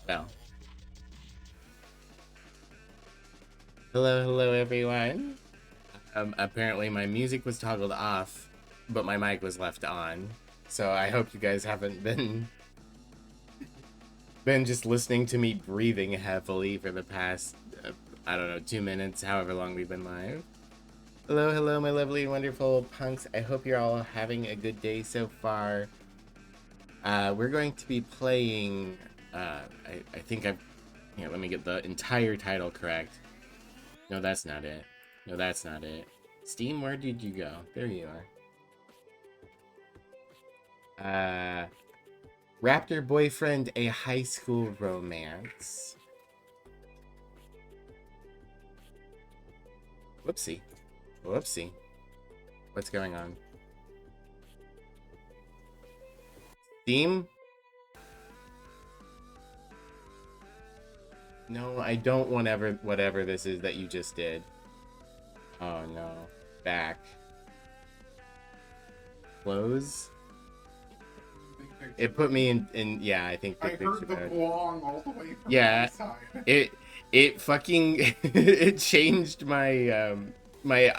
Well, hello everyone. Apparently my music was toggled off, but my mic was left on. So I hope you guys haven't been just listening to me breathing heavily for the past I don't know, 2 minutes, however long we've been live. Hello, my lovely and wonderful punks. I hope you're all having a good day so far. We're going to be playing. I think I've. Here, let me get the entire title correct. No, that's not it. No, that's not it. Steam, where did you go? There you are. Raptor Boyfriend, a high school romance. Whoopsie. Whoopsie. What's going on? Steam? No, I don't want whatever this is that you just did. Oh no. Back. Close? It put me in yeah, I think I heard the blong all the way from the side. It fucking it changed my my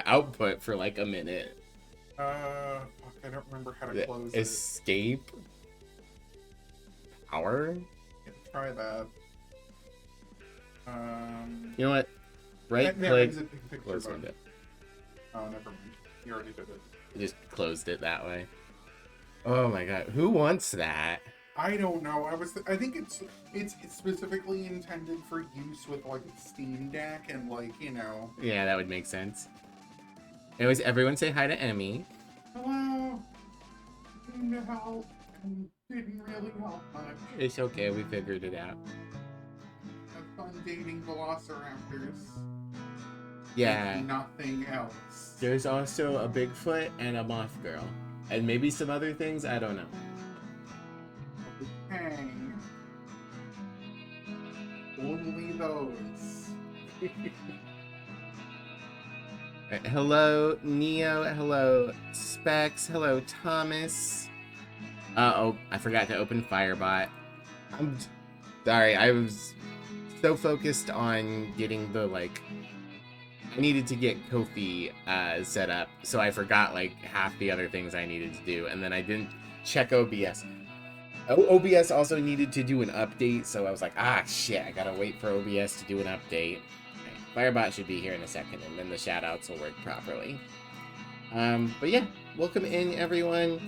output for like a minute. Fuck, I don't remember how to close Escape? Power? Yeah, try that. You know what? Right click, close window. Oh, never mind. You already did it. I just closed it that way. Oh my god, who wants that? I don't know. I think it's specifically intended for use with like Steam Deck and like, you know. Yeah, that would make sense. Anyways, everyone say hi to Emmy. Hello. Came to help and didn't really help much. It's okay, we figured it out. Have fun dating velociraptors. Yeah. And nothing else. There's also a Bigfoot and a moth girl. And maybe some other things, I don't know. Okay. Only those. Hello, Neo. Hello, Specs. Hello, Thomas. Oh, I forgot to open Firebot. I'm sorry, I was so focused on getting the, like... I needed to get Ko-fi set up, so I forgot, like, half the other things I needed to do, and then I didn't check OBS. OBS also needed to do an update, so I was like, ah, shit, I gotta wait for OBS to do an update. Okay. Firebot should be here in a second, and then the shoutouts will work properly. But yeah, welcome in, everyone.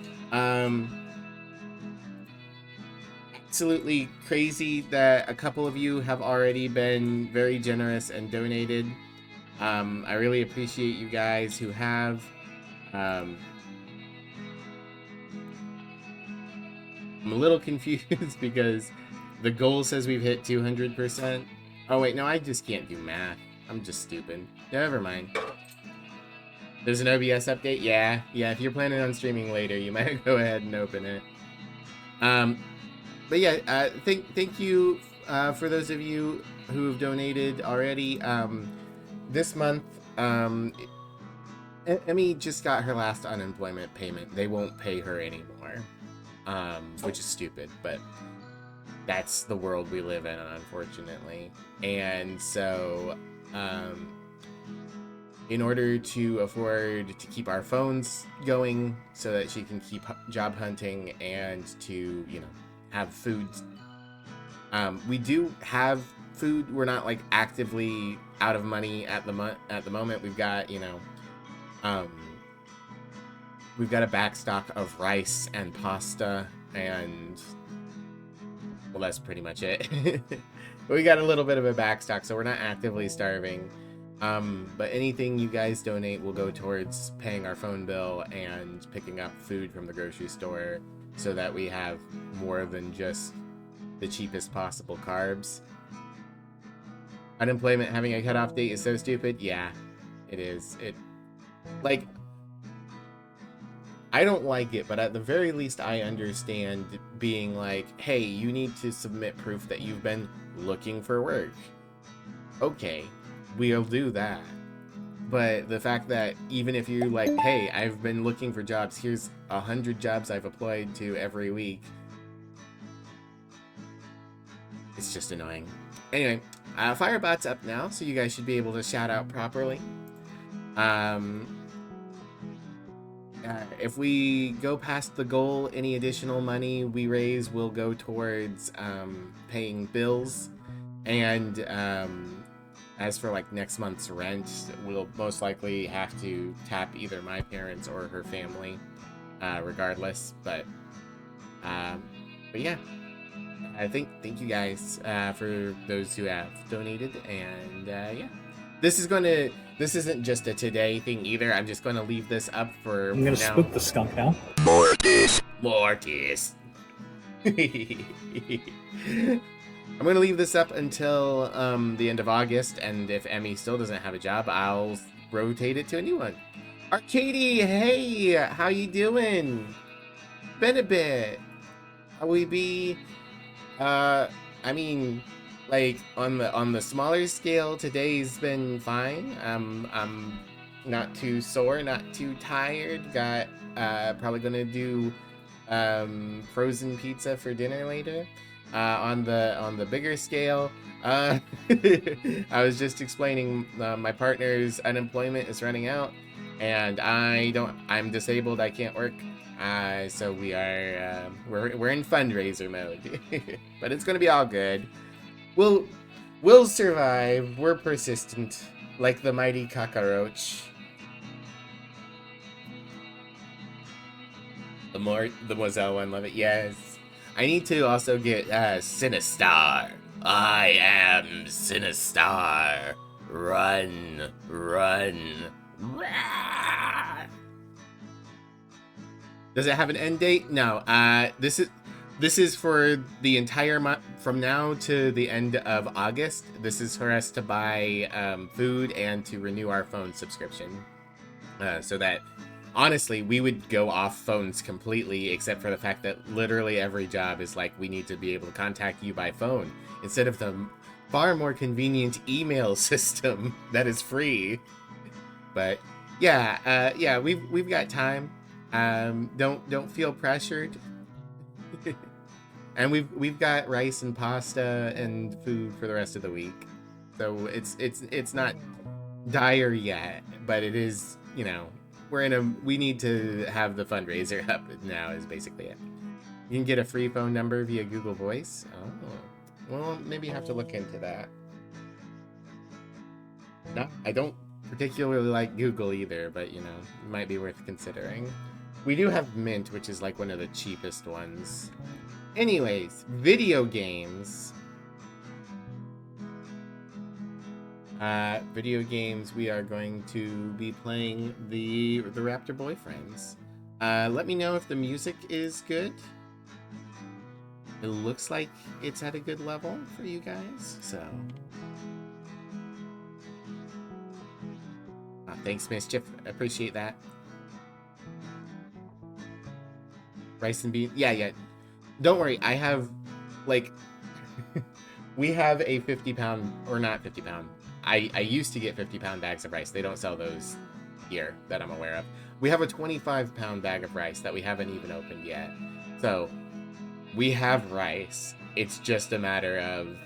Absolutely crazy that a couple of you have already been very generous and donated. I really appreciate you guys who have. I'm a little confused because the goal says we've hit 200%. Oh wait, no, I just can't do math. I'm just stupid. Never mind. There's an OBS update? Yeah, if you're planning on streaming later, you might go ahead and open it. But yeah, thank you for those of you who have donated already. This month, Emmy just got her last unemployment payment. They won't pay her anymore, which is stupid, but that's the world we live in, unfortunately. And so, in order to afford to keep our phones going so that she can keep job hunting and to, you know, have food, we do have food. We're not like actively out of money at the moment. We've got, you know, we've got a backstock of rice and pasta, and well, that's pretty much it. We got a little bit of a backstock, so we're not actively starving. But anything you guys donate will go towards paying our phone bill and picking up food from the grocery store so that we have more than just the cheapest possible carbs. Unemployment having a cutoff date is so stupid. Yeah, it is. Like, I don't like it, but at the very least I understand being like, hey, you need to submit proof that you've been looking for work. Okay, we'll do that. But the fact that even if you're like, hey, I've been looking for jobs, here's 100 jobs I've applied to every week, just annoying. Anyway, Firebot's up now, so you guys should be able to shout out properly. If we go past the goal, any additional money we raise will go towards paying bills. And as for like next month's rent, we'll most likely have to tap either my parents or her family, regardless. But yeah, thank you guys for those who have donated, and yeah, this isn't just a today thing either. I'm just gonna leave this up for I'm gonna spook the skunk now. Mortis. I'm gonna leave this up until the end of August, and if Emmy still doesn't have a job, I'll rotate it to a new one. Arcady, hey, how you doing? Been a bit. How we be? I mean, like on the smaller scale, today's been fine. I'm not too sore, not too tired. Got probably gonna do frozen pizza for dinner later. On the bigger scale, I was just explaining my partner's unemployment is running out, and I'm disabled. I can't work. So we are we're in fundraiser mode, but it's gonna be all good. We'll survive. We're persistent, like the mighty cockroach. The Moselle one, love it. Yes, I need to also get Sinistar. I am Sinistar. Run, run. Does it have an end date? No. This is for the entire month from now to the end of August. This is for us to buy food and to renew our phone subscription, so that honestly we would go off phones completely, except for the fact that literally every job is like, we need to be able to contact you by phone instead of the far more convenient email system that is free. But yeah, we've got time. Don't feel pressured. And we've got rice and pasta and food for the rest of the week, so it's not dire yet, but it is, you know, we need to have the fundraiser up now is basically it. You can get a free phone number via Google Voice. Oh, well, maybe you have to look into that. No, I don't particularly like Google either, but you know, it might be worth considering. We do have Mint, which is like one of the cheapest ones. Anyways, video games. We are going to be playing the Raptor Boyfriends. Let me know if the music is good. It looks like it's at a good level for you guys, so. Thanks, Mischief. I appreciate that. Rice and beans. Yeah. Don't worry. I have, like, we have a 50-pound, or not 50-pound. I used to get 50-pound bags of rice. They don't sell those here that I'm aware of. We have a 25-pound bag of rice that we haven't even opened yet. So, we have rice. It's just a matter of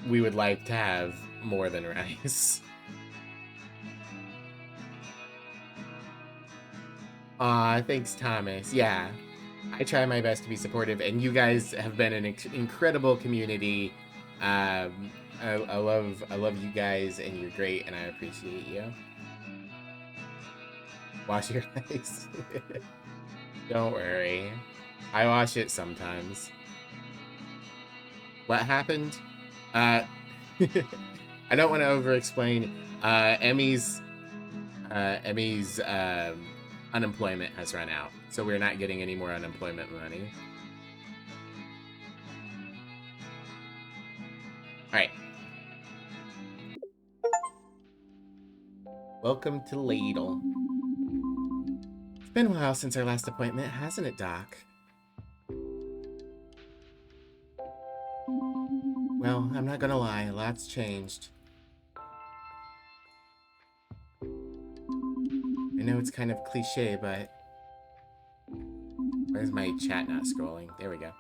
we would like to have more than rice. Aw, thanks, Thomas. Yeah, I try my best to be supportive, and you guys have been an incredible community. I love you guys, and you're great, and I appreciate you. Wash your eyes. Don't worry. I wash it sometimes. What happened? I don't want to over-explain. Emmy's unemployment has run out, so we're not getting any more unemployment money. Alright. Welcome to Ladle. It's been a while since our last appointment, hasn't it, Doc? Well, I'm not gonna lie, a lot's changed. I know it's kind of cliche, but... Where's my chat not scrolling? There we go.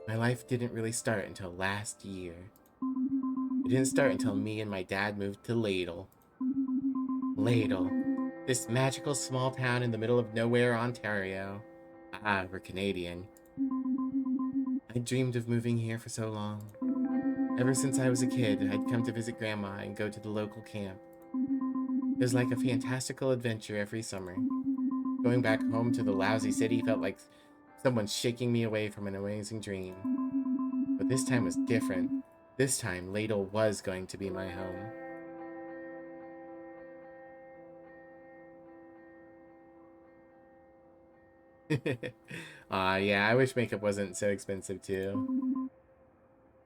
My life didn't really start until last year. It didn't start until me and my dad moved to Ladle. Ladle. This magical small town in the middle of nowhere, Ontario. Ah, we're Canadian. I dreamed of moving here for so long. Ever since I was a kid, I'd come to visit Grandma and go to the local camp. It was like a fantastical adventure every summer. Going back home to the lousy city felt like someone shaking me away from an amazing dream. But this time was different. This time, Ladle was going to be my home. Aw, yeah, I wish makeup wasn't so expensive too.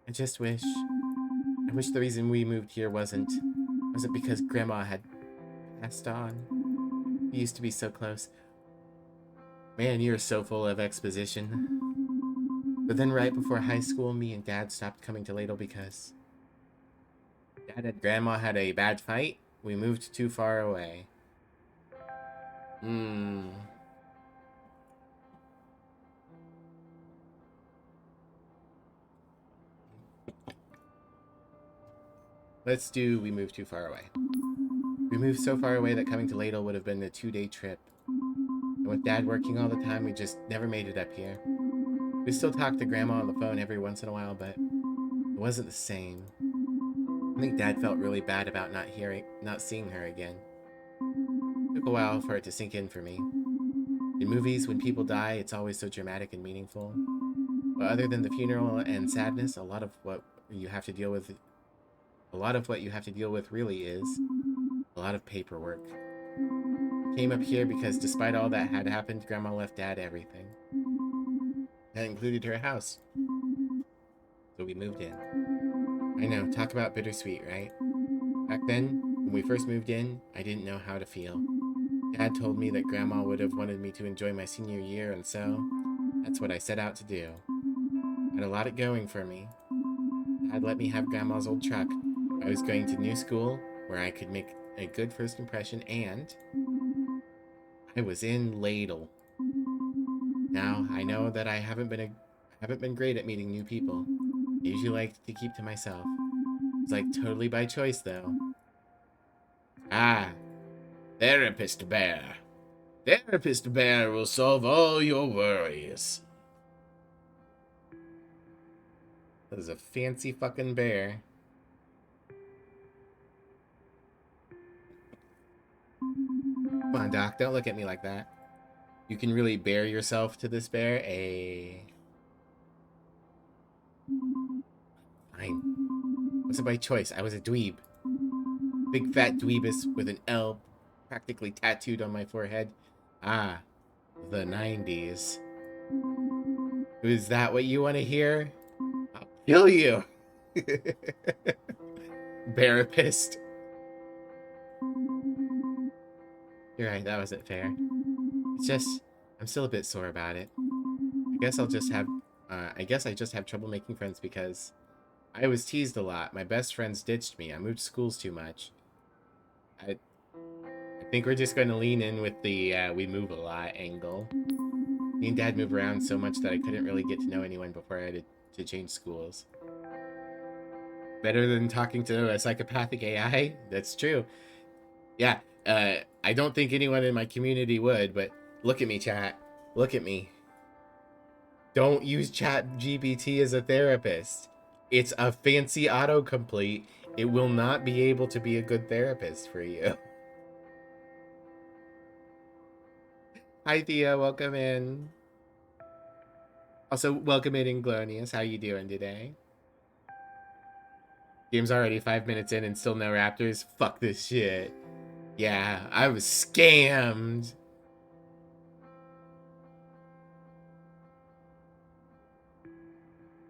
I just wish. I wish the reason we moved here wasn't because Grandma had passed on. We used to be so close. Man, you're so full of exposition. But then right before high school, me and Dad stopped coming to Ladle because Dad and Grandma had a bad fight. We moved too far away. Let's do we moved too far away. We moved so far away that coming to Ladle would have been a 2-day trip. And with Dad working all the time, we just never made it up here. We still talk to Grandma on the phone every once in a while, but it wasn't the same. I think Dad felt really bad about not seeing her again. It took a while for it to sink in for me. In movies, when people die, it's always so dramatic and meaningful. But other than the funeral and sadness, a lot of what you have to deal with really is a lot of paperwork. I came up here because despite all that had happened, Grandma left Dad everything. That included her house. So we moved in. I know, talk about bittersweet, right? Back then, when we first moved in, I didn't know how to feel. Dad told me that Grandma would have wanted me to enjoy my senior year, and so that's what I set out to do. I had a lot going for me. Dad let me have Grandma's old truck. I was going to new school, where I could make a good first impression, and I was in Ladle. Now, I know that I haven't been great at meeting new people. I usually like to keep to myself. It's like totally by choice, though. Ah, Therapist Bear. Therapist Bear will solve all your worries. That is a fancy fucking bear. Come on, Doc, don't look at me like that. You can really bear yourself to this bear? Fine. Wasn't by choice. I was a dweeb. Big fat dweebus with an L practically tattooed on my forehead. Ah, the 90s. Is that what you want to hear? I'll kill you. Therapist. You're right, that wasn't fair. It's just, I'm still a bit sore about it. I guess I just have trouble making friends because I was teased a lot. My best friends ditched me. I moved schools too much. I think we're just going to lean in with the we move a lot angle. Me and Dad move around so much that I couldn't really get to know anyone before I had to change schools. Better than talking to a psychopathic AI? That's true. Yeah, I don't think anyone in my community would, but look at me, chat. Look at me. Don't use ChatGPT as a therapist. It's a fancy autocomplete. It will not be able to be a good therapist for you. Hi, Thea. Welcome in. Also, welcome in, Inglonious. How you doing today? Game's already 5 minutes in and still no raptors? Fuck this shit. Yeah, I was scammed.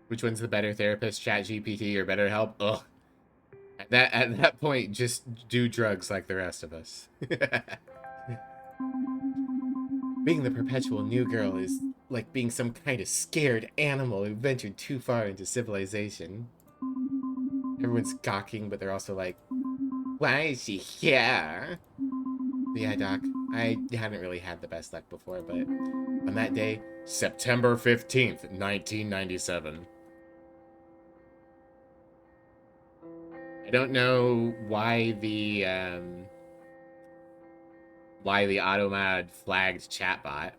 Which one's the better therapist, ChatGPT or BetterHelp? Ugh. At that point, just do drugs like the rest of us. Being the perpetual new girl is like being some kind of scared animal who ventured too far into civilization. Everyone's gawking, but they're also like, why is she here? Yeah, Doc, I haven't really had the best luck before, but On that day, September 15th, 1997. I don't know why the Automod flagged chatbot.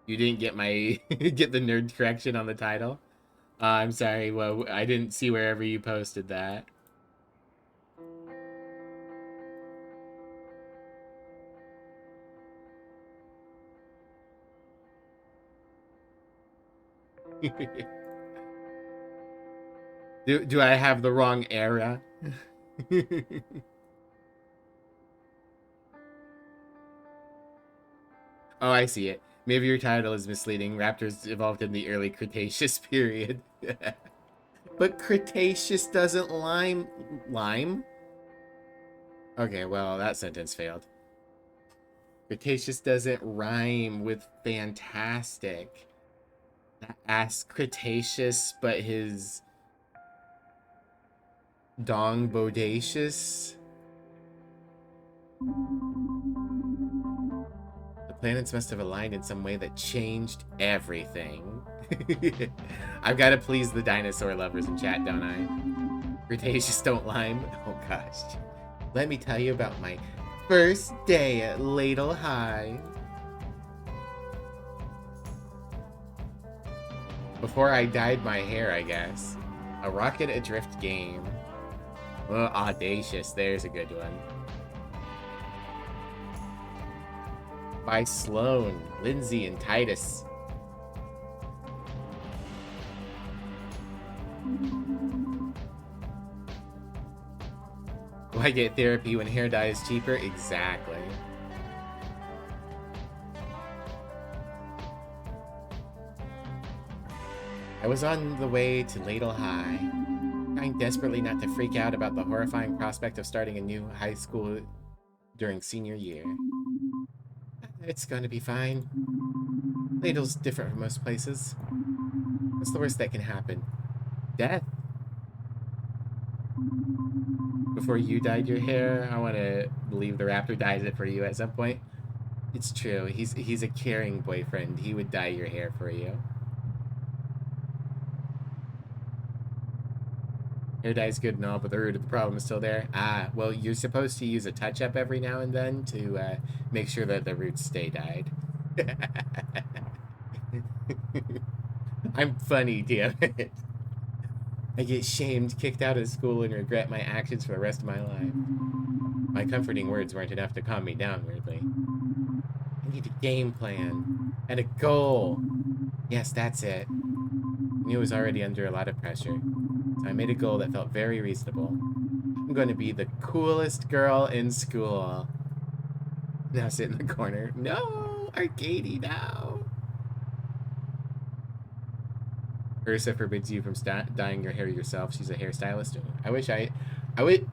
You didn't get my get the nerd correction on the title. I'm sorry. Well, I didn't see wherever you posted that. Do I have the wrong era? Oh, I see it. Maybe your title is misleading. Raptors evolved in the early Cretaceous period. But Cretaceous doesn't lime? Okay, well, that sentence failed. Cretaceous doesn't rhyme with fantastic. Ask Cretaceous, but his dong bodacious. The planets must have aligned in some way that changed everything. I've got to please the dinosaur lovers in chat, don't I? Cretaceous don't lime. Oh gosh. Let me tell you about my first day at Ladle High. Before I dyed my hair, I guess. A rocket adrift game. Oh, audacious. There's a good one. By Sloan, Lindsay, and Titus. Why get therapy when hair dye is cheaper? Exactly. I was on the way to Ladle High, trying desperately not to freak out about the horrifying prospect of starting a new high school during senior year. It's going to be fine. Ladle's different from most places. What's the worst that can happen? Death? Before you dyed your hair, I want to believe the Raptor dyes it for you at some point. It's true. He's a caring boyfriend. He would dye your hair for you. Hair dye's good and all, but the root of the problem is still there. Ah, well, you're supposed to use a touch-up every now and then to make sure that the roots stay dyed. I'm funny, damn it. I get shamed, kicked out of school, and regret my actions for the rest of my life. My comforting words weren't enough to calm me down, weirdly. I need a game plan and a goal. Yes, that's it. I knew I was already under a lot of pressure, so I made a goal that felt very reasonable. I'm going to be the coolest girl in school. Now sit in the corner. No, Arcady, no. Ursa forbids you from dyeing your hair yourself. She's a hairstylist. I wish I would.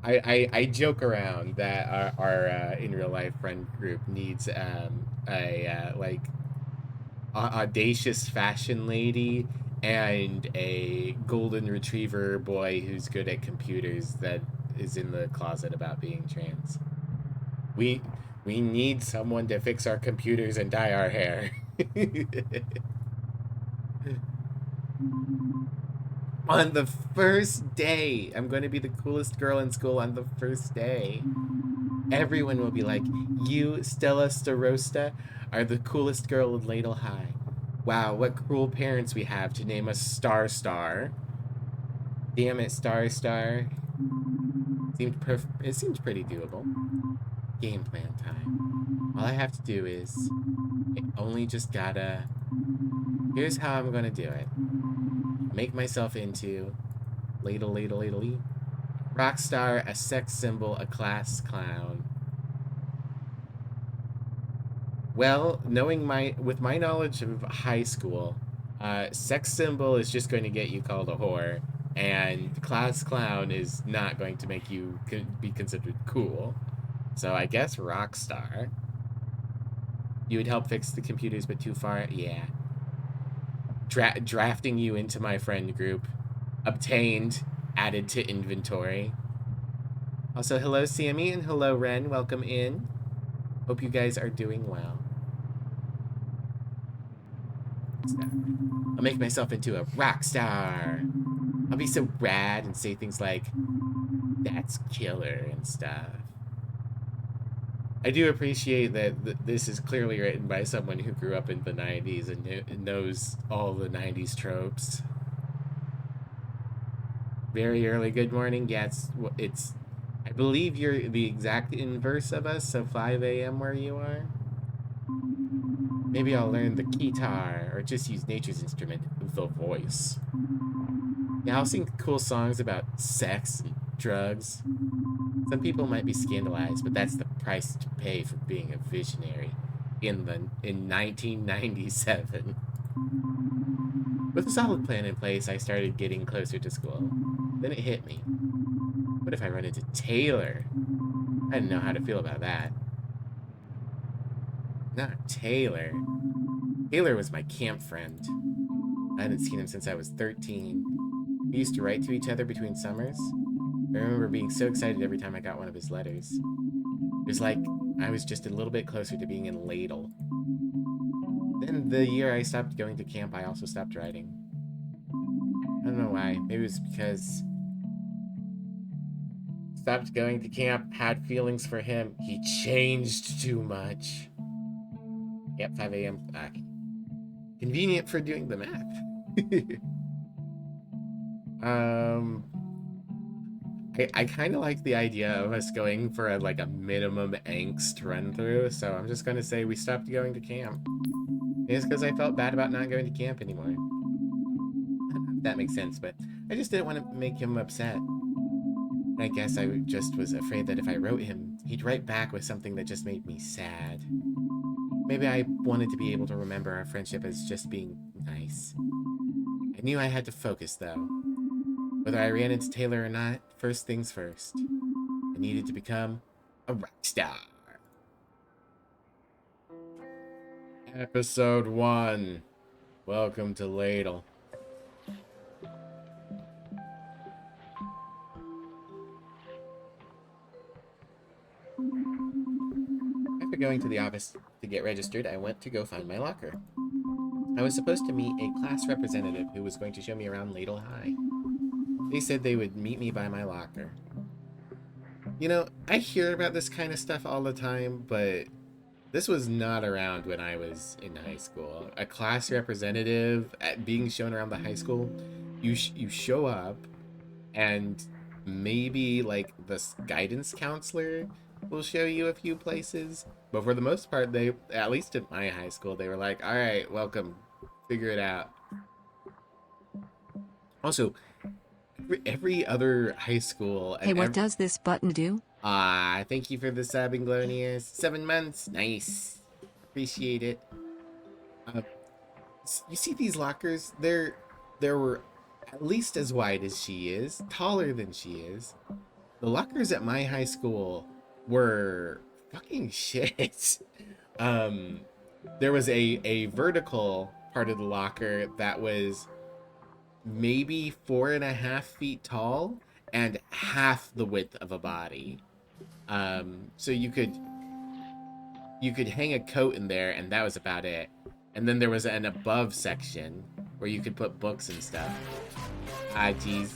I joke around that our in real life friend group needs like audacious fashion lady and a golden retriever boy who's good at computers that is in the closet about being trans. We need someone to fix our computers and dye our hair. On the first day, I'm going to be the coolest girl in school on the first day. Everyone will be like, you, Stella Starosta, are the coolest girl in Ladle High. Wow, what cruel parents we have to name us Star Star. Damn it, Star Star. It seemed pretty doable. Game plan time. All I have to do is, here's how I'm gonna do it. Make myself into ladle, rock star, a sex symbol, a class clown. Well, with my knowledge of high school, sex symbol is just going to get you called a whore, and class clown is not going to make you be considered cool. So I guess rock star. You would help fix the computers, but too far? Yeah. Drafting you into my friend group. Obtained. Added to inventory. Also, hello, Sammy, and hello, Ren. Welcome in. Hope you guys are doing well. I'll make myself into a rock star. I'll be so rad and say things like, that's killer and stuff. I do appreciate that this is clearly written by someone who grew up in the 90s and knows all the 90s tropes. Very early good morning. Yeah, it's I believe you're the exact inverse of us, so 5 a.m. where you are. Maybe I'll learn the guitar or just use nature's instrument, the voice. Yeah, I'll sing cool songs about sex and drugs. Some people might be scandalized, but that's the price to pay for being a visionary in 1997. With a solid plan in place, I started getting closer to school. Then it hit me. What if I run into Taylor? I didn't know how to feel about that. Not Taylor. Taylor was my camp friend. I hadn't seen him since I was 13. We used to write to each other between summers. I remember being so excited every time I got one of his letters. It was like I was just a little bit closer to being in Ladle. Then the year I stopped going to camp, I also stopped writing. I don't know why. Maybe it was because stopped going to camp, had feelings for him. He changed too much. Yep, 5 a.m. Convenient for doing the math. I kind of like the idea of us going for a minimum angst run through, so I'm just going to say we stopped going to camp. It's because I felt bad about not going to camp anymore. That makes sense, but I just didn't want to make him upset. I guess I just was afraid that if I wrote him, he'd write back with something that just made me sad. Maybe I wanted to be able to remember our friendship as just being nice. I knew I had to focus, though. Whether I ran into Taylor or not, first things first. I needed to become a rock star. Episode 1. Welcome to Ladle. After going to the office to get registered, I went to go find my locker. I was supposed to meet a class representative who was going to show me around Ladle High. They said they would meet me by my locker. You know, I hear about this kind of stuff all the time, but this was not around when I was in high school. A class representative being shown around the high school, you show up, and maybe like the guidance counselor will show you a few places. But for the most part, they, at least at my high school, they were like, "All right, welcome, figure it out." Also, every other high school. Hey, what does this button do? Thank you for the sub, Inglonious. 7 months. Nice. Appreciate it. You see these lockers? They were at least as wide as she is, taller than she is. The lockers at my high school were fucking shit. There was a vertical part of the locker that was maybe 4.5 feet tall and half the width of a body. So you could hang a coat in there, and that was about it. And then there was an above section where you could put books and stuff. Geez.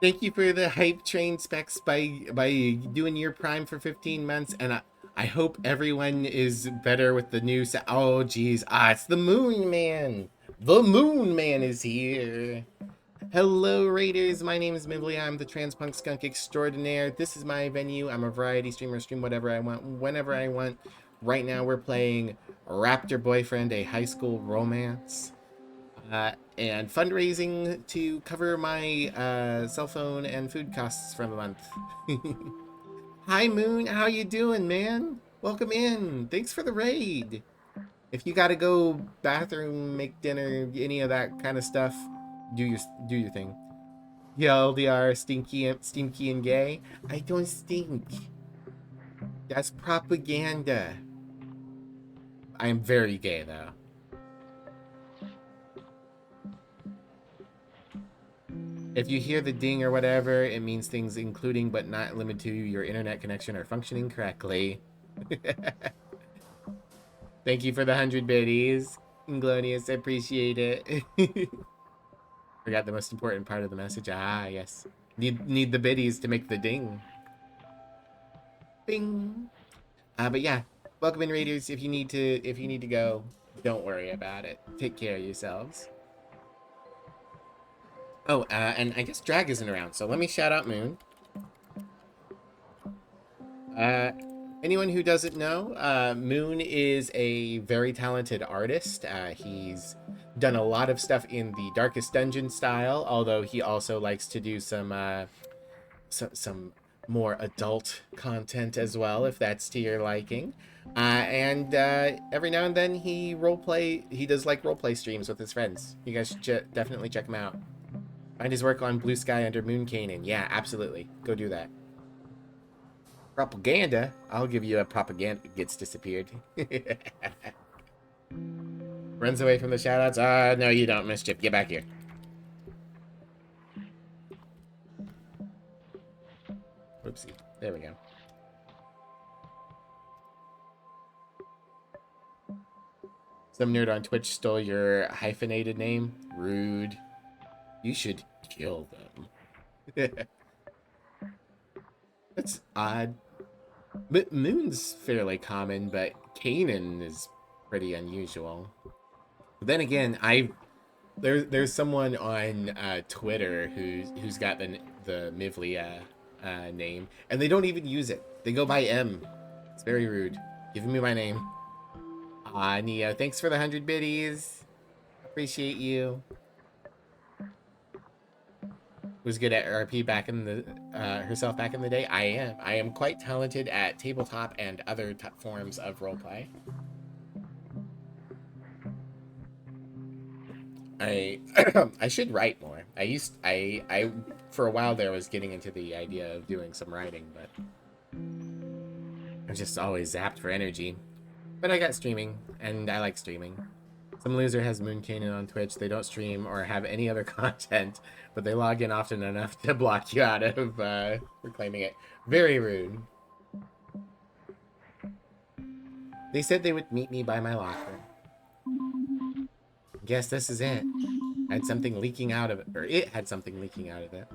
Thank you for the hype train specs by doing your Prime for 15 months, and I hope everyone is better with the new oh geez, it's the Moon Man. The Moon Man is here. Hello Raiders, my name is Mivly. I'm the Transpunk Skunk Extraordinaire. This is my venue. I'm a variety streamer, stream whatever I want, whenever I want. Right now we're playing Raptor Boyfriend, a high school romance. And fundraising to cover my cell phone and food costs for the month. Hi Moon, how you doing, man? Welcome in. Thanks for the raid. If you gotta go bathroom, make dinner, any of that kind of stuff, do your thing. TLDR, stinky and gay. I don't stink. That's propaganda. I am very gay, though. If you hear the ding or whatever, it means things including but not limited to your internet connection are functioning correctly. Thank you for the 100 biddies, Inglonius. I appreciate it. Forgot the most important part of the message. Ah, yes. Need the biddies to make the ding. Bing. But yeah, welcome in, Raiders. If you need to go, don't worry about it. Take care of yourselves. Oh, and I guess Drag isn't around, so let me shout out Moon. Anyone who doesn't know, Moon is a very talented artist. He's done a lot of stuff in the Darkest Dungeon style, although he also likes to do some more adult content as well, if that's to your liking. And every now and then he does like roleplay streams with his friends. You guys should definitely check him out. Find his work on Blue Sky under Moon Canaan. Yeah, absolutely. Go do that. Propaganda? I'll give you a propaganda gets disappeared. Runs away from the shoutouts? No, you don't, Mischief. Get back here. Oopsie. There we go. Some nerd on Twitch stole your hyphenated name. Rude. You should kill them. That's odd. But Moon's fairly common, but Kanan is pretty unusual. But then again, there's someone on Twitter who's got the Mivlia name, and they don't even use it. They go by M. It's very rude. Giving me my name. Neo, thanks for the 100 biddies. Appreciate you. Was good at RP back in the herself back in the day. I am quite talented at tabletop and other forms of roleplay. I should write more. I for a while there was getting into the idea of doing some writing, but I'm just always zapped for energy. But I got streaming, and I like streaming. Some loser has Moon Canaan on Twitch. They don't stream or have any other content, but they log in often enough to block you out of reclaiming it. Very rude. They said they would meet me by my locker. Guess this is it. I had something leaking out of it, or it had something leaking out of it.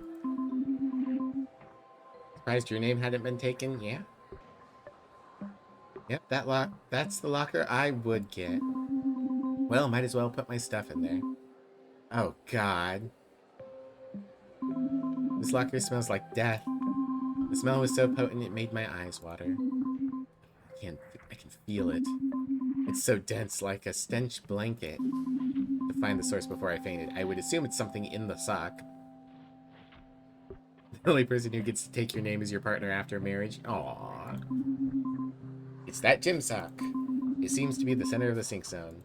Surprised your name hadn't been taken? Yeah. Yep, that's the locker I would get. Well, might as well put my stuff in there. Oh, God. This locker smells like death. The smell was so potent it made my eyes water. I can feel it. It's so dense, like a stench blanket. To find the source before I fainted, I would assume it's something in the sock. The only person who gets to take your name is your partner after marriage. Aww. It's that gym sock. It seems to be the center of the sink zone.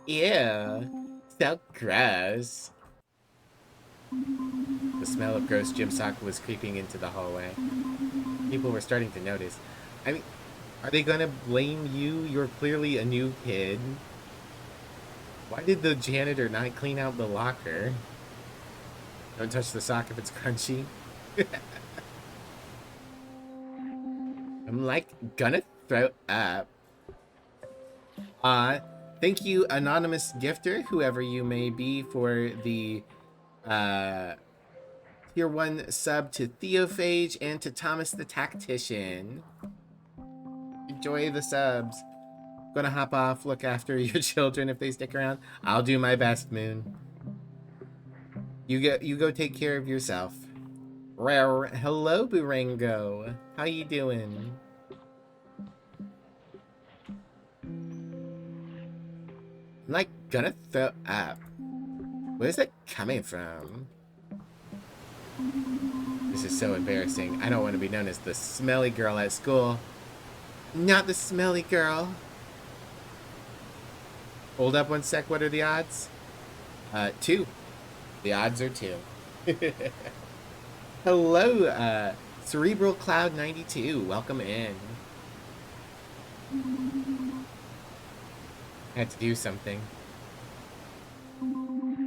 Ew. So gross. The smell of gross gym sock was creeping into the hallway. People were starting to notice. I mean, are they gonna blame you? You're clearly a new kid. Why did the janitor not clean out the locker? Don't touch the sock if it's crunchy. I'm like gonna throw up. Thank you, anonymous gifter, whoever you may be, for the tier 1 sub to Theophage and to Thomas the Tactician. Enjoy the subs. Gonna hop off, look after your children if they stick around. I'll do my best, Moon. You go take care of yourself. Hello, Burango. How you doing? I'm like gonna throw up. Where's that coming from? This is so embarrassing. I don't want to be known as the smelly girl at school. Not the smelly girl. Hold up one sec. What are the odds? 2. The odds are 2. Hello, Cerebral Cloud 92. Welcome in. I had to do something.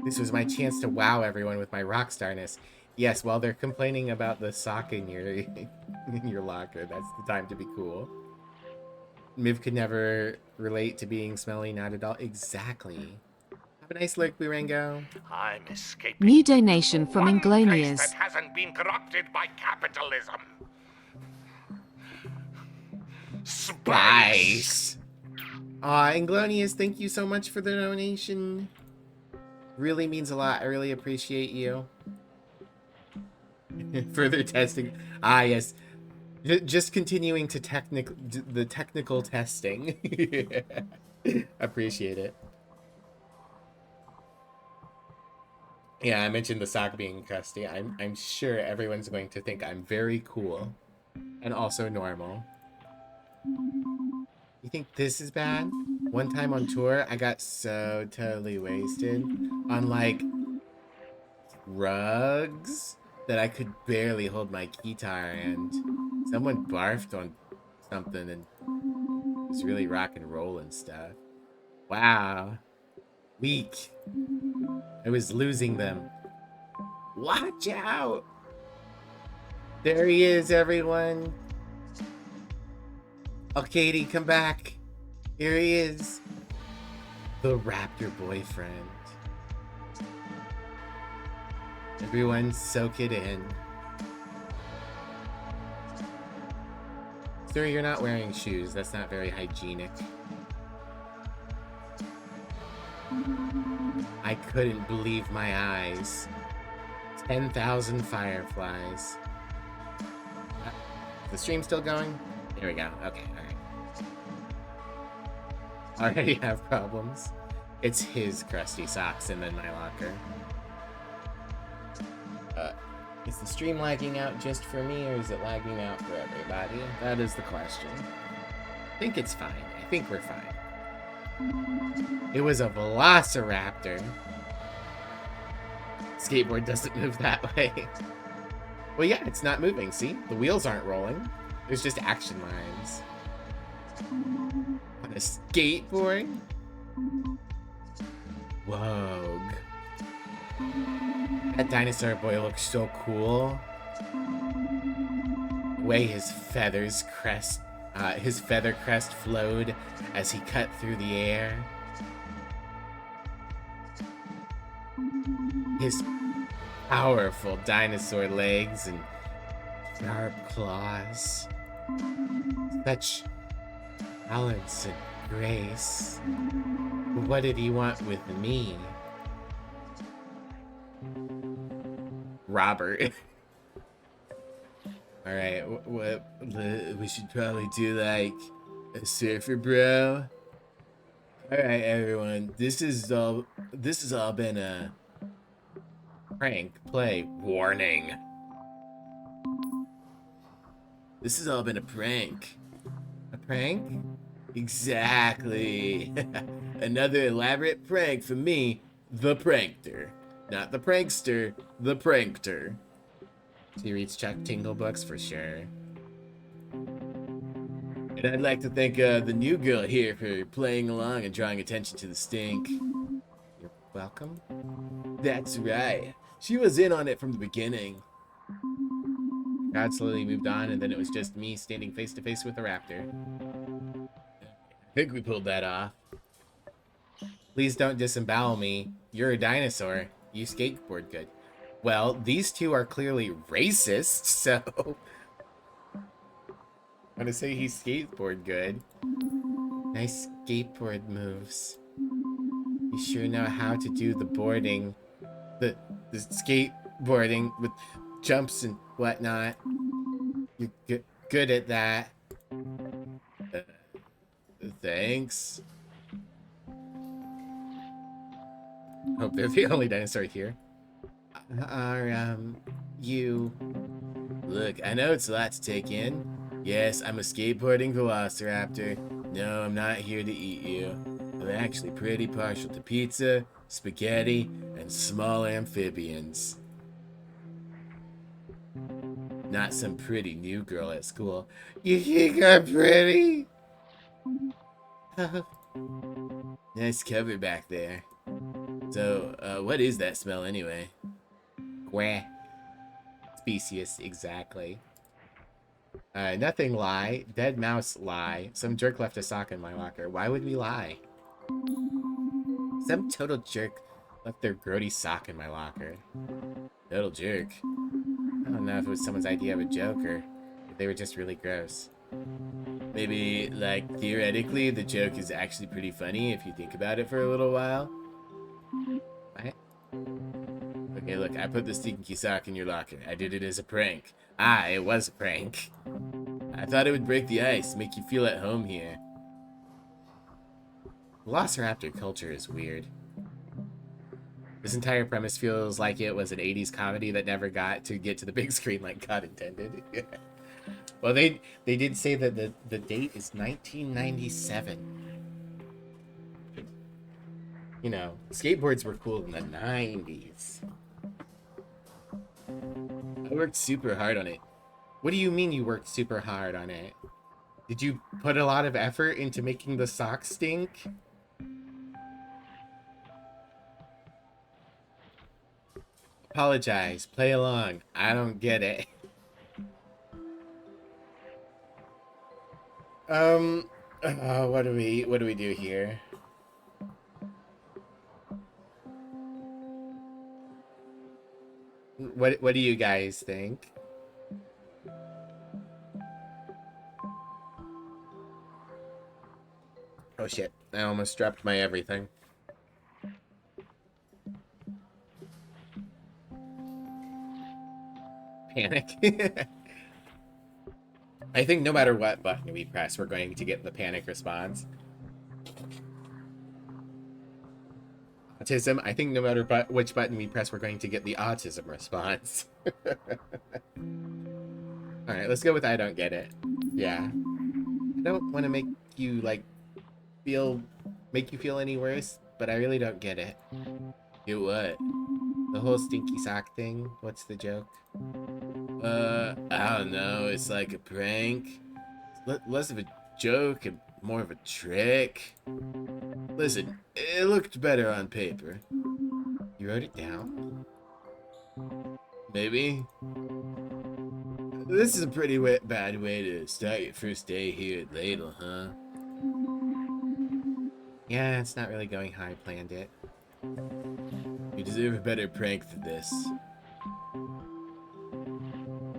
This was my chance to wow everyone with my rock starness. Yes, while they're complaining about the sock in your in your locker, that's the time to be cool. Miv could never relate to being smelly, not at all. Exactly. Have a nice lurk, Burango. I'm escaping. New donation from One place Inglonias. that hasn't been corrupted by capitalism. Space. Inglonias, thank you so much for the donation. Really means a lot. I really appreciate you. Further testing. Ah, yes. Just continuing to the technical testing. Appreciate it. Yeah, I mentioned the sock being crusty. I'm sure everyone's going to think I'm very cool and also normal. You think this is bad? One time on tour, I got so totally wasted on like drugs that I could barely hold my guitar, and someone barfed on something and it was really rock and roll and stuff. Wow. Weak. I was losing them. Watch out! There he is, everyone. Oh, Katie, come back. Here he is. The Raptor Boyfriend. Everyone soak it in. Sir, you're not wearing shoes. That's not very hygienic. I couldn't believe my eyes. 10,000 fireflies. Is the stream still going? There we go. Okay, alright. Already have problems. It's his crusty socks and then my locker. Is the stream lagging out just for me, or is it lagging out for everybody? That is the question. I think it's fine. I think we're fine. It was a velociraptor. Skateboard doesn't move that way. Well, yeah, it's not moving. See? The wheels aren't rolling. There's just action lines. On a skateboard? Whoa. That dinosaur boy looks so cool. The way his feather crest flowed as he cut through the air. His powerful dinosaur legs and sharp claws. Such balance and grace. But what did he want with me? Robert. Alright, we should probably do like a surfer bro. Alright everyone, this has all been a prank play warning. This has all been a prank. A prank? Exactly. Another elaborate prank for me, the prankster. Not the prankster, the prankter. He reads Chuck Tingle books for sure. And I'd like to thank the new girl here for playing along and drawing attention to the stink. You're welcome. That's right. She was in on it from the beginning. God slowly moved on, and then it was just me standing face to face with a raptor. I think we pulled that off. Please don't disembowel me. You're a dinosaur. You skateboard good. Well, these two are clearly racist, so I'm gonna say he skateboard good. Nice skateboard moves. You sure know how to do the boarding, the skateboarding with jumps and whatnot. You're good at that. Thanks. Hope they're the only dinosaur here. You... Look, I know it's a lot to take in. Yes, I'm a skateboarding velociraptor. No, I'm not here to eat you. I'm actually pretty partial to pizza, spaghetti, and small amphibians. Not some pretty new girl at school. You think I'm pretty? Nice cover back there. So, what is that smell anyway? Quah. Specious, exactly. Nothing lie. Dead mouse lie. Some jerk left a sock in my locker. Why would we lie? Some total jerk left their grody sock in my locker. Total jerk. I don't know if it was someone's idea of a joke or if they were just really gross. Maybe, like, theoretically, the joke is actually pretty funny if you think about it for a little while. What? Okay, look, I put the stinky sock in your locker. I did it as a prank. Ah, it was a prank. I thought it would break the ice, make you feel at home here. Velociraptor culture is weird. This entire premise feels like it was an 80s comedy that never got to the big screen like God intended. Well, they did say that the date is 1997. You know, skateboards were cool in the 90s. I worked super hard on it. What do you mean you worked super hard on it? Did you put a lot of effort into making the socks stink? Apologize. Play along. I don't get it. What do we do here? What do you guys think? Oh shit, I almost dropped my everything. Panic. I think no matter what button we press, we're going to get the panic response. Autism, I think no matter which button we press, we're going to get the autism response. Alright, let's go with I don't get it. Yeah. I don't want to make you, like, make you feel any worse, but I really don't get it. Do what? The whole stinky sock thing? What's the joke? I don't know. It's like a prank. Less of a joke and more of a trick. Listen, it looked better on paper. You wrote it down? Maybe? This is a pretty bad way to start your first day here at Ladle, huh? Yeah, it's not really going how I planned it. You deserve a better prank than this.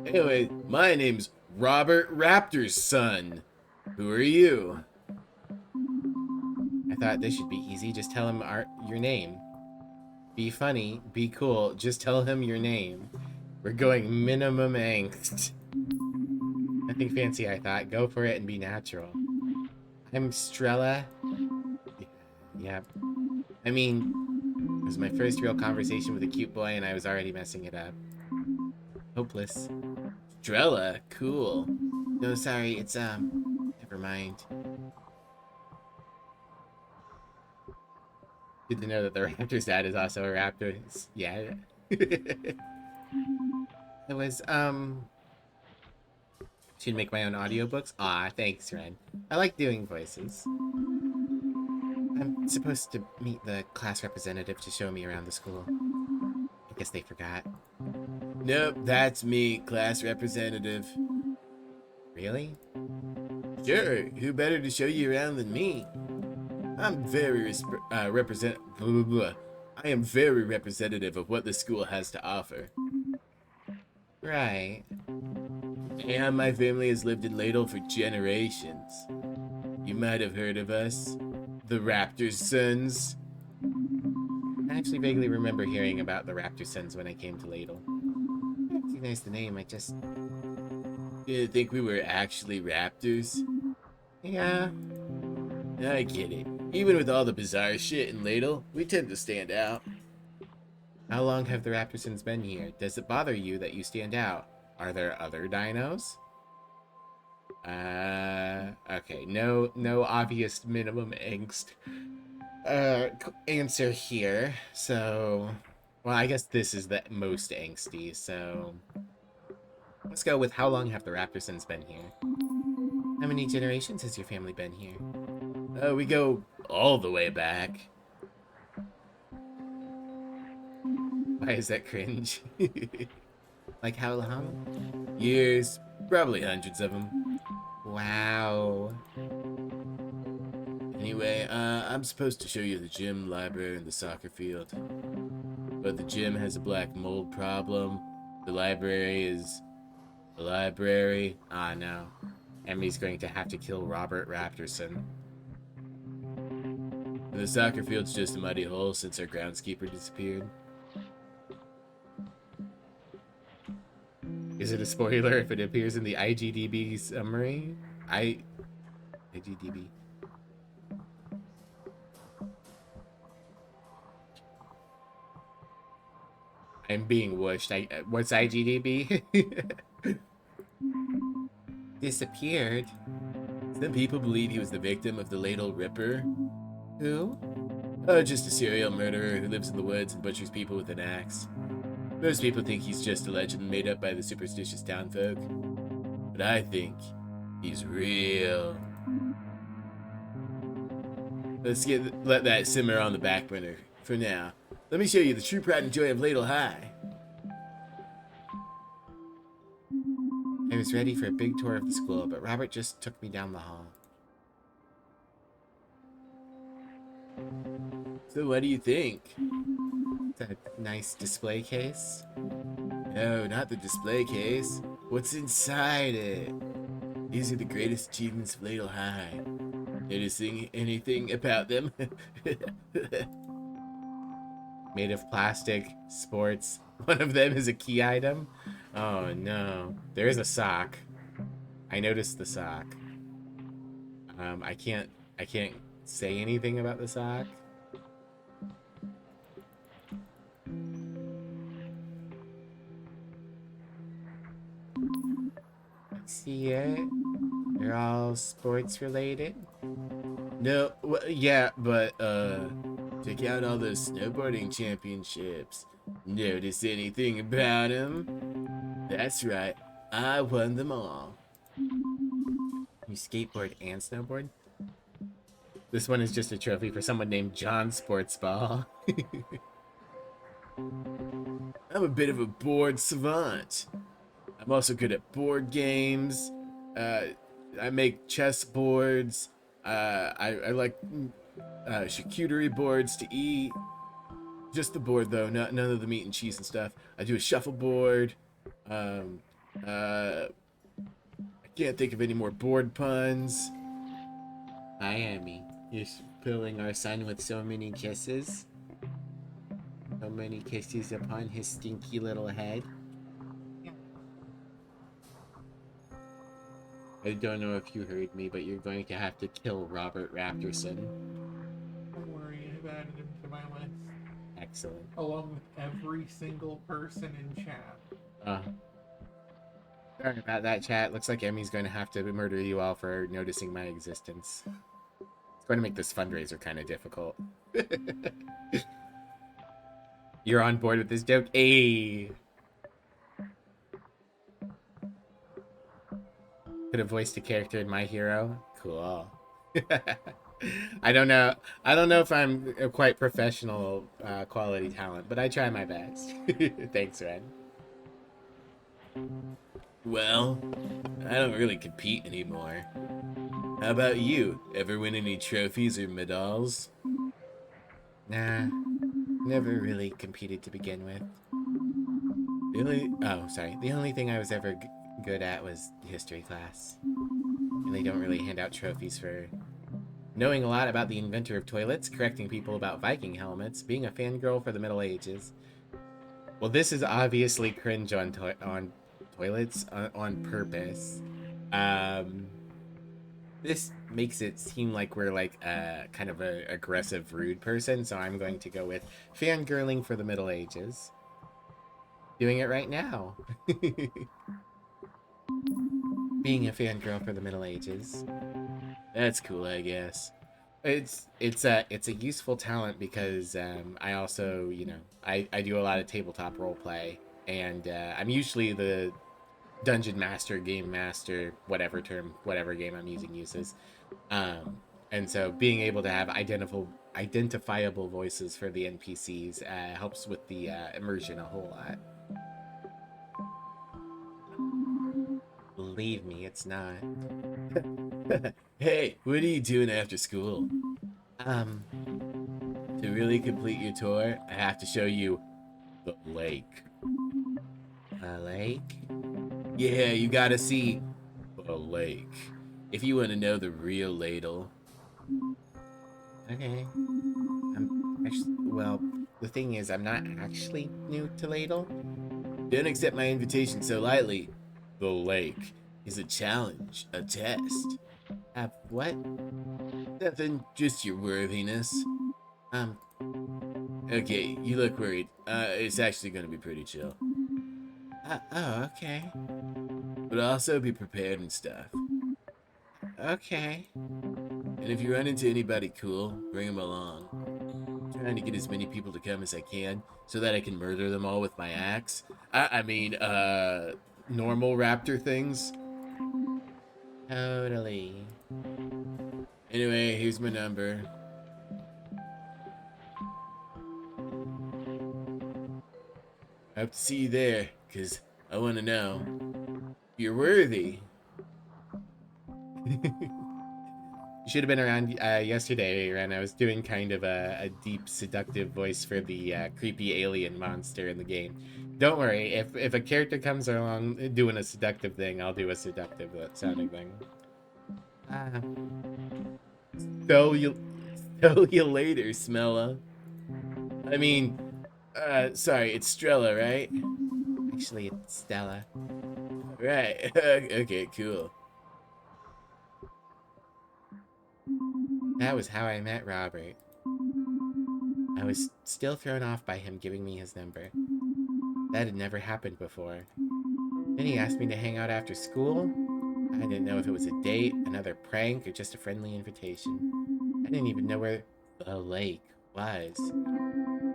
Anyway, my name's Robert Raptor's son. Who are you? I thought this should be easy. Just tell him your name. Be funny, be cool, just tell him your name. We're going minimum angst. Nothing fancy, I thought. Go for it and be natural. I'm Strella. Yeah. I mean, it was my first real conversation with a cute boy and I was already messing it up. Hopeless. Strella? Cool. No, sorry, it's, never mind. Good to know that the raptor's dad is also a raptor. Yeah. It was, should make my own audiobooks. Aw, thanks, Ren. I like doing voices. I'm supposed to meet the class representative to show me around the school. I guess they forgot. Nope, that's me, class representative. Really? Sure, who better to show you around than me? I'm very I am very representative of what the school has to offer. Right. And my family has lived in Ladle for generations. You might have heard of us. The Raptor Sons. I actually vaguely remember hearing about the Raptor Sons when I came to Ladle. I recognize the name, I just... You didn't think we were actually raptors? Yeah. I get it. Even with all the bizarre shit in Ladle, we tend to stand out. How long have the Raptorsons been here? Does it bother you that you stand out? Are there other dinos? Okay, no obvious minimum angst answer here. So, well, I guess this is the most angsty, so Let's go with how long have the Raptorsons been here? How many generations has your family been here? We go all the way back. Why is that cringe? Like how long? Years. Probably hundreds of them. Wow. Anyway, I'm supposed to show you the gym, library, and the soccer field. But the gym has a black mold problem. The library is... The library? Ah, no. Emmy's going to have to kill Robert Raptorson. The soccer field's just a muddy hole since our groundskeeper disappeared. Is it a spoiler if it appears in the IGDB summary? IGDB. I'm being whooshed. What's IGDB? Disappeared? Some people believe he was the victim of the Ladle Ripper. Who? Just a serial murderer who lives in the woods and butchers people with an axe. Most people think he's just a legend made up by the superstitious townfolk. But I think he's real. Let that simmer on the back burner for now. Let me show you the true pride and joy of Ladle High. I was ready for a big tour of the school, but Robert just took me down the hall. So what do you think? That nice display case? No, not the display case. What's inside it? These are the greatest achievements of Ladle High. Noticing anything about them? Made of plastic, sports. One of them is a key item. Oh no. There is a sock. I noticed the sock. I can't say anything about the sock. See it? They're all sports related. No, well, yeah, but check out all those snowboarding championships. Notice anything about them? That's right, I won them all. You skateboard and snowboard? This one is just a trophy for someone named John Sportsball. I'm a bit of a board savant. I'm also good at board games. I make chess boards. I like charcuterie boards to eat. Just the board though, none of the meat and cheese and stuff. I do a shuffleboard. I can't think of any more board puns. Hi, Amy. You're filling our son with so many kisses. So many kisses upon his stinky little head. I don't know if you heard me, but you're going to have to kill Robert Raptorson. Don't worry, I've added him to my list. Excellent. Along with every single person in chat. Sorry about that, chat. Looks like Emmy's going to have to murder you all for noticing my existence. It's going to make this fundraiser kind of difficult. You're on board with this joke? Ayy! Could have voiced a character in My Hero. Cool. I don't know if I'm a quite professional quality talent, but I try my best. Thanks, Ren. Well, I don't really compete anymore. How about you? Ever win any trophies or medals? Nah, never really competed to begin with. The only thing I was ever good at was history class. And they don't really hand out trophies for knowing a lot about the inventor of toilets, correcting people about Viking helmets, being a fangirl for the Middle Ages. Well, this is obviously cringe on toilets on purpose. This makes it seem like we're like kind of an aggressive, rude person, so I'm going to go with fangirling for the Middle Ages. Doing it right now. Being a fangirl for the Middle Ages. That's cool, I guess. It's a useful talent because I also, I do a lot of tabletop roleplay, and I'm usually the dungeon master, game master, whatever term, whatever game I'm using uses. And so being able to have identifiable voices for the NPCs helps with the immersion a whole lot. Believe me, it's not. Hey, what are you doing after school? To really complete your tour, I have to show you the lake. A lake? Yeah, you gotta see the lake. If you want to know the real ladle. Okay. Well, the thing is, I'm not actually new to ladle. Don't accept my invitation so lightly. The lake is a challenge, a test. What? Nothing, just your worthiness. Um, okay, you look worried. It's actually gonna be pretty chill. Oh, okay. But also be prepared and stuff. Okay. And if you run into anybody cool, bring them along. I'm trying to get as many people to come as I can so that I can murder them all with my axe. I mean, normal raptor things. Totally. Anyway, here's my number. I hope to see you there, because I want to know if you're worthy. You should have been around yesterday, Ren. I was doing kind of a deep, seductive voice for the creepy alien monster in the game. Don't worry, if a character comes along doing a seductive thing, I'll do a seductive sounding thing. So you later, Smella. I mean, sorry, it's Strella, right? Actually, it's Stella. Right. Okay, cool. That was how I met Robert. I was still thrown off by him giving me his number. That had never happened before. Then he asked me to hang out after school. I didn't know if it was a date, another prank, or just a friendly invitation. I didn't even know where the lake was.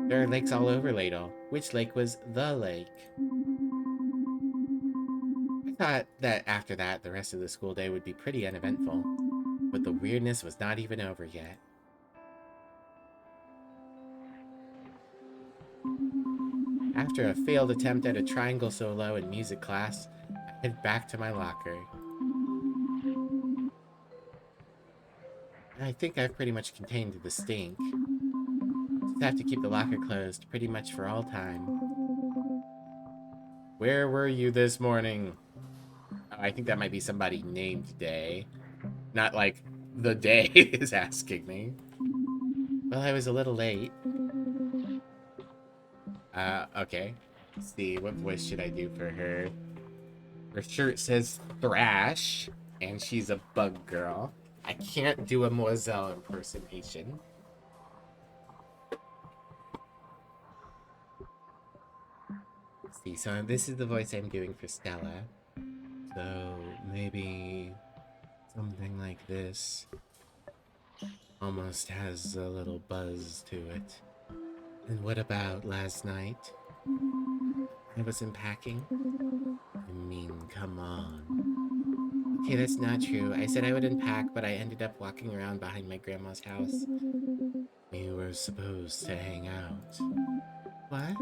There are lakes all over Ladle. Which lake was the lake? I thought that after that, the rest of the school day would be pretty uneventful. But the weirdness was not even over yet. After a failed attempt at a triangle solo in music class, I head back to my locker. I think I've pretty much contained the stink. Just have to keep the locker closed pretty much for all time. Where were you this morning? Oh, I think that might be somebody named Day. Not like the day is asking me. Well, I was a little late. Okay. Let's see, what voice should I do for her? Her shirt says Thrash, and she's a bug girl. I can't do a Moselle impersonation. Let's see, so this is the voice I'm doing for Stella. So maybe something like this. Almost has a little buzz to it. And what about last night? I wasn't packing? I mean, come on. Okay, that's not true. I said I would unpack, but I ended up walking around behind my grandma's house. We were supposed to hang out. What?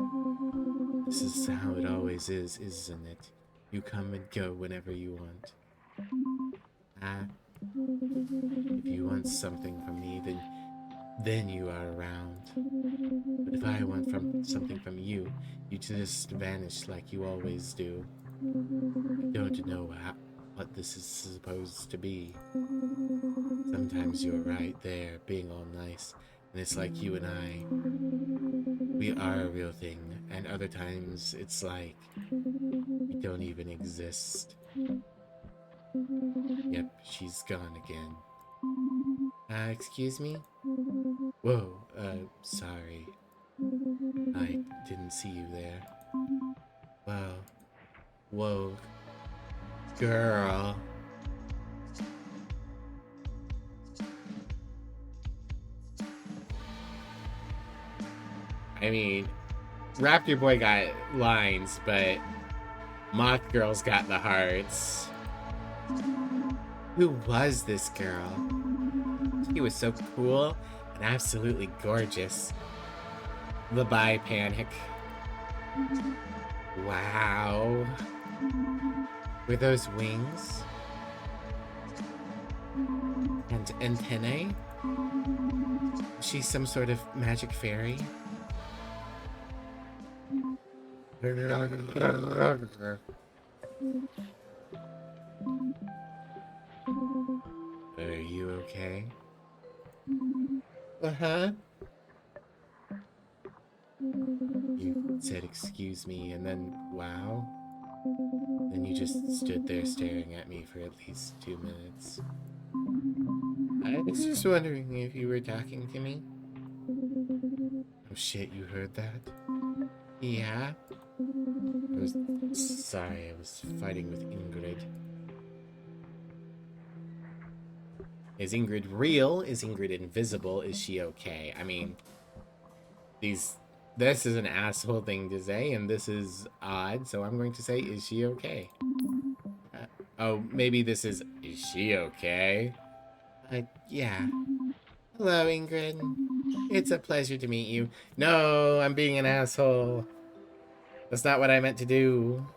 This is how it always is, isn't it? You come and go whenever you want. If you want something from me, then you are around. But if I want something from you, you just vanish like you always do. I don't know what this is supposed to be. Sometimes you're right there, being all nice, and it's like you and I, we are a real thing, and other times it's like we don't even exist. Yep, she's gone again. Excuse me? Whoa, sorry. I didn't see you there. Well, whoa, girl. I mean, Raptor Boy got lines, but Moth Girl's got the hearts. Who was this girl? She was so cool and absolutely gorgeous. The Bi Panic. Wow. Were those wings? And antennae? Was she some sort of magic fairy? Are you okay? Uh-huh. You said excuse me and then wow. Then you just stood there staring at me for at least 2 minutes. I was just wondering if you were talking to me. Oh shit, you heard that? Yeah? I was sorry, I was fighting with Ingrid. Is Ingrid real? Is Ingrid invisible? Is she okay? I mean, this is an asshole thing to say, and this is odd, so I'm going to say, is she okay? Oh, maybe this is she okay? Yeah. Hello, Ingrid. It's a pleasure to meet you. No, I'm being an asshole. That's not what I meant to do.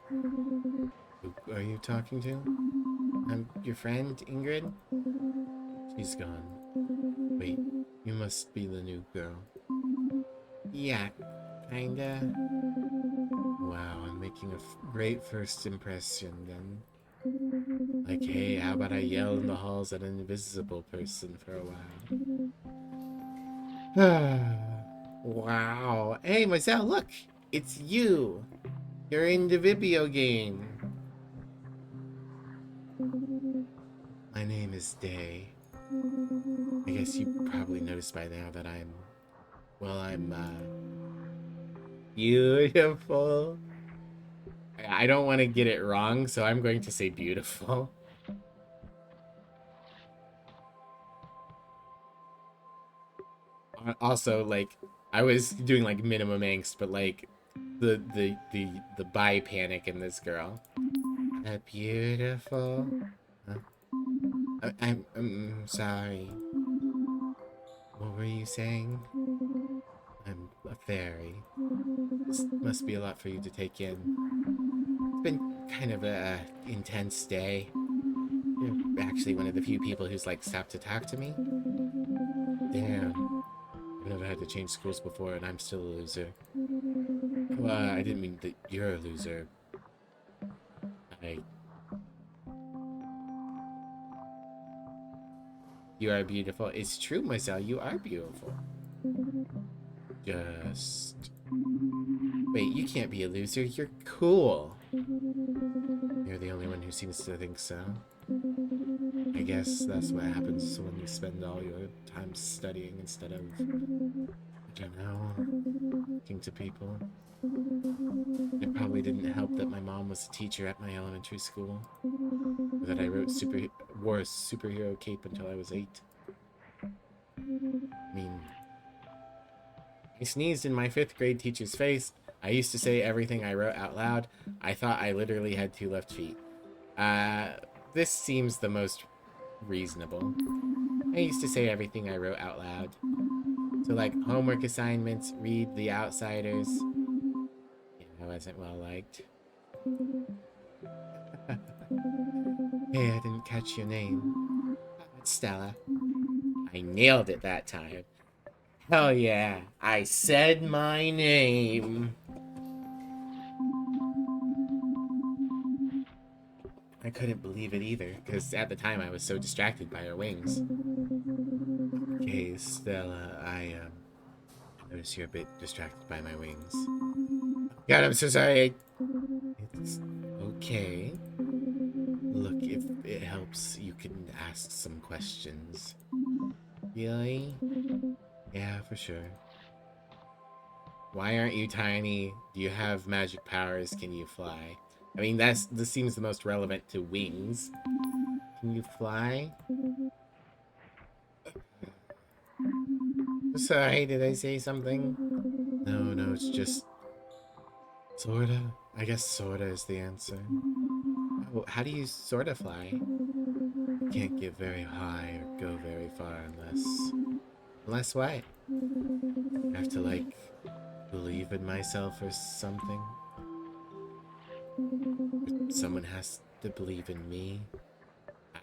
Who are you talking to? I'm your friend, Ingrid? She's gone. Wait, you must be the new girl. Yeah, kinda. Wow, I'm making a great first impression then. Like, hey, how about I yell in the halls at an invisible person for a while? Wow. Hey, Marcel, look! It's you! You're in the video game. My name is Day. I guess you probably noticed by now that I'm beautiful. I don't want to get it wrong, so I'm going to say beautiful. Also, like, I was doing like minimum angst, but like the bi panic in this girl. Beautiful. Huh? I'm sorry. What were you saying? I'm a fairy. This must be a lot for you to take in. It's been kind of a intense day. You're actually one of the few people who's like stopped to talk to me. Damn. I've never had to change schools before and I'm still a loser. Well, I didn't mean that you're a loser. You are beautiful. It's true, Marcel. You are beautiful. Just... Wait, you can't be a loser. You're cool. You're the only one who seems to think so. I guess that's what happens when you spend all your time studying instead of, I don't know, talking to people. It probably didn't help that my mom was a teacher at my elementary school. Or that I wore a superhero cape until I was 8. I mean, I sneezed in my 5th grade teacher's face. I used to say everything I wrote out loud. I thought I literally had 2 left feet. This seems the most reasonable. I used to say everything I wrote out loud. So like homework assignments, read The Outsiders. Yeah, I wasn't well liked. Hey, I didn't catch your name. It's Stella. I nailed it that time. Hell yeah, I said my name. I couldn't believe it either, because at the time I was so distracted by her wings. Okay, Stella, I notice you're a bit distracted by my wings. God, I'm so sorry. It's okay. Look, if it helps, you can ask some questions. Really? Yeah, for sure. Why aren't you tiny? Do you have magic powers? Can you fly? I mean, this seems the most relevant to wings. Can you fly? Sorry, did I say something? No, it's just... Sorta. I guess sorta is the answer. Oh, how do you sorta fly? Can't get very high or go very far unless what? I have to like believe in myself or something. Or someone has to believe in me.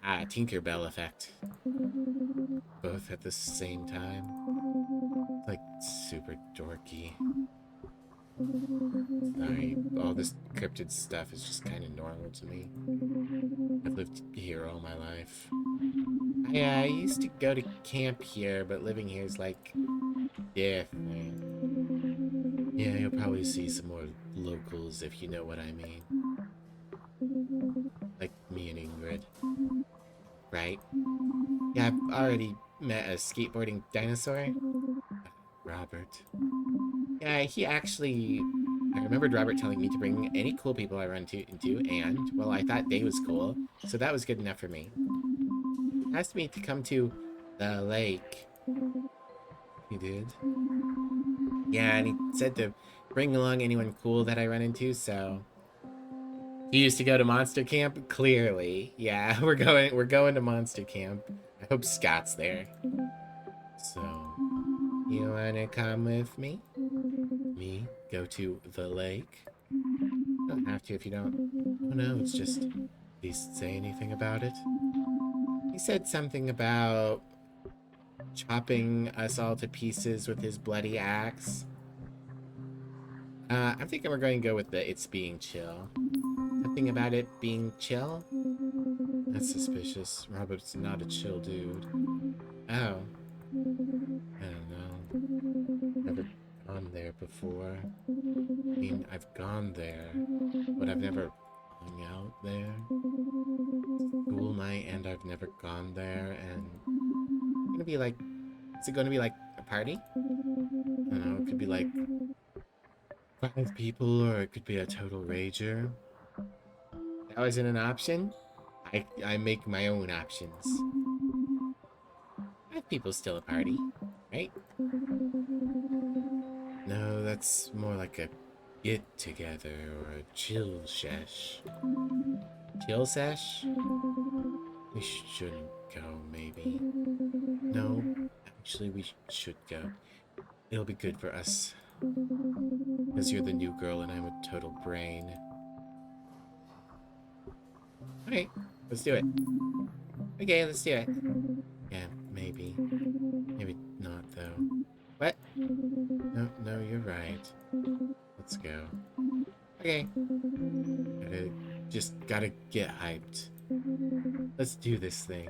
Ah, Tinkerbell effect. Both at the same time. Like super dorky. Sorry, all this cryptid stuff is just kind of normal to me. I've lived here all my life. I used to go to camp here, but living here is like different. Yeah, you'll probably see some more locals if you know what I mean. Like me and Ingrid. Right? Yeah, I've already met a skateboarding dinosaur. Robert. Yeah, he actually... I remembered Robert telling me to bring any cool people I run into, and, well, I thought Day was cool, so that was good enough for me. He asked me to come to the lake. He did? Yeah, and he said to bring along anyone cool that I run into, so... You used to go to Monster Camp? Clearly. Yeah, we're going to Monster Camp. I hope Scott's there. So, you wanna come with me? Me? Go to the lake? You don't have to if you don't. Oh no, it's just... Please say anything about it? He said something about... chopping us all to pieces with his bloody axe. I'm thinking we're going to go with the it's being chill. Something about it being chill? That's suspicious. Robert's not a chill dude. Oh. I don't know. Never gone there before. I mean, I've gone there, but I've never hung out there. School night, and I've never gone there, and... It's gonna be like... Is it gonna be like a party? I don't know, it could be like... 5 people, or it could be a total rager. That wasn't an option? I make my own options. 5 people still a party, right? No, that's more like a get-together or a chill sesh. Chill sesh? We shouldn't go, maybe. No, actually we should go. It'll be good for us. Because you're the new girl and I'm a total brain. Alright, let's do it. Okay, let's do it. Yeah, maybe. Maybe not, though. What? No, you're right. Let's go. Okay. Gotta get hyped. Let's do this thing.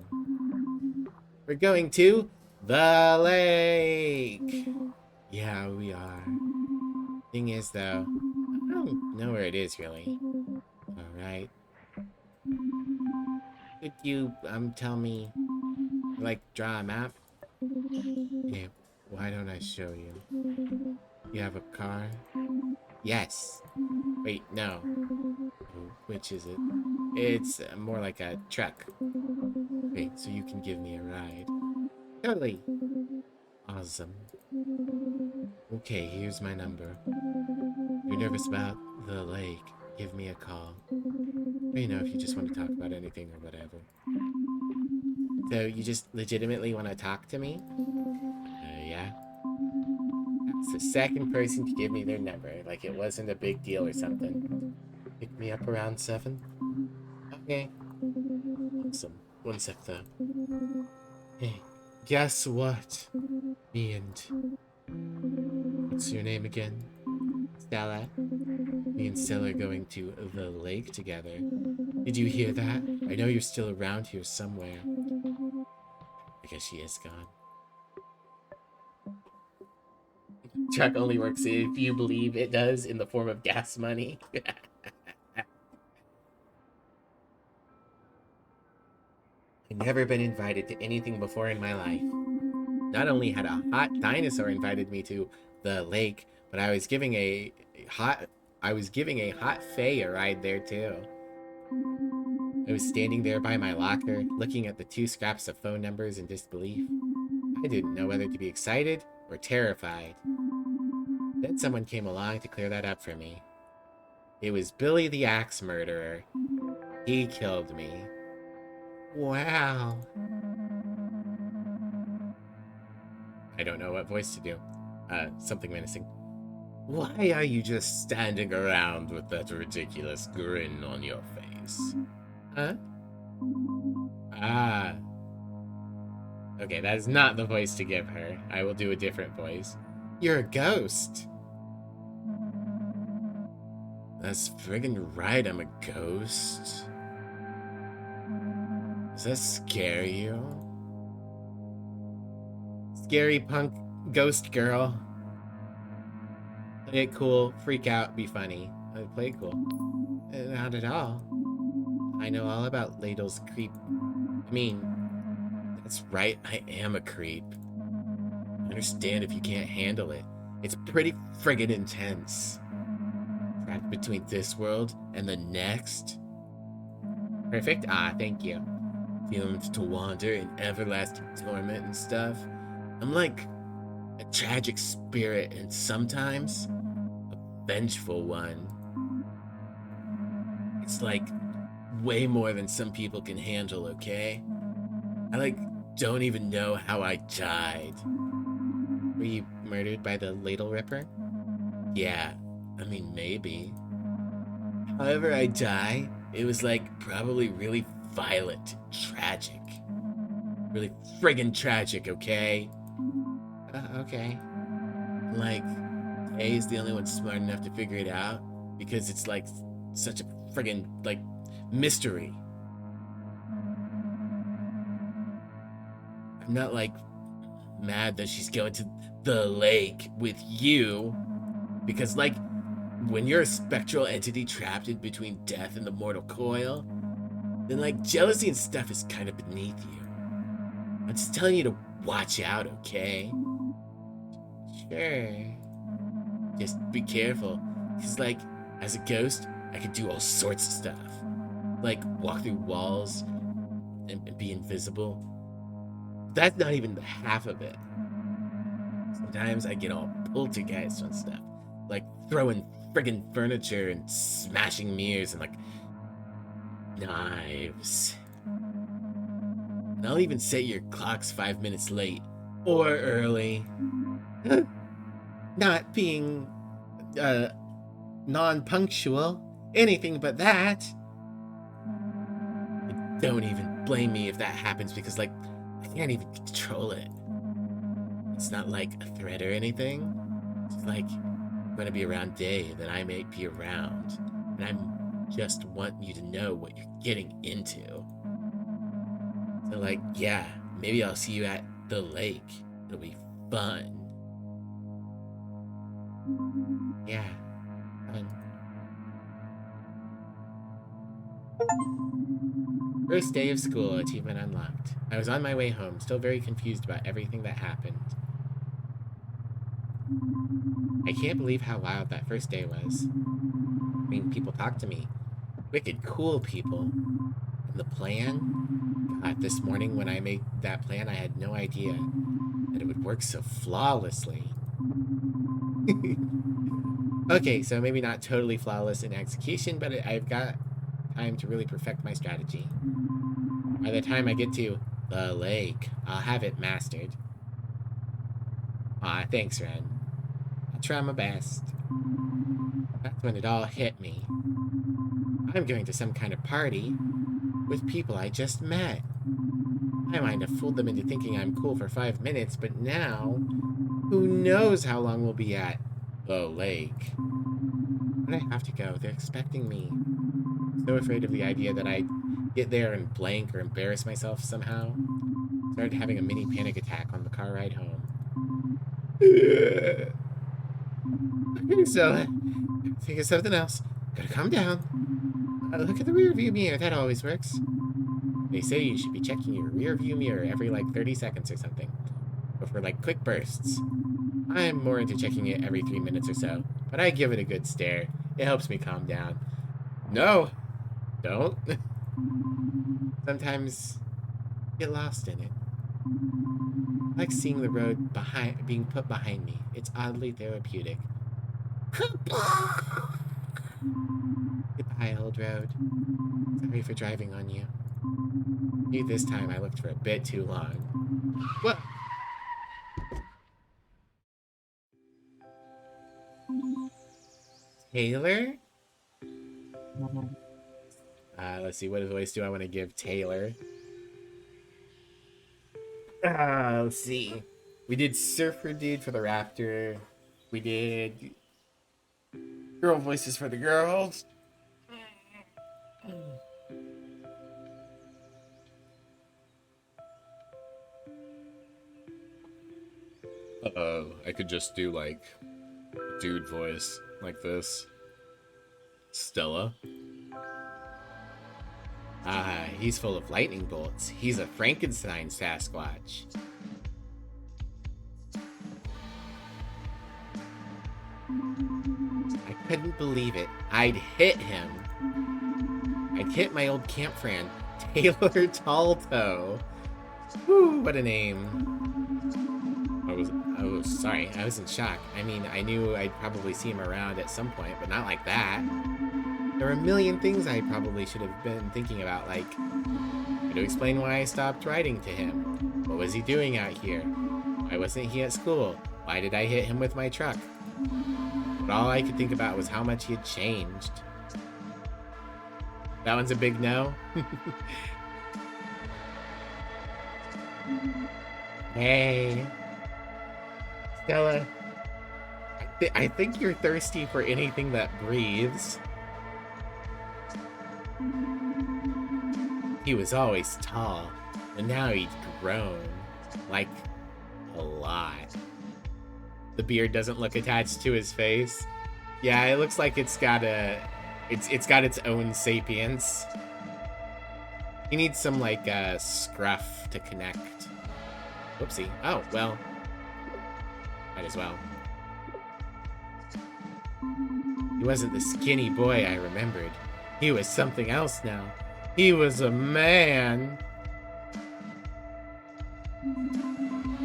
We're going to the lake! Yeah, we are. Thing is, though, I don't know where it is, really. Alright. Could you, tell me, like, draw a map? Okay, why don't I show you? You have a car? Yes. Wait, no. Which is it? It's more like a truck. Okay, so you can give me a ride. Totally. Awesome. Okay, here's my number. If you're nervous about the lake, give me a call. Or, you know, if you just want to talk about anything or whatever. So, you just legitimately want to talk to me? Yeah. That's the second person to give me their number, like it wasn't a big deal or something. Pick me up around 7? Okay. Awesome. One sec, though. Hey, guess what? Me and... What's your name again? Stella? Me and Stella are going to the lake together. Did you hear that? I know you're still around here somewhere. I guess she is gone. Truck only works if you believe it does in the form of gas money. I've never been invited to anything before in my life. Not only had a hot dinosaur invited me to the lake, but I was giving a hot fae a ride there too. I was standing there by my locker, looking at the 2 scraps of phone numbers in disbelief. I didn't know whether to be excited or terrified. Then someone came along to clear that up for me. It was Billy the Axe Murderer. He killed me. Wow. I don't know what voice to do. Something menacing. Why are you just standing around with that ridiculous grin on your face? Huh? Ah. Okay, that is not the voice to give her. I will do a different voice. You're a ghost. That's friggin' right, I'm a ghost. Does that scare you? Scary punk ghost girl. Play it cool, freak out, be funny. Play it cool. Not at all. I know all about Ladle's creep. I mean, that's right, I am a creep. I understand if you can't handle it. It's pretty friggin' intense. Trapped between this world and the next. Perfect? Ah, thank you. Feeling to wander in everlasting torment and stuff. I'm like a tragic spirit and sometimes a vengeful one. It's like way more than some people can handle, okay? I don't even know how I died. Were you murdered by the Ladle Ripper? Yeah, I mean, maybe. However I die, it was probably really violent, tragic. Really friggin' tragic, okay? Okay. A is the only one smart enough to figure it out because it's such a friggin' mystery. I'm not mad that she's going to the lake with you because when you're a spectral entity trapped in between death and the mortal coil, then jealousy and stuff is kind of beneath you. I'm just telling you to watch out, okay? Sure. Just be careful. Because, as a ghost, I could do all sorts of stuff. Walk through walls and be invisible. That's not even the half of it. Sometimes I get all poltergeist on stuff. Throwing friggin' furniture and smashing mirrors and, knives. And I'll even set your clocks 5 minutes late. Or early. Not being, non-punctual. Anything but that. Don't even blame me if that happens because, I can't even control it. It's not a threat or anything. It's I'm gonna be around day, then I may be around. And I just want you to know what you're getting into. So, yeah, maybe I'll see you at the lake. It'll be fun. Yeah, fun. First day of school, achievement unlocked. I was on my way home, still very confused about everything that happened. I can't believe how wild that first day was. I mean, people talked to me. Wicked cool people. And the plan? God, this morning when I made that plan, I had no idea that it would work so flawlessly. Okay, so maybe not totally flawless in execution, but I've got time to really perfect my strategy. By the time I get to the lake, I'll have it mastered. Aw, thanks, Ren. I'll try my best. That's when it all hit me. I'm going to some kind of party with people I just met. I might have fooled them into thinking I'm cool for 5 minutes, but now, who knows how long we'll be at the lake. But I have to go. They're expecting me. So afraid of the idea that I'd get there and blank or embarrass myself somehow. Started having a mini panic attack on the car ride home. So, think of something else. Gotta calm down. Look at the rear view mirror. That always works. They say you should be checking your rear view mirror every 30 seconds or something. But for quick bursts. I'm more into checking it every 3 minutes or so. But I give it a good stare. It helps me calm down. No! Don't. Sometimes get lost in it. I like seeing the road being put behind me. It's oddly therapeutic. old road. Sorry for driving on you. Maybe this time I looked for a bit too long. Whoa! Taylor? Let's see, what voice do I want to give Taylor? Let's see. We did Surfer Dude for the Raptor. We did girl voices for the girls. I could just do like a dude voice like this. Stella. He's full of lightning bolts. He's a Frankenstein Sasquatch. I couldn't believe it. I'd hit him. I'd hit my old camp friend, Taylor Talltoe. Whew, what a name. Oh, sorry. I was in shock. I mean, I knew I'd probably see him around at some point, but not like that. There were a million things I probably should have been thinking about, like how to explain why I stopped writing to him. What was he doing out here? Why wasn't he at school? Why did I hit him with my truck? But all I could think about was how much he had changed. That one's a big no. Hey. Stella. I think you're thirsty for anything that breathes. He was always tall, and now he'd grown. Like, a lot. The beard doesn't look attached to his face. Yeah, it looks like it's got its own sapience. He needs some, like, scruff to connect. Whoopsie. Oh, well. Might as well. He wasn't the skinny boy I remembered. He was something else now. He was a man.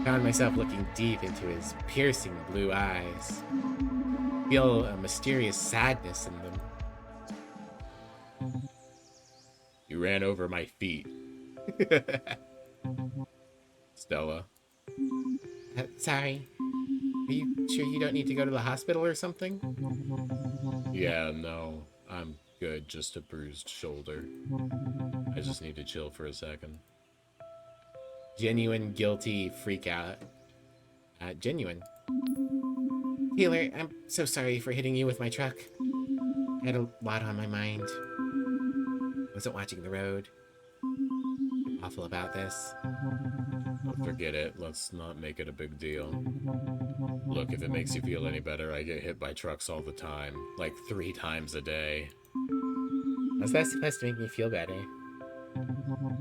Found myself looking deep into his piercing blue eyes. Feel a mysterious sadness in them. You ran over my feet. Stella. Sorry. Are you sure you don't need to go to the hospital or something? Yeah, no. I'm good. Just a bruised shoulder. I just need to chill for a second. Genuine guilty freak out. Genuine. Taylor, I'm so sorry for hitting you with my truck. I had a lot on my mind. Wasn't watching the road. Awful about this. Forget it. Let's not make it a big deal. Look, if it makes you feel any better, I get hit by trucks all the time. Like 3 times a day. How's that supposed to make me feel better?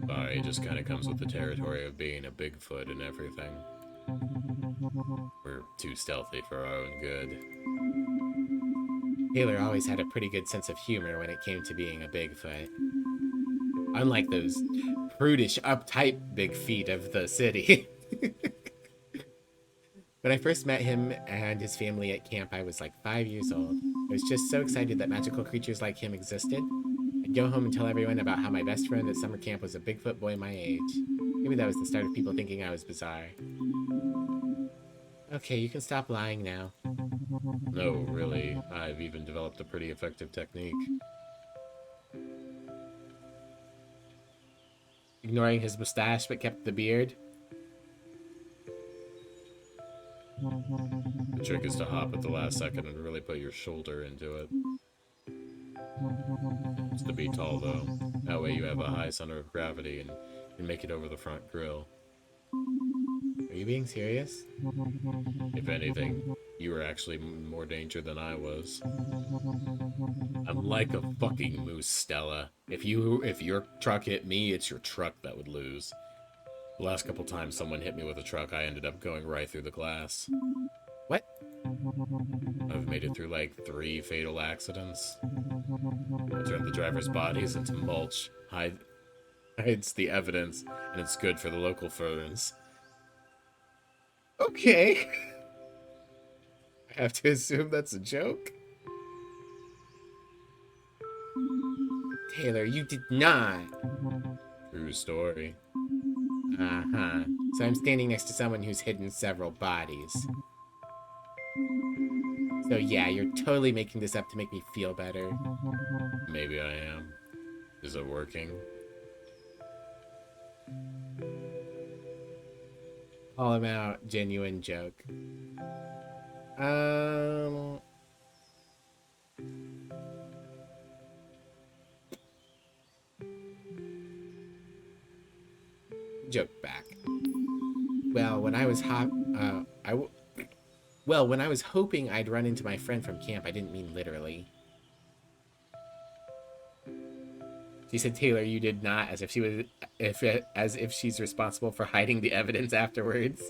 Sorry, it just kind of comes with the territory of being a Bigfoot and everything. We're too stealthy for our own good. Taylor always had a pretty good sense of humor when it came to being a Bigfoot. Unlike those prudish, uptight big feet of the city. When I first met him and his family at camp, I was like 5 years old. I was just so excited that magical creatures like him existed. I'd go home and tell everyone about how my best friend at summer camp was a Bigfoot boy my age. Maybe that was the start of people thinking I was bizarre. Okay, you can stop lying now. No, really. I've even developed a pretty effective technique. Ignoring his mustache but kept the beard. The trick is to hop at the last second and really put your shoulder into it. It's to be tall, though. That way you have a high center of gravity and can make it over the front grill. Are you being serious? If anything, you were actually in more danger than I was. I'm like a fucking moose, Stella. If your truck hit me, it's your truck that would lose. The last couple times someone hit me with a truck, I ended up going right through the glass. What? I've made it through like 3 fatal accidents. I turned the driver's bodies into mulch, hides the evidence, and it's good for the local ferns. Okay. I have to assume that's a joke. Taylor, you did not. True story. Uh-huh. So I'm standing next to someone who's hidden several bodies. So yeah, you're totally making this up to make me feel better. Maybe I am. Is it working? All about genuine joke. Joke back. Well, when I was when I was hoping I'd run into my friend from camp, I didn't mean literally. She said, Taylor, you did not, as if she was, as if she's responsible for hiding the evidence afterwards.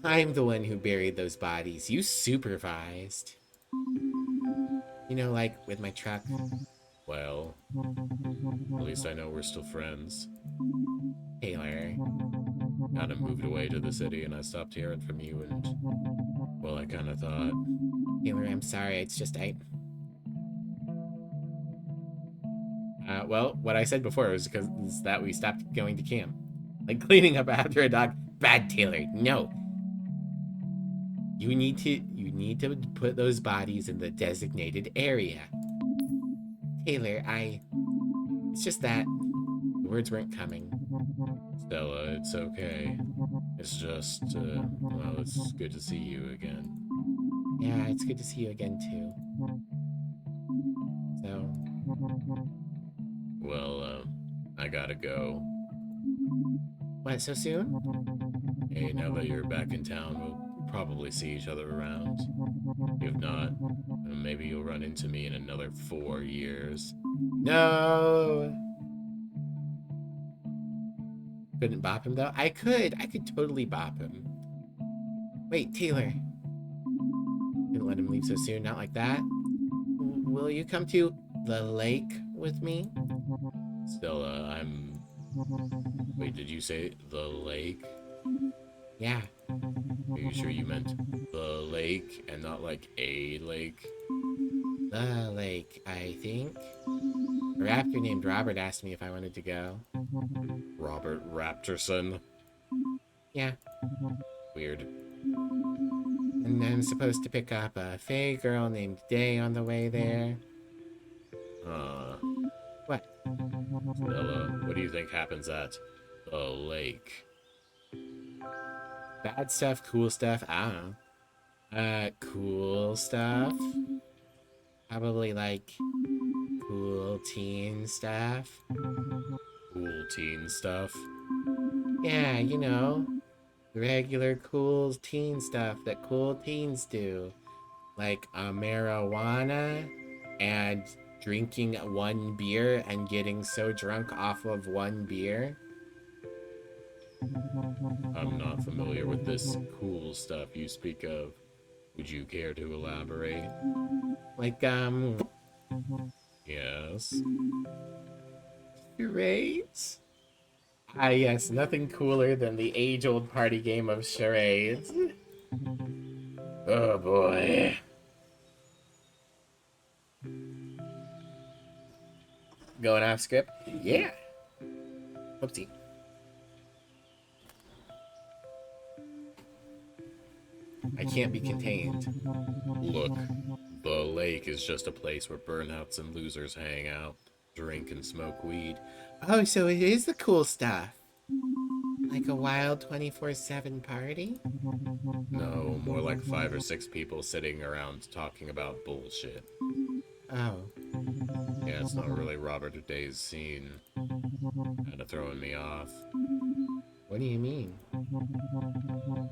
I'm the one who buried those bodies. You supervised. You know, like with my truck. Well, at least I know we're still friends. Taylor. Kind of moved away to the city and I stopped hearing from you and, well, I kind of thought... Taylor, I'm sorry. It's just well, what I said before was because that we stopped going to camp. Like cleaning up after a dog. Bad, Taylor. No. You need to put those bodies in the designated area. Taylor, it's just that the words weren't coming. Stella, it's okay. It's just, well, it's good to see you again. Yeah, it's good to see you again, too. So... Well, I gotta go. What, so soon? Hey, now that you're back in town, we'll probably see each other around. If not, maybe you'll run into me in another 4 years. No! Couldn't bop him, though? I could totally bop him. Wait, Taylor. Couldn't let him leave so soon, not like that. Will you come to the lake with me? Stella, Wait, did you say the lake? Yeah. Are you sure you meant the lake and not like a lake? The lake, I think. A raptor named Robert asked me if I wanted to go. Robert Raptorson? Yeah. Weird. And I'm supposed to pick up a Fae girl named Day on the way there. What? Stella, what do you think happens at the lake? Bad stuff, cool stuff, I don't know. Cool stuff? Probably like cool teen stuff. Cool teen stuff? Yeah, you know, regular cool teen stuff that cool teens do. Like marijuana and drinking one beer and getting so drunk off of one beer. I'm not familiar with this cool stuff you speak of. Would you care to elaborate? Like, Yes. charades? Ah, yes, nothing cooler than the age-old party game of charades. Oh boy. Going off script? Yeah. Oopsie. I can't be contained. Look, the lake is just a place where burnouts and losers hang out, drink and smoke weed. Oh, so it is the cool stuff. Like a wild 24/7 party? No, more like 5 or 6 people sitting around talking about bullshit. Oh. Yeah, it's not really Robert O'Day's scene. Kinda throwing me off. What do you mean?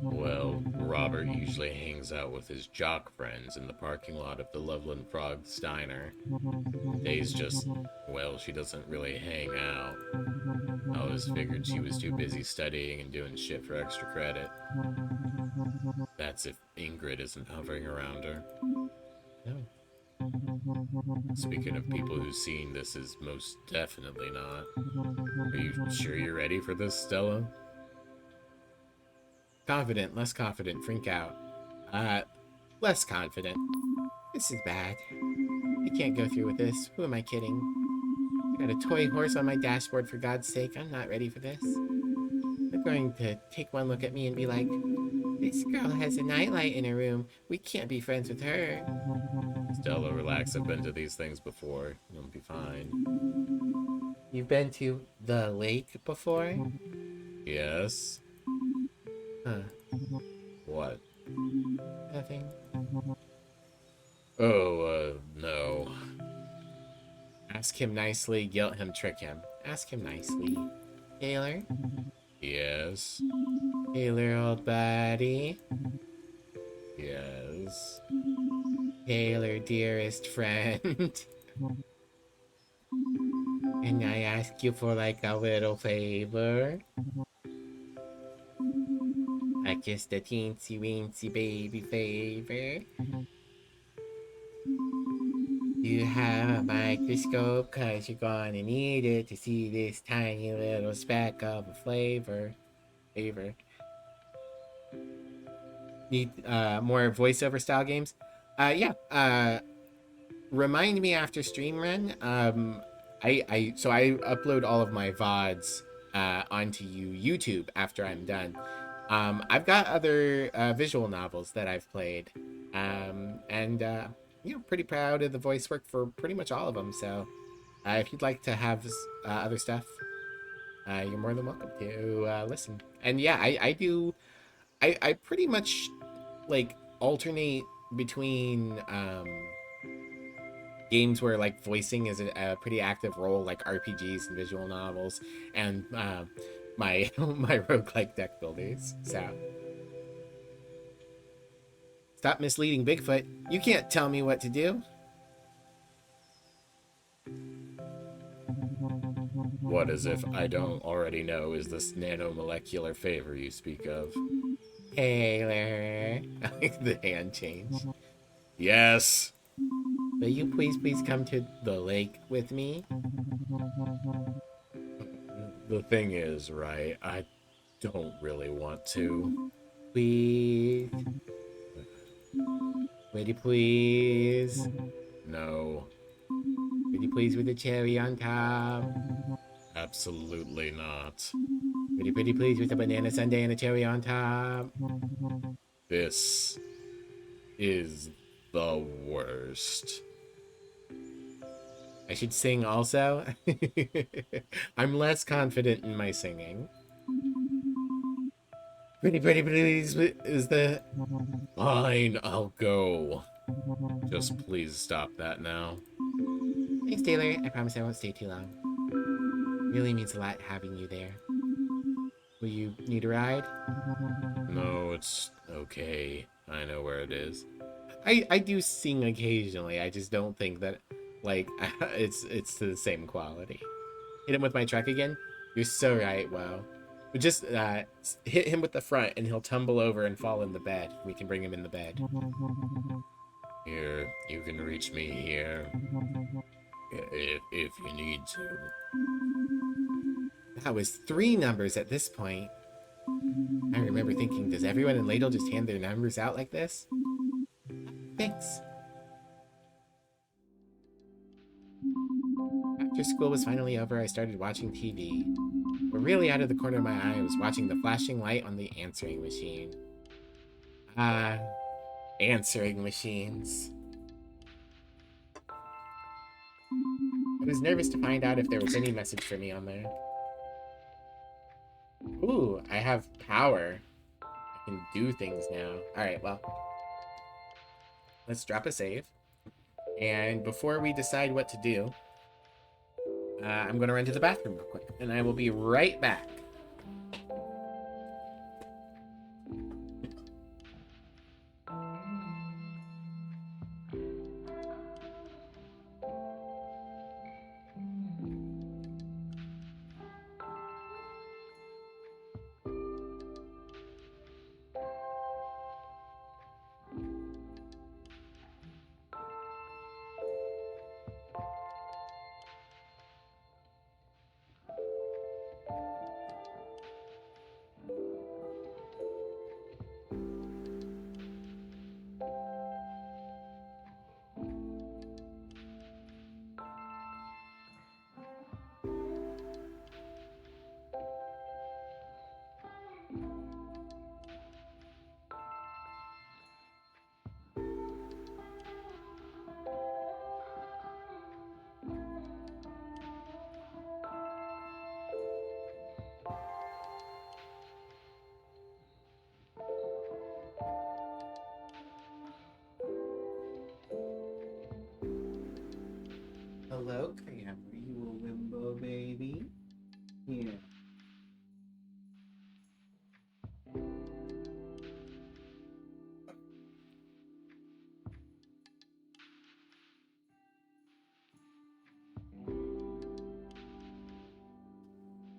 Well, Robert usually hangs out with his jock friends in the parking lot of the Loveland Frog Steiner. Day's just, well, she doesn't really hang out. I always figured she was too busy studying and doing shit for extra credit. That's if Ingrid isn't hovering around her. No. Speaking of people who've seen this, is most definitely not. Are you sure you're ready for this, Stella? Confident, less confident, freak out. Less confident. This is bad. I can't go through with this. Who am I kidding? I got a toy horse on my dashboard, for God's sake. I'm not ready for this. They're going to take one look at me and be like, this girl has a nightlight in her room. We can't be friends with her. Stella, relax. I've been to these things before. You'll be fine. You've been to the lake before? Yes? Huh. What? Nothing. Oh, no. Ask him nicely, guilt him, trick him. Ask him nicely. Taylor? Yes? Taylor, old buddy. Yes? Taylor, dearest friend. Can I ask you for like a little favor? Like just a teensy weensy baby favor? Do you have a microscope? Cause you're gonna need it to see this tiny little speck of a flavor. Need more voiceover style games? Yeah. Remind me after stream run. I upload all of my VODs onto YouTube after I'm done. I've got other visual novels that I've played, and pretty proud of the voice work for pretty much all of them. So, if you'd like to have other stuff, you're more than welcome to listen. And yeah, I do. I pretty much like alternate between games where like voicing is a pretty active role, like RPGs and visual novels, and my my roguelike deck builders. So stop misleading Bigfoot. You can't tell me what to do. What, as if I don't already know, is this nanomolecular favor you speak of? Taylor. I like the hand change. Yes! Will you please come to the lake with me? The thing is, right, I don't really want to. Please. Would you please? No, Would you please with a cherry on top? absolutely not. Would you pretty please with a banana sundae and a cherry on top? This is the worst. I should sing also? I'm less confident in my singing. Pretty please is the... Fine, I'll go. Just please stop that now. Thanks, Taylor. I promise I won't stay too long. Really means a lot having you there. Will you need a ride? No, it's okay. I know where it is. I do sing occasionally. I just don't think that, like, it's to the same quality. Hit him with my truck again? You're so right, wow. But just hit him with the front and he'll tumble over and fall in the bed. We can bring him in the bed. Here, you can reach me here. If you need to. That was 3 numbers at this point. I remember thinking, does everyone in Ladle just hand their numbers out like this? Thanks. After school was finally over, I started watching TV. But really out of the corner of my eye, I was watching the flashing light on the answering machine. Answering machines. I was nervous to find out if there was any message for me on there. Ooh, I have power. I can do things now. Alright, well. Let's drop a save. And before we decide what to do, I'm going to run to the bathroom real quick. And I will be right back. Hello, Cram. Are you a Wimbo baby? Here.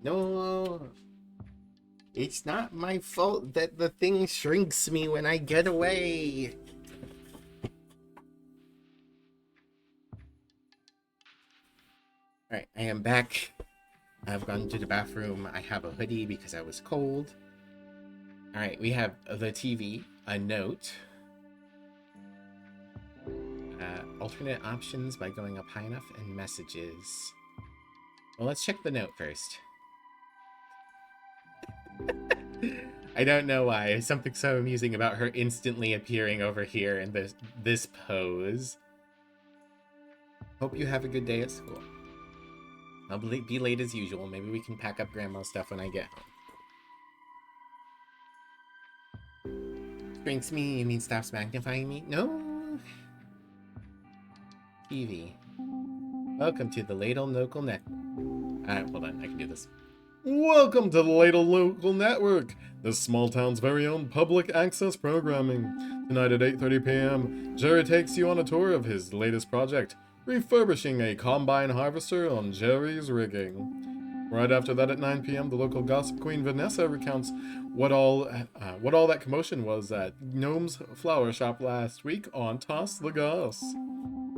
No, it's not my fault that the thing shrinks me when I get away. Alright, I am back. I've gone to the bathroom. I have a hoodie because I was cold. Alright, we have the TV, a note. Alternate options by going up high enough, and messages. Well, let's check the note first. I don't know why. There's something so amusing about her instantly appearing over here in this pose. Hope you have a good day at school. I'll be late as usual. Maybe we can pack up Grandma's stuff when I get home. Shrinks me? You mean stops magnifying me? No. TV. Welcome to the Ladle Local Net. Alright, hold on. I can do this. Welcome to the Ladle Local Network, the small town's very own public access programming. Tonight at 8:30 p.m., Jerry takes you on a tour of his latest project, refurbishing a combine harvester on Jerry's rigging. Right after that at 9 p.m., the local gossip queen Vanessa recounts what all that commotion was at Gnome's flower shop last week on Toss the Goss.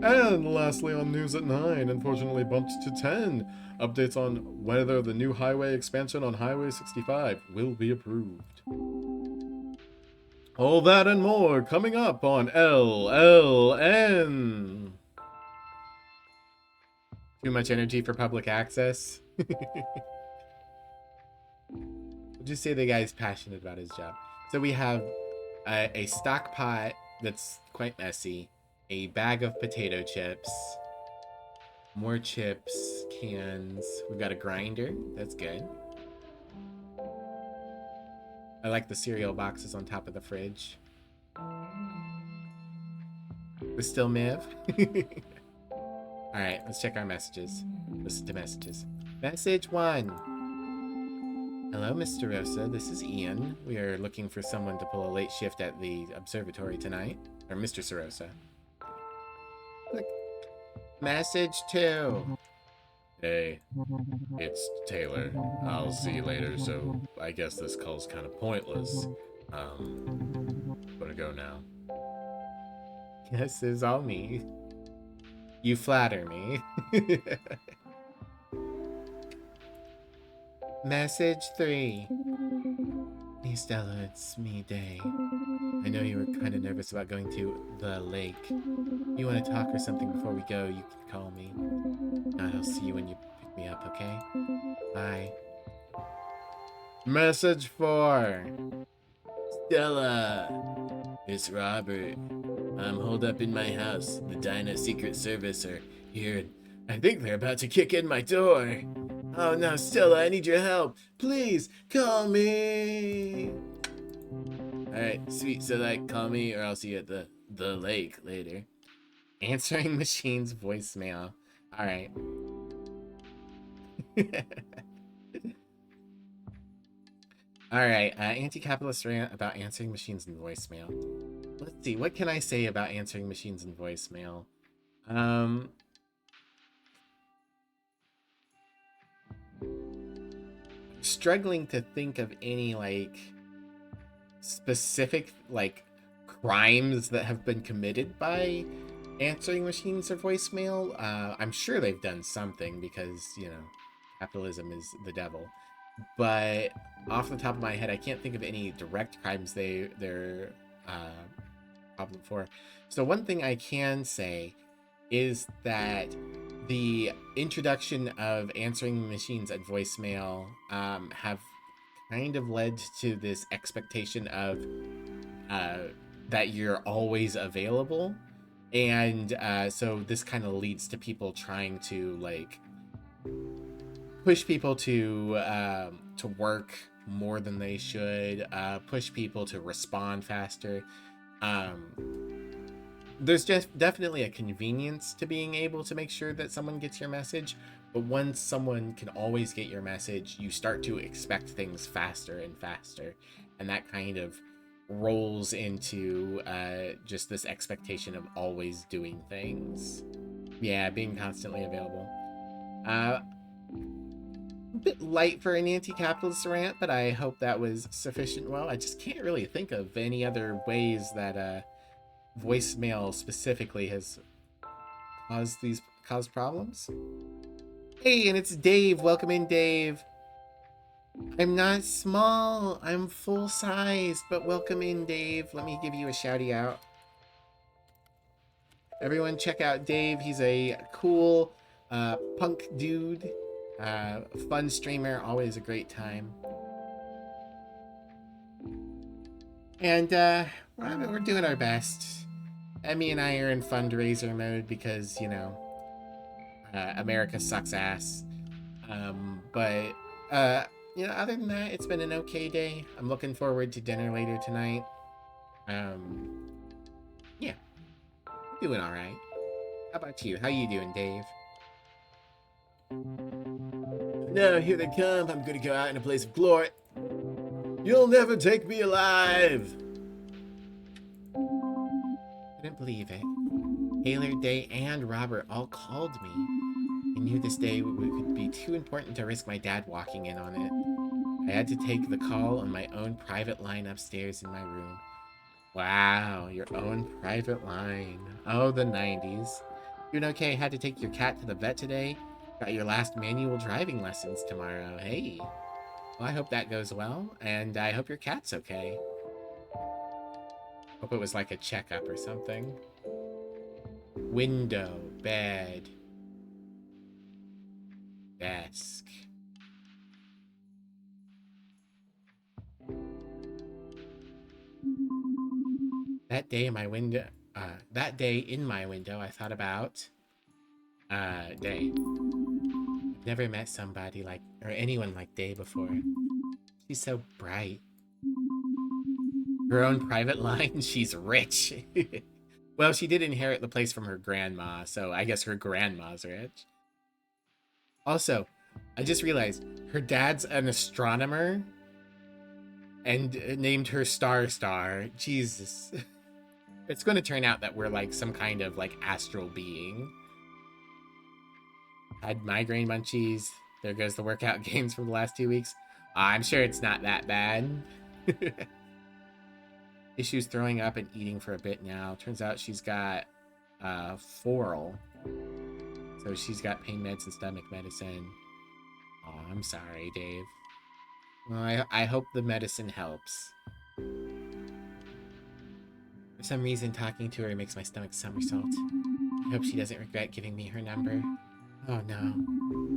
And lastly on News at 9, unfortunately bumped to 10, updates on whether the new highway expansion on Highway 65 will be approved. All that and more coming up on LLN. Too much energy for public access? We'll just say the guy's passionate about his job. So we have a stock pot that's quite messy. A bag of potato chips, more chips, cans. We've got a grinder. That's good. I like the cereal boxes on top of the fridge. We're still Miv. Alright, let's check our messages. Listen to messages. Message 1. Hello, Mr. Rosa. This is Ian. We are looking for someone to pull a late shift at the observatory tonight. Or Mr. Sarosa. Message 2. Hey, it's Taylor. I'll see you later, so I guess this call's kind of pointless. Gonna go now. This is all me. You flatter me. Message 3. Hey Stella, it's me, Day. I know you were kind of nervous about going to the lake. If you want to talk or something before we go, you can call me. I'll see you when you pick me up, okay? Bye. Message 4. Stella, it's Robert. I'm holed up in my house. The Dino Secret Service are here. I think they're about to kick in my door. Oh no, Stella, I need your help. Please, call me. Alright, sweet. So like, call me or I'll see you at the lake later. Answering machine's voicemail. Alright. Alright, anti-capitalist rant about answering machines and voicemail. Let's see, what can I say about answering machines and voicemail? Struggling to think of any, like, specific, like, crimes that have been committed by answering machines or voicemail. I'm sure they've done something because, you know, capitalism is the devil. But off the top of my head, I can't think of any direct crimes they're problem for. So one thing I can say is that the introduction of answering machines and voicemail have kind of led to this expectation of that you're always available, and so this kind of leads to people trying to like push people to work more than they should, push people to respond faster. there's just definitely a convenience to being able to make sure that someone gets your message, but once someone can always get your message, you start to expect things faster and faster, and that kind of rolls into just this expectation of always doing things. Yeah, being constantly available. A bit light for an anti-capitalist rant, but I hope that was sufficient. Well, I just can't really think of any other ways that voicemail specifically has caused problems. Hey, and it's Dave. Welcome in, Dave. I'm not small. I'm full size, but welcome in, Dave. Let me give you a shouty out. Everyone check out Dave. He's a cool punk dude. Fun streamer. Always a great time. And we're doing our best. Emmy and I are in fundraiser mode because, you know, America sucks ass. But you know, other than that, it's been an okay day. I'm looking forward to dinner later tonight. Yeah, doing all right. How about you? How you doing, Dave? Now here they come. I'm gonna go out in a blaze of glory. You'll never take me alive. Couldn't believe it. Taylor, Day, and Robert all called me. I knew this day would be too important to risk my dad walking in on it. I had to take the call on my own private line upstairs in my room. Wow, your own private line. Oh, the 90s. Doing okay? Had to take your cat to the vet today. Got your last manual driving lessons tomorrow. Hey. Well, I hope that goes well, and I hope your cat's okay. Hope it was like a checkup or something. Window, bed, desk. That day in my window, I thought about Day. I've never met somebody like, or anyone like Day before. She's so bright. Her own private line, she's rich. Well, she did inherit the place from her grandma, so I guess her grandma's rich. Also, I just realized her dad's an astronomer and named her Star. Jesus. It's going to turn out that we're like some kind of like astral being. Had migraine munchies. There goes the workout gains from the last 2 weeks. I'm sure it's not that bad. Issues throwing up and eating for a bit now. Turns out she's got Foral. So she's got pain meds and stomach medicine. Oh, I'm sorry, Dave. Well, I hope the medicine helps. For some reason, talking to her makes my stomach somersault. I hope she doesn't regret giving me her number. Oh no.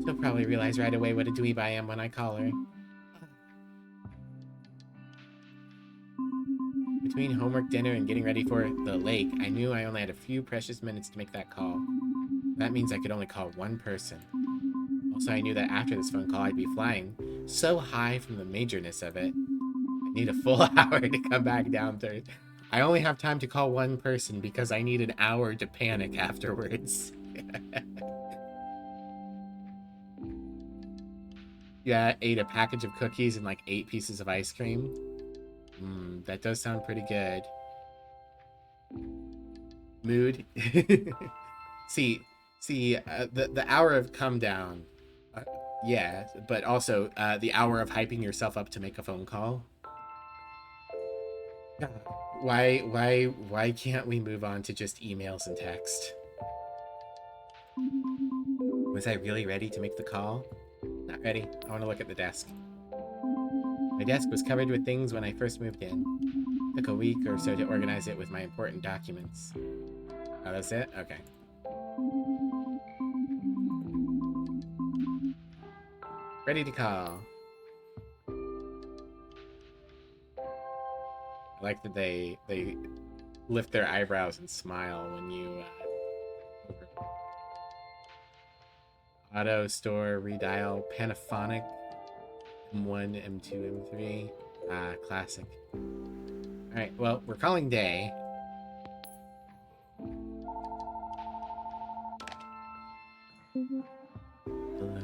She'll probably realize right away what a dweeb I am when I call her. Between homework, dinner, and getting ready for the lake, I knew I only had a few precious minutes to make that call. That means I could only call one person. Also, I knew that after this phone call, I'd be flying so high from the majorness of it. I need a full hour to come back down to Earth. I only have time to call one person because I need an hour to panic afterwards. Yeah, ate a package of cookies and like 8 pieces of ice cream. That does sound pretty good. Mood. see, the hour of come down. Yeah, but also the hour of hyping yourself up to make a phone call. Why can't we move on to just emails and text? Was I really ready to make the call? Not ready. I want to look at the desk. My desk was covered with things when I first moved in. Took a week or so to organize it with my important documents. Oh, that's it? Okay. Ready to call. I like that they lift their eyebrows and smile when you auto store redial Panaphonic M1 M2 M3 classic. All right, well, we're calling Day. Hello.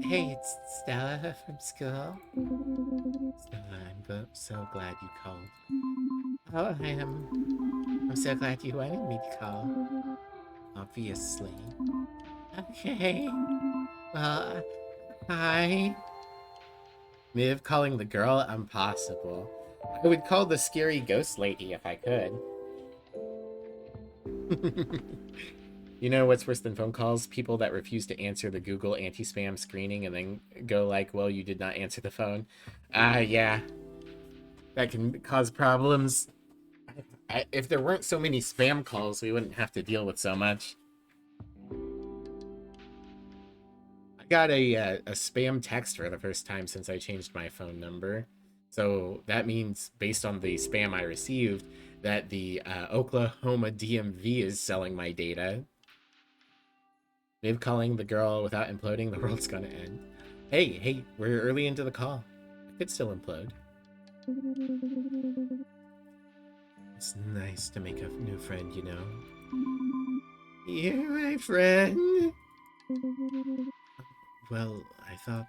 Hey, it's Stella from school. Stella, so glad you called. Oh, I'm so glad you wanted me to call. Obviously. Okay. Well, hi. Me of calling the girl impossible. I would call the scary ghost lady if I could. You know what's worse than phone calls? People that refuse to answer the Google anti-spam screening and then go like, well, you did not answer the phone. Yeah. That can cause problems. If there weren't so many spam calls, we wouldn't have to deal with so much. I got a spam text for the first time since I changed my phone number. So that means, based on the spam I received, that the Oklahoma DMV is selling my data. Maybe calling the girl without imploding, the world's gonna end. Hey, we're early into the call. I could still implode. It's nice to make a new friend, you know. You're my friend. Well, I thought...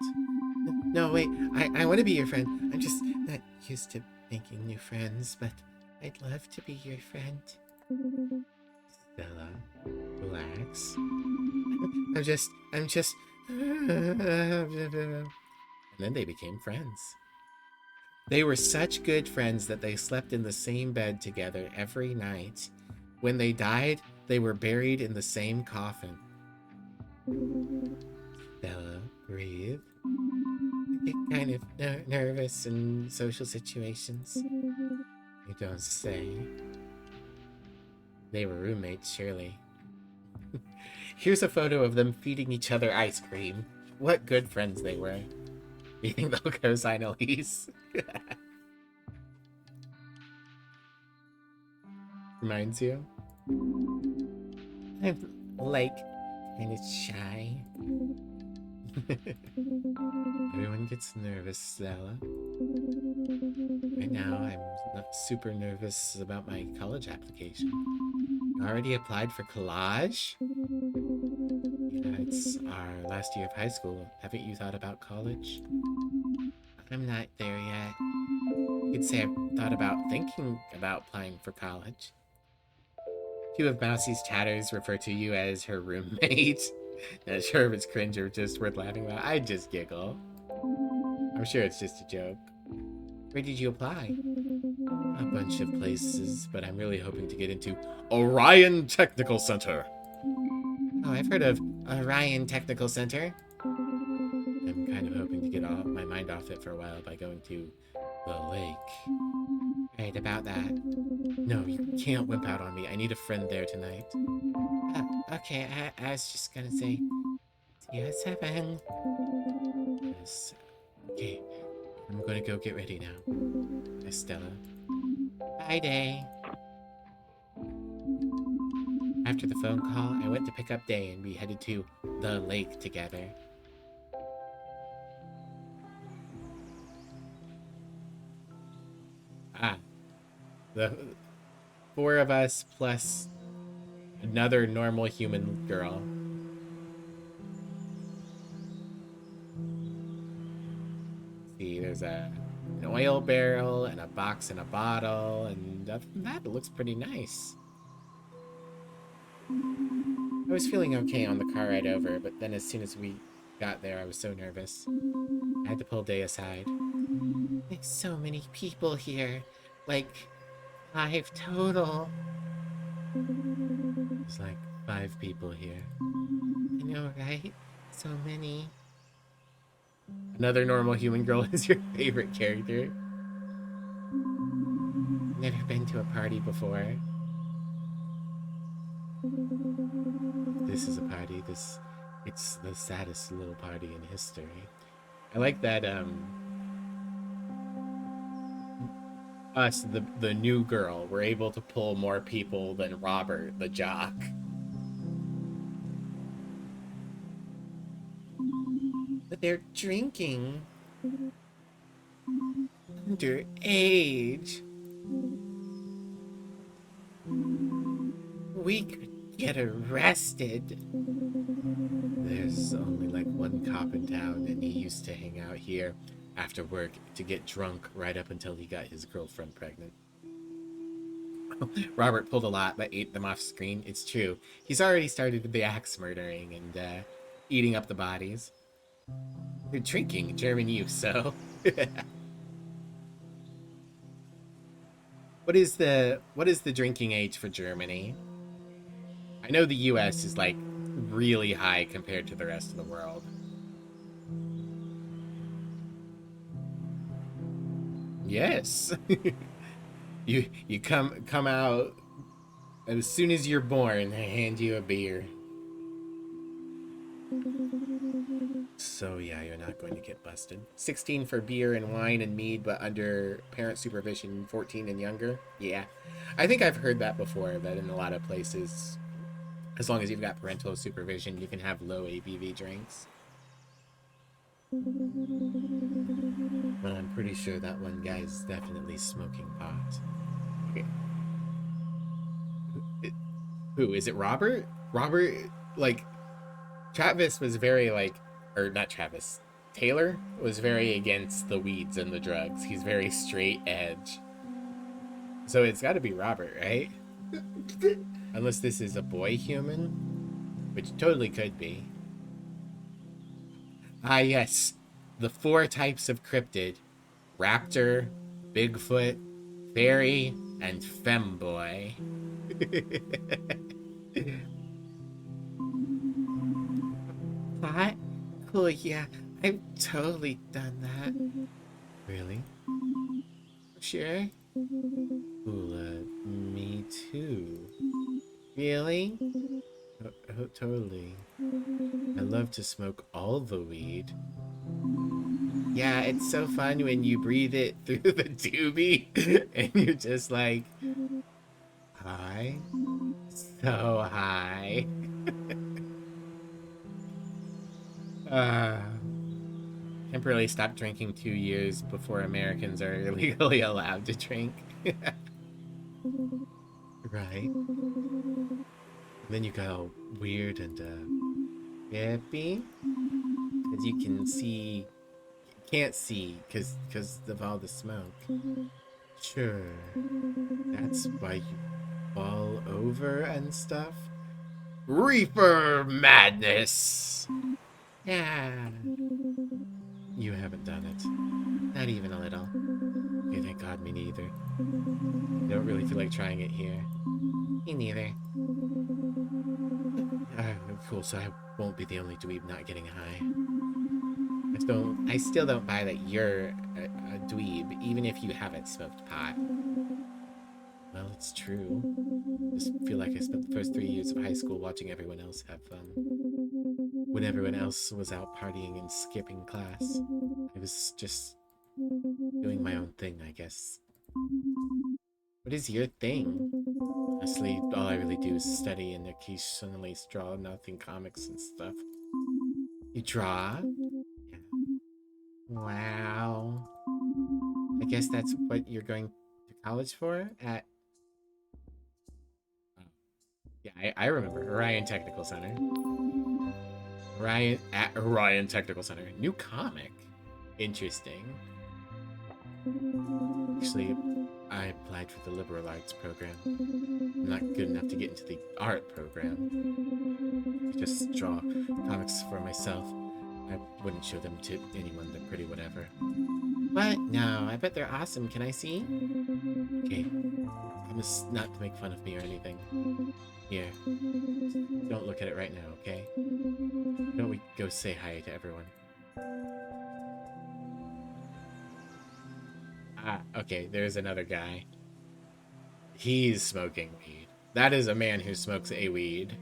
No, wait, I want to be your friend. I'm just not used to making new friends, but I'd love to be your friend. Stella, relax. I'm just... And then they became friends. They were such good friends that they slept in the same bed together every night. When they died, they were buried in the same coffin. Stella, breathe. I get kind of nervous in social situations. You don't say. They were roommates, surely. Here's a photo of them feeding each other ice cream. What good friends they were. You think they'll co-sign a lease? Reminds you? I'm, like, kind of shy. Everyone gets nervous, Stella. Right now, I'm not super nervous about my college application. You already applied for collage? Yeah, it's our last year of high school. Haven't you thought about college? I'm not there yet. You could say I've thought about thinking about applying for college. Two of Mousie's chatters refer to you as her roommate. Not sure if it's cringe or just worth laughing about. I just giggle. I'm sure it's just a joke. Where did you apply? A bunch of places, but I'm really hoping to get into Orion Technical Center. Oh, I've heard of Orion Technical Center. I'm kind of hoping to get my mind off it for a while by going to the lake. Right, about that. No, you can't wimp out on me. I need a friend there tonight. Okay, I was just gonna say, see you at 7. Yes. Okay, I'm gonna go get ready now. Bye, Stella. Bye, Day. After the phone call, I went to pick up Day and we headed to the lake together. The 4 of us plus another normal human girl. See, there's an oil barrel and a box and a bottle, and other than that, it looks pretty nice. I was feeling okay on the car ride over, but then as soon as we got there, I was so nervous. I had to pull Day aside. There's so many people here. Like, 5 total. There's like 5 people here. I know, right? So many. Another normal human girl is your favorite character. Never been to a party before. This is a party. It's the saddest little party in history. I like that, us, the new girl, were able to pull more people than Robert, the jock. But they're drinking. Underage. We could get arrested. There's only like one cop in town, and he used to hang out here after work to get drunk right up until he got his girlfriend pregnant. Robert pulled a lot but ate them off screen. It's true. He's already started the axe murdering and eating up the bodies. They're drinking German youth, so. What is the drinking age for Germany? I know the US is like really high compared to the rest of the world. Yes. you come out as soon as you're born, they hand you a beer. So yeah, you're not going to get busted. 16 for beer and wine and mead, but under parent supervision, 14 and younger. Yeah. I think I've heard that before, that in a lot of places, as long as you've got parental supervision, you can have low ABV drinks. But I'm pretty sure that one guy's definitely smoking pot. Okay. Who? Is it Robert? Robert, like, Travis was very, like, or not Travis, Taylor was very against the weeds and the drugs. He's very straight edge. So it's got to be Robert, right? Unless this is a boy human, which totally could be. Ah, yes. The 4 types of cryptid: Raptor, Bigfoot, Fairy, and Femboy. What? Cool, yeah. I've totally done that. Really? Sure? Cool, me too. Really? Oh, totally. I love to smoke all the weed. Yeah, it's so fun when you breathe it through the doobie and you're just like, high? So high. Temporarily stopped drinking 2 years before Americans are legally allowed to drink. Right. And then you got all weird and happy. As you can see, can't see because of all the smoke. Sure. That's why you fall over and stuff. Reefer madness. Yeah. You haven't done it. Not even a little. Okay, thank God, me neither. I don't really feel like trying it here. Me neither. Cool, so I won't be the only dweeb not getting high. I still don't buy that you're a dweeb, even if you haven't smoked pot. Well, it's true. I just feel like I spent the first 3 years of high school watching everyone else have fun. When everyone else was out partying and skipping class, I was just doing my own thing, I guess. What is your thing? Honestly, all I really do is study and occasionally draw nothing comics and stuff. You draw? Yeah. Wow. I guess that's what you're going to college for at... Yeah, I remember. Orion Technical Center. At Orion Technical Center. New comic. Interesting. Actually, I applied for the liberal arts program. I'm not good enough to get into the art program. I just draw comics for myself. I wouldn't show them to anyone. They're pretty whatever. What? No, I bet they're awesome. Can I see? Okay. Promise not to make fun of me or anything. Here. Don't look at it right now, okay? Why don't we go say hi to everyone? Ah, okay, there's another guy. He's smoking weed. That is a man who smokes a weed.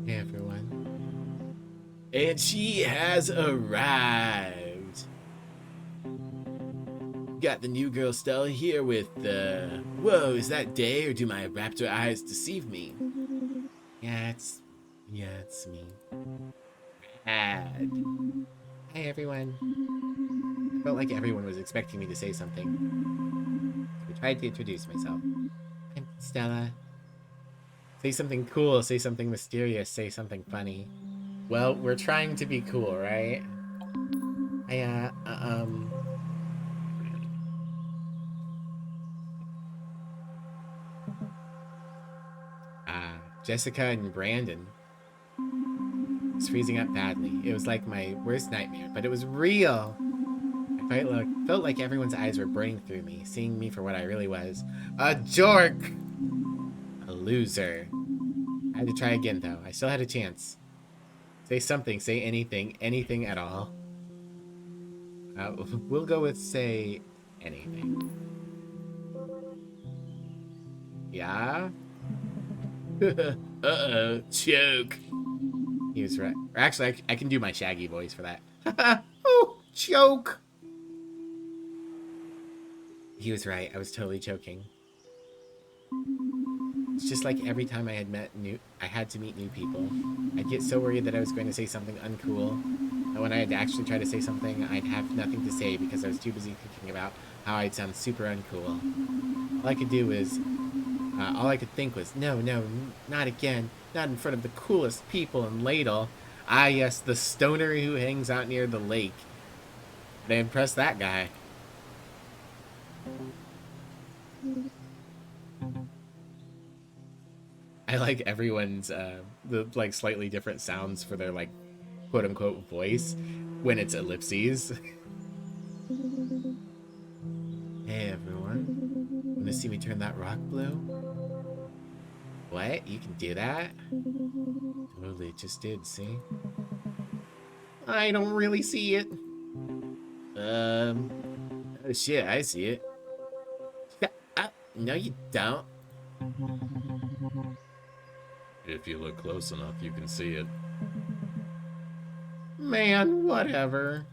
Hey, everyone. And she has arrived. Got the new girl Stella here with the... Whoa, is that Day or do my raptor eyes deceive me? Yeah, it's me. Rad. Hey everyone. I felt like everyone was expecting me to say something. So I tried to introduce myself. I'm Stella. Say something cool, say something mysterious, say something funny. Well, we're trying to be cool, right? I, Jessica and Brandon. I was freezing up badly. It was like my worst nightmare, but it was real. I felt like everyone's eyes were burning through me, seeing me for what I really was. A jork! A loser. I had to try again, though. I still had a chance. Say something, say anything, anything at all. We'll go with say anything. Yeah? Uh-oh, choke. He was right. Or actually, I can do my Shaggy voice for that. Oh, choke! He was right. I was totally choking. It's just like every time I had to meet new people. I'd get so worried that I was going to say something uncool. And when I'd actually try to say something, I'd have nothing to say because I was too busy thinking about how I'd sound super uncool. All I could think was, no, not again. Not in front of the coolest people in Ladle. Ah, yes, the stoner who hangs out near the lake. They impressed that guy. I like everyone's the like slightly different sounds for their like quote unquote voice when it's ellipses. Hey everyone. Wanna see me turn that rock blue? What? You can do that? Totally, just did, see? I don't really see it. Oh shit, I see it. No you don't. If you look close enough, you can see it. Man, whatever.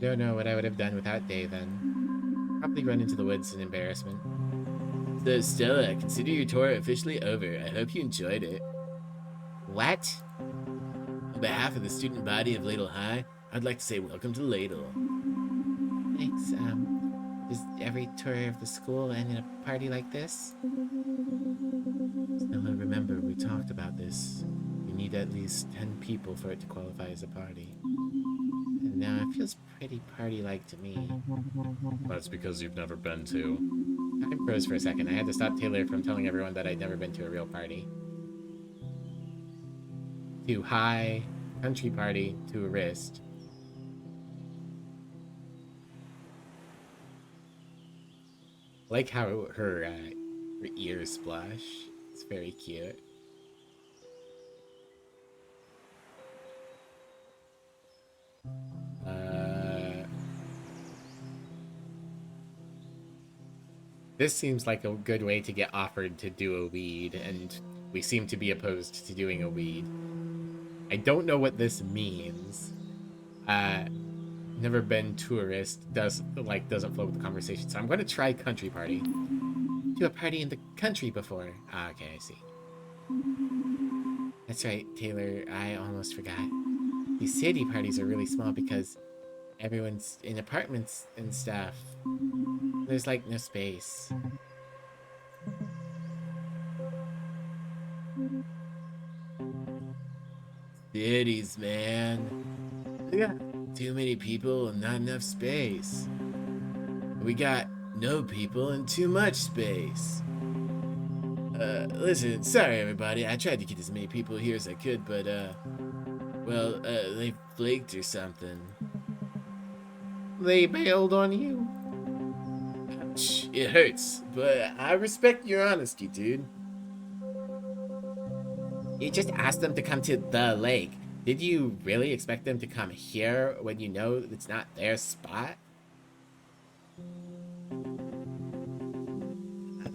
Don't know what I would have done without Dave then. Probably run into the woods in embarrassment. So Stella, consider your tour officially over. I hope you enjoyed it. What? On behalf of the student body of Ladle High, I'd like to say welcome to Ladle. Thanks, does every tour of the school end in a party like this? Stella, remember, we talked about this. You need at least 10 people for it to qualify as a party. And now it feels pretty party-like to me. That's because you've never been to. I froze for a second. I had to stop Taylor from telling everyone that I'd never been to a real party. To high, country party, to a wrist. I like how her ears blush. It's very cute. This seems like a good way to get offered to do a weed, and we seem to be opposed to doing a weed. I don't know what this means. Never been tourist, doesn't flow with the conversation, so I'm going to try country party. Do a party in the country before. Ah, okay, I see. That's right, Taylor, I almost forgot. These city parties are really small because everyone's in apartments and stuff. There's like no space. Cities, man. Yeah. Too many people and not enough space. We got no people and too much space. Listen, sorry everybody, I tried to get as many people here as I could, but they flaked or something. They bailed on you? Ouch, it hurts, but I respect your honesty, dude. You just asked them to come to the lake. Did you really expect them to come here when you know it's not their spot?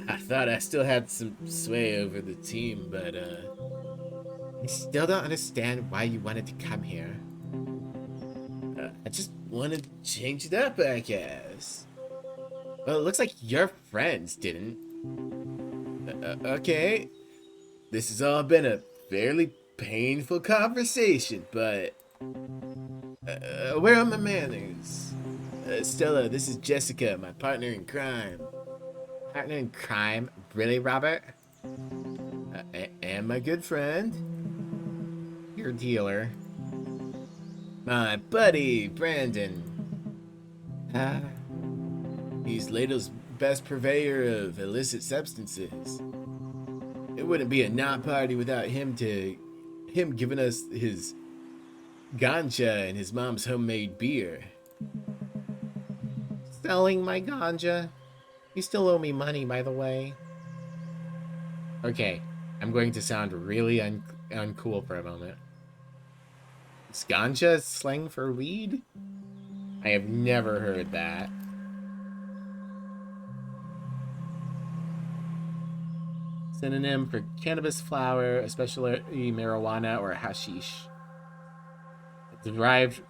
I thought I still had some sway over the team, but I still don't understand why you wanted to come here. I just wanted to change it up, I guess. Well, it looks like your friends didn't. Okay. This has all been a fairly painful conversation, but where are my manners? Stella, this is Jessica, my partner in crime. Partner in crime? Really, Robert? And my good friend, your dealer, my buddy, Brandon. He's Ladle's best purveyor of illicit substances. It wouldn't be a knot party without him giving us his ganja and his mom's homemade beer. Selling my ganja? You still owe me money, by the way. Okay, I'm going to sound really uncool for a moment. Is ganja slang for weed? I have never heard that. Synonym for cannabis flower, especially marijuana or hashish. Derived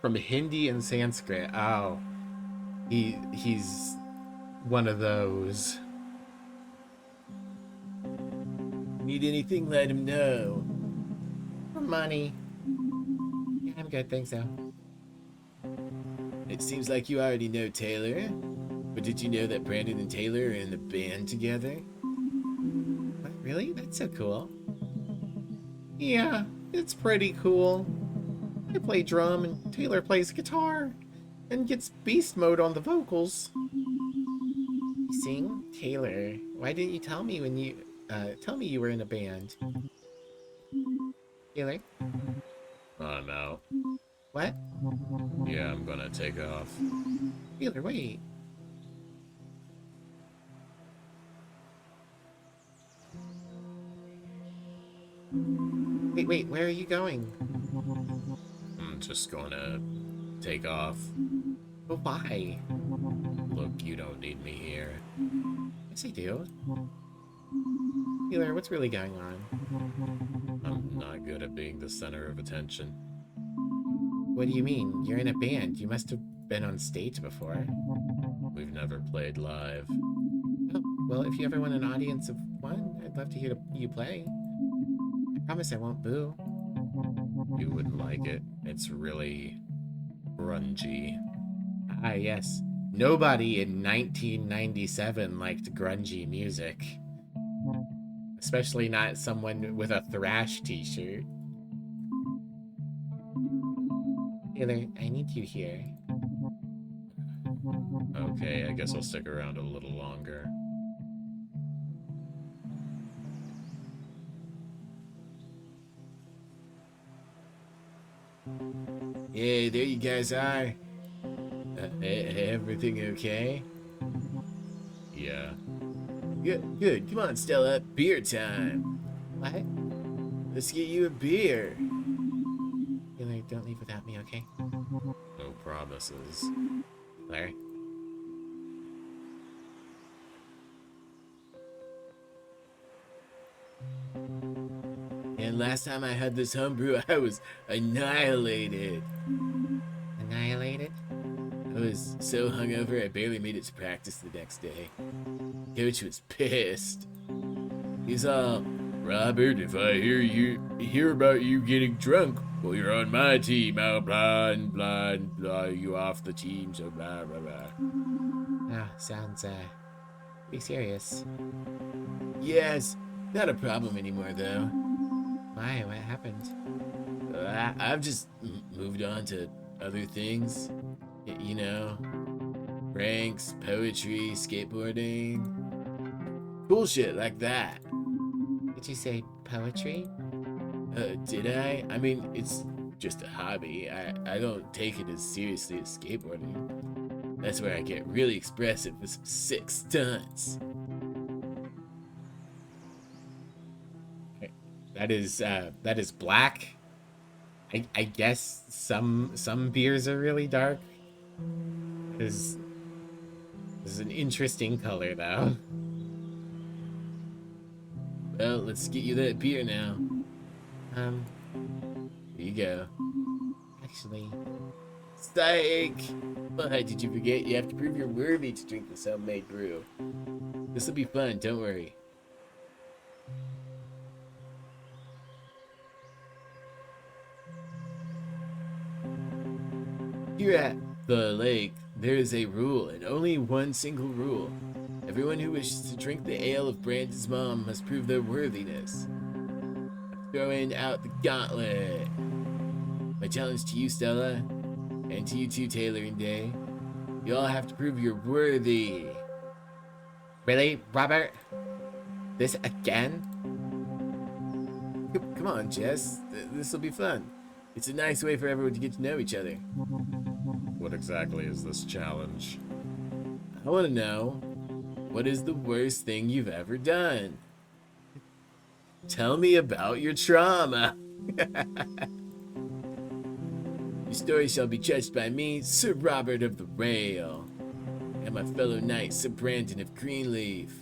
from Hindi and Sanskrit. Oh, he's one of those. Need anything, let him know. For money. Yeah, I'm good, thanks though. It seems like you already know Taylor. But did you know that Brandon and Taylor are in the band together? What, really? That's so cool. Yeah, it's pretty cool. I play drum and Taylor plays guitar and gets beast mode on the vocals. You sing? Taylor, why didn't you tell me when you were in a band? Taylor? I'm out. What? Yeah, I'm gonna take off. Taylor, wait. Wait, where are you going? I'm just gonna take off. But why? Look, you don't need me here. Yes, I do. Taylor, what's really going on? I'm not good at being the center of attention. What do you mean? You're in a band. You must have been on stage before. We've never played live. Oh, well, if you ever want an audience of one, I'd love to hear you play. I promise I won't boo. You wouldn't like it. It's really grungy. Ah, yes. Nobody in 1997 liked grungy music. Especially not someone with a thrash t-shirt. Taylor, I need you here. Okay, I guess I'll stick around a little longer. Yeah, there you guys are. Everything okay? Yeah. Good. Come on, Stella. Beer time. What? Let's get you a beer. Taylor, don't leave without me, okay? No promises. Larry? And last time I had this homebrew, I was annihilated. Annihilated? I was so hungover I barely made it to practice the next day. Coach was pissed. He's all, Robert, if I hear about you getting drunk, well, you're on my team. I'll blah, you off the team, so blah, blah, blah. Ah, sounds, pretty serious. Yes, not a problem anymore, though. Why? What happened? I've just moved on to other things. You know, pranks, poetry, skateboarding. Cool shit like that. Did you say poetry? Did I? I mean, it's just a hobby. I don't take it as seriously as skateboarding. That's where I get really expressive with some sick stunts. That is black. I guess some beers are really dark. This is an interesting color, though. Well, let's get you that beer now. Here you go. Actually, psych! Why did you forget? You have to prove you're worthy to drink this homemade brew. This will be fun, don't worry. Here at the lake, there is a rule, and only one single rule. Everyone who wishes to drink the ale of Brandon's mom must prove their worthiness. Throwing out the gauntlet. My challenge to you, Stella, and to you too, Taylor and Day. You all have to prove you're worthy. Really, Robert? This again? Come on, Jess. This will be fun. It's a nice way for everyone to get to know each other. What exactly is this challenge? I want to know, what is the worst thing you've ever done? Tell me about your trauma. Your story shall be judged by me, Sir Robert of the Rail, and my fellow knight, Sir Brandon of Greenleaf.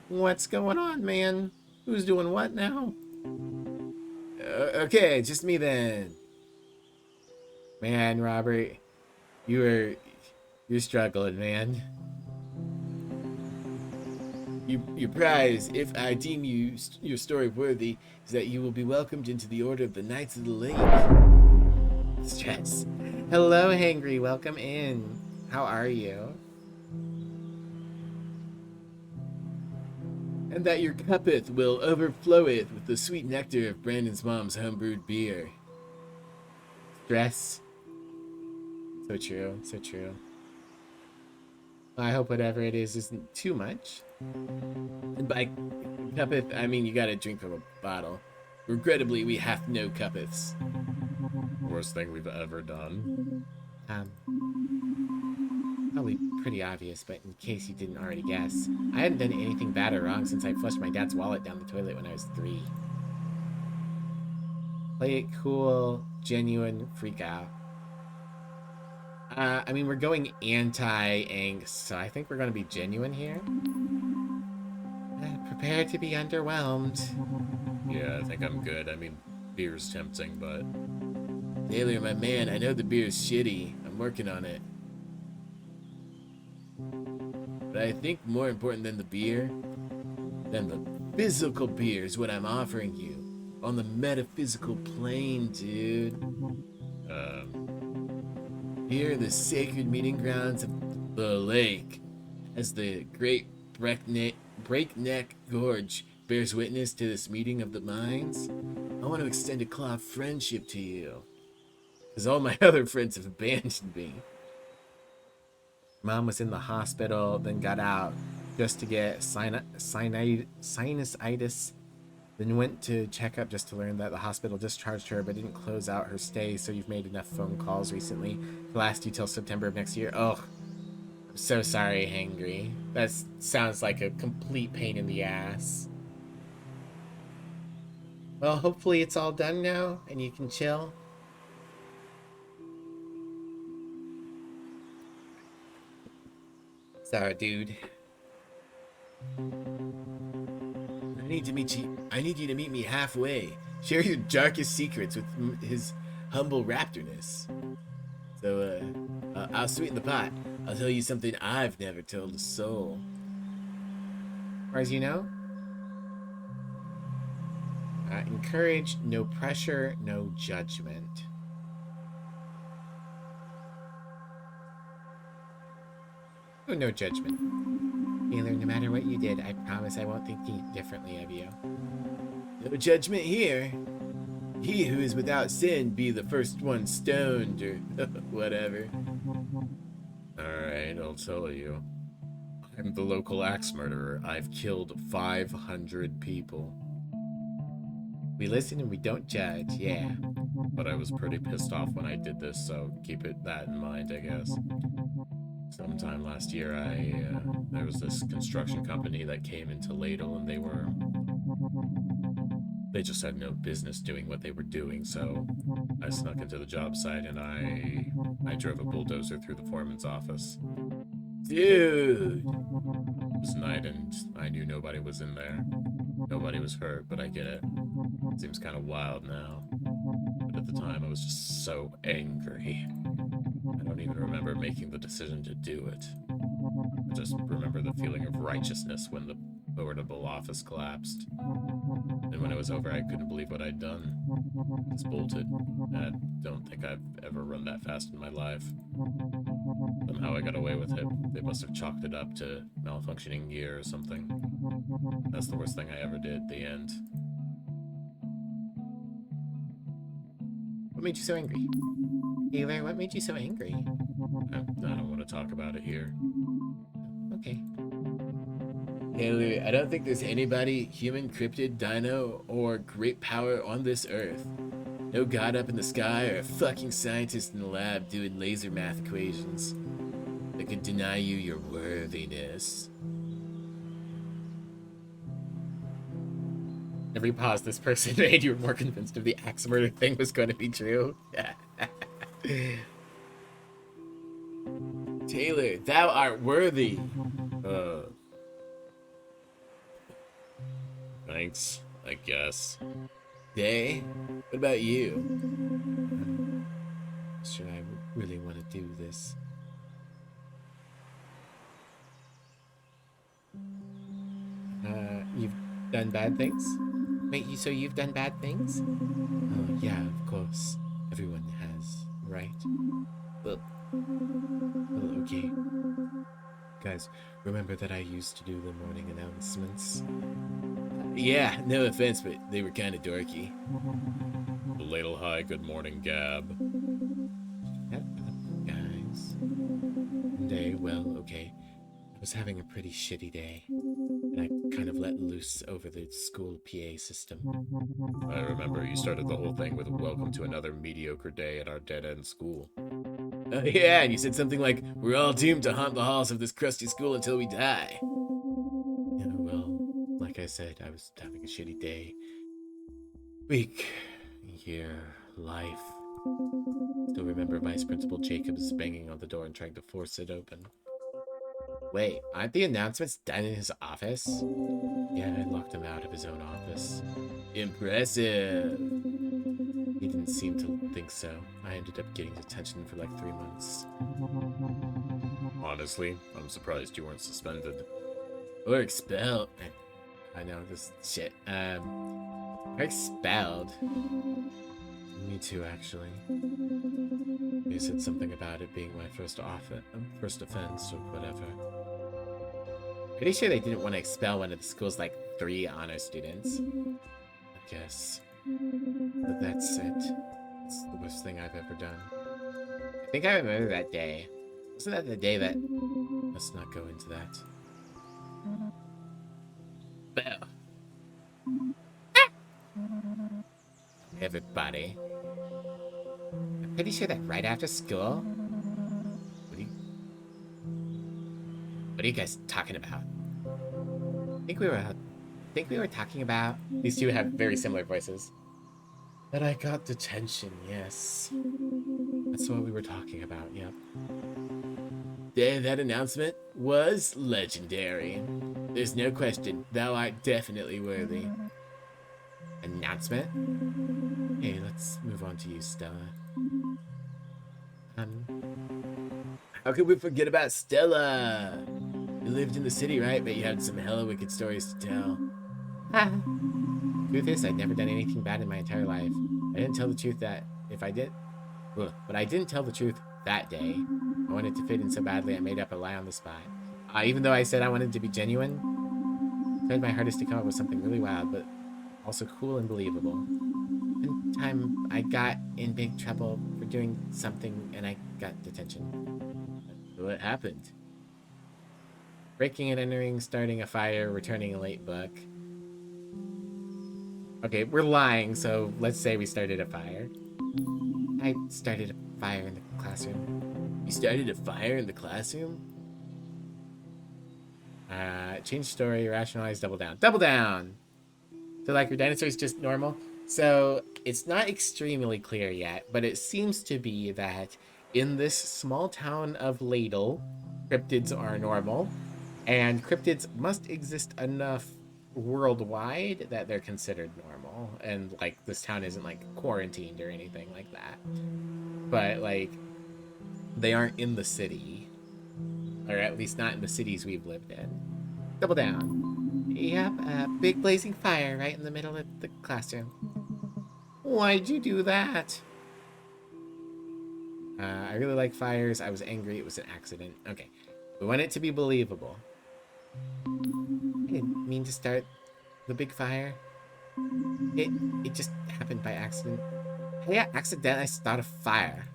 What's going on, man? Who's doing what now? Okay, just me then. Man, Robert, you're struggling, man. Your prize, if I deem your story worthy, is that you will be welcomed into the Order of the Knights of the Lake. Stress. Hello, Hangry. Welcome in. How are you? And that your cuppeth will overfloweth with the sweet nectar of Brandon's mom's homebrewed beer. Stress. So true. So true. I hope whatever it is isn't too much. And by cuppeth, I mean you gotta drink from a bottle. Regrettably, we have no cuppeths. Worst thing we've ever done. Probably pretty obvious, but in case you didn't already guess, I hadn't done anything bad or wrong since I flushed my dad's wallet down the toilet when I was 3. Play it cool, genuine, freak out. I mean, we're going anti-angst, so I think we're going to be genuine here. Prepare to be underwhelmed. Yeah, I think I'm good. I mean, beer's tempting, but... Taylor, my man, I know the beer's shitty. I'm working on it. But I think more important than the beer, than the physical beer is what I'm offering you. On the metaphysical plane, dude. Here, the sacred meeting grounds of the lake, as the great breakneck gorge bears witness to this meeting of the minds, I want to extend a claw of friendship to you. Because all my other friends have abandoned me. Mom was in the hospital, then got out just to get sinusitis. Then went to check up just to learn that the hospital discharged her but didn't close out her stay, so you've made enough phone calls recently to last you till September of next year. Oh, I'm so sorry, Hangry. That sounds like a complete pain in the ass. Well, hopefully it's all done now and you can chill. Sorry, dude. I need you to meet me halfway. Share your darkest secrets with his humble raptorness. So, I'll sweeten the pot. I'll tell you something I've never told a soul. Or as you know, encourage no pressure, no judgment. Oh, no judgment. Taylor, no matter what you did, I promise I won't think differently of you. No judgment here. He who is without sin be the first one stoned, or whatever. Alright, I'll tell you. I'm the local axe murderer. I've killed 500 people. We listen and we don't judge, yeah. But I was pretty pissed off when I did this, so keep that in mind, I guess. Sometime last year, there was this construction company that came into Ladle, and they just had no business doing what they were doing, so I snuck into the job site and I drove a bulldozer through the foreman's office. Dude! It was night and I knew nobody was in there. Nobody was hurt, but I get it. Seems kind of wild now. But at the time, I was just so angry. I don't even remember making the decision to do it. I just remember the feeling of righteousness when the portable office collapsed. And when it was over, I couldn't believe what I'd done. It's bolted. I don't think I've ever run that fast in my life. Somehow I got away with it. They must have chalked it up to malfunctioning gear or something. That's the worst thing I ever did at the end. What made you so angry? Taylor, what made you so angry? I don't want to talk about it here. Okay. Taylor, I don't think there's anybody, human, cryptid, dino, or great power on this earth. No god up in the sky or a fucking scientist in the lab doing laser math equations that could deny you your worthiness. Every pause this person made, you were more convinced of the axe murder thing was going to be true. Taylor, thou art worthy. Thanks, I guess. Day, what about you? Sure, I really want to do this. You've done bad things? Wait, so you've done bad things? Oh, yeah, of course. Everyone has, right? Well, okay. Guys, remember that I used to do the morning announcements? Yeah, no offense, but they were kind of dorky. Ladle hi, good morning, Gab. Shut up, guys. One day, well, okay. I was having a pretty shitty day, and I kind of let loose over the school PA system. I remember you started the whole thing with welcome to another mediocre day at our dead-end school. Oh yeah, and you said something like, we're all doomed to haunt the halls of this crusty school until we die. Yeah, well, like I said, I was having a shitty day. Week, year, life. Still remember Vice Principal Jacobs banging on the door and trying to force it open. Wait, aren't the announcements done in his office? Yeah, I locked him out of his own office. Impressive. He didn't seem to think so. I ended up getting detention for like 3 months. Honestly, I'm surprised you weren't suspended. Or expelled. I know this shit. Or expelled. Me too, actually. They said something about it being my first offense or whatever. Pretty sure they didn't want to expel one of the school's like 3 honor students. I guess. But that's it. It's the worst thing I've ever done. I think I remember that day. Wasn't that the day that... Let's not go into that. Well. Everybody. I'm pretty sure that right after school... What are you guys talking about? I think we were talking about... These two have very similar voices. That I got detention, yes. That's what we were talking about, yep. That announcement was legendary. There's no question, thou art definitely worthy. Announcement? Hey, let's move on to you, Stella. How could we forget about Stella? You lived in the city, right? But you had some hella wicked stories to tell. Truth is, I'd never done anything bad in my entire life. I didn't tell the truth that if I did... But I didn't tell the truth that day. I wanted to fit in so badly I made up a lie on the spot. Even though I said I wanted to be genuine, I tried my hardest to come up with something really wild, but also cool and believable. One time, I got in big trouble for doing something, and I got detention. What happened? Breaking and entering, starting a fire, returning a late book. Okay, we're lying, so let's say we started a fire. I started a fire in the classroom. You started a fire in the classroom? Change story, rationalize, double down. Double down! So, like, your dinosaur is just normal? So, it's not extremely clear yet, but it seems to be that in this small town of Ladle, cryptids are normal, and cryptids must exist enough worldwide that they're considered normal, and, like, this town isn't, like, quarantined or anything like that. But, like, they aren't in the city, or at least not in the cities we've lived in. Double down. Yep, a big blazing fire right in the middle of the classroom. Why'd you do that? I really like fires. I was angry. It was an accident. Okay. We want it to be believable. I didn't mean to start the big fire. It it just happened by accident. Hey, I accidentally started a fire.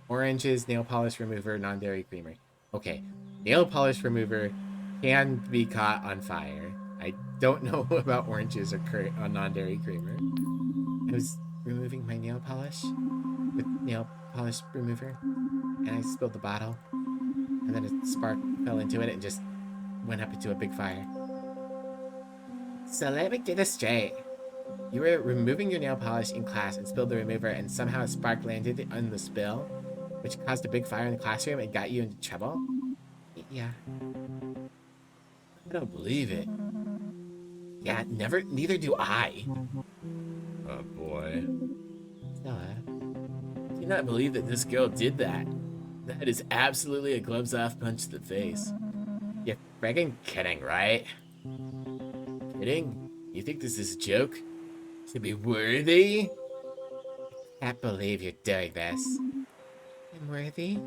Oranges, nail polish remover, non-dairy creamer. Okay, nail polish remover can be caught on fire. I don't know about oranges or non-dairy creamer. I was removing my nail polish with nail polish remover, and I spilled the bottle, and then a spark fell into it and just went up into a big fire. So let me get this straight. You were removing your nail polish in class and spilled the remover, and somehow a spark landed on the spill, which caused a big fire in the classroom and got you into trouble? Yeah. I don't believe it. Yeah, neither do I. Oh boy. Stella, I do not believe that this girl did that. That is absolutely a gloves-off punch to the face. You're friggin' kidding, right? Kidding? You think this is a joke? To be worthy? I can't believe you're doing this. I'm worthy?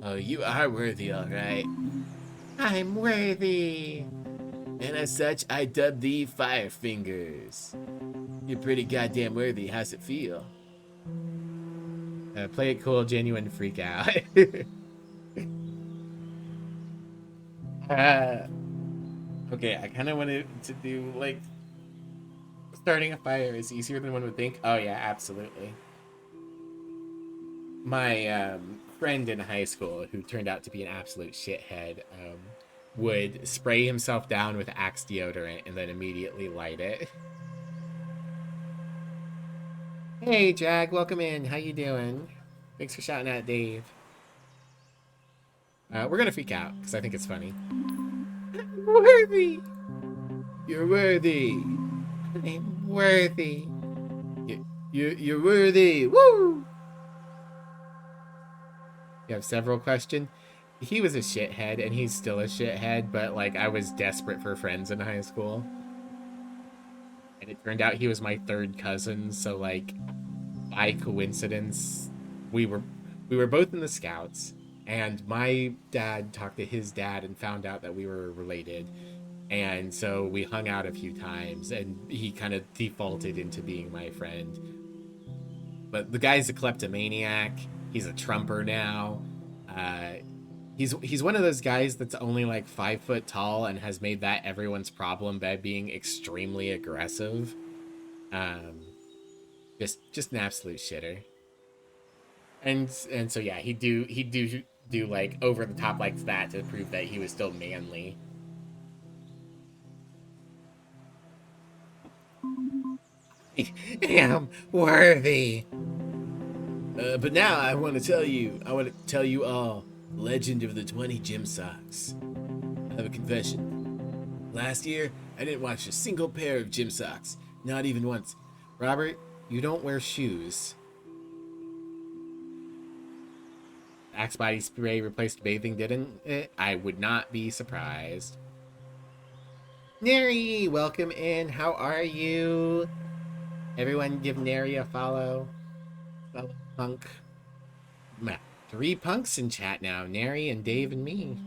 Oh, you are worthy, alright. I'm worthy! And as such, I dub thee Fire Fingers. You're pretty goddamn worthy. How's it feel? Play it cool, genuine freak out. Okay, I kind of wanted to do, like, starting a fire is easier than one would think. Oh, yeah, absolutely. My friend in high school, who turned out to be an absolute shithead, would spray himself down with Axe deodorant and then immediately light it. Hey, Jag, welcome in. How you doing? Thanks for shouting out Dave. We're gonna freak out, because I think it's funny. I'm worthy! You're worthy! I'm worthy! You're worthy! Woo! You have several questions? He was a shithead, and he's still a shithead, but, like, I was desperate for friends in high school. And it turned out he was my third cousin, so, like, by coincidence, we were both in the Scouts, and my dad talked to his dad and found out that we were related. And so we hung out a few times, and he kind of defaulted into being my friend. But the guy's a kleptomaniac. He's a trumper now. He's one of those guys that's only like 5 foot tall and has made that everyone's problem by being extremely aggressive. Just an absolute shitter. And so yeah, he'd do like over the top like that to prove that he was still manly. I am worthy. But now I want to tell you all, legend of the 20 gym socks. I have a confession. Last year, I didn't wash a single pair of gym socks. Not even once. Robert, you don't wear shoes. Axe body spray replaced bathing, didn't it? I would not be surprised. Neri, welcome in. How are you? Everyone give Neri a follow. Fellow punk. 3 punks in chat now. Neri and Dave and me.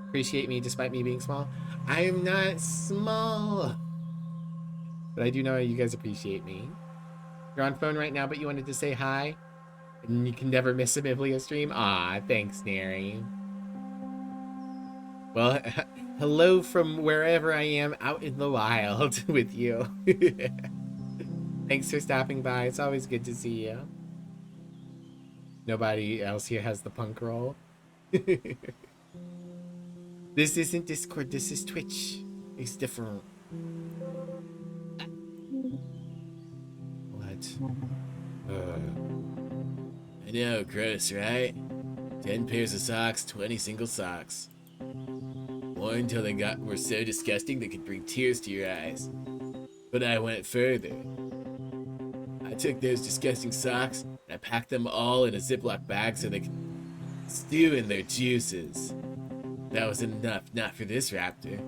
Appreciate me despite me being small. I'm not small. But I do know you guys appreciate me. You're on phone right now, but you wanted to say hi? And you can never miss a Biblia stream? Aw, thanks, Neri. Well, hello from wherever I am out in the wild with you. Thanks for stopping by. It's always good to see you. Nobody else here has the punk roll. This isn't Discord, this is Twitch. It's different. What? I know, gross, right? 10 pairs of socks, 20 single socks. More until they were so disgusting they could bring tears to your eyes. But I went further. I took those disgusting socks and I packed them all in a Ziploc bag so they could stew in their juices. That was enough, not for this raptor.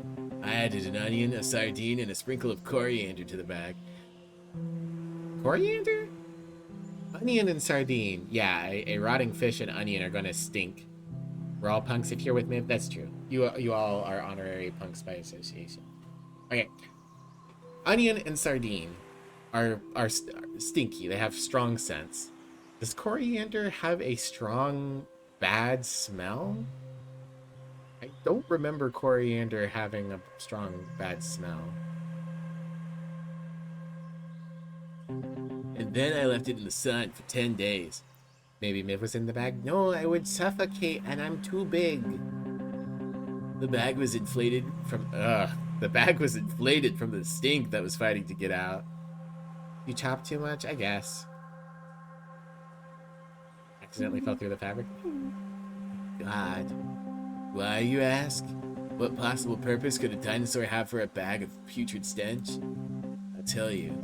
I added an onion, a sardine, and a sprinkle of coriander to the bag. Coriander? Onion and sardine. Yeah, a rotting fish and onion are gonna stink. We're all punks if you're with me. That's true. You all are honorary punks by association. Okay. Onion and sardine are stinky. They have strong scents. Does coriander have a strong bad smell? I don't remember coriander having a strong bad smell. And then I left it in the sun for 10 days. Maybe Miv was in the bag? No, I would suffocate and I'm too big. The bag was inflated from the stink that was fighting to get out. You chop too much? I guess. Accidentally fell through the fabric? God. Why, you ask? What possible purpose could a dinosaur have for a bag of putrid stench? I'll tell you.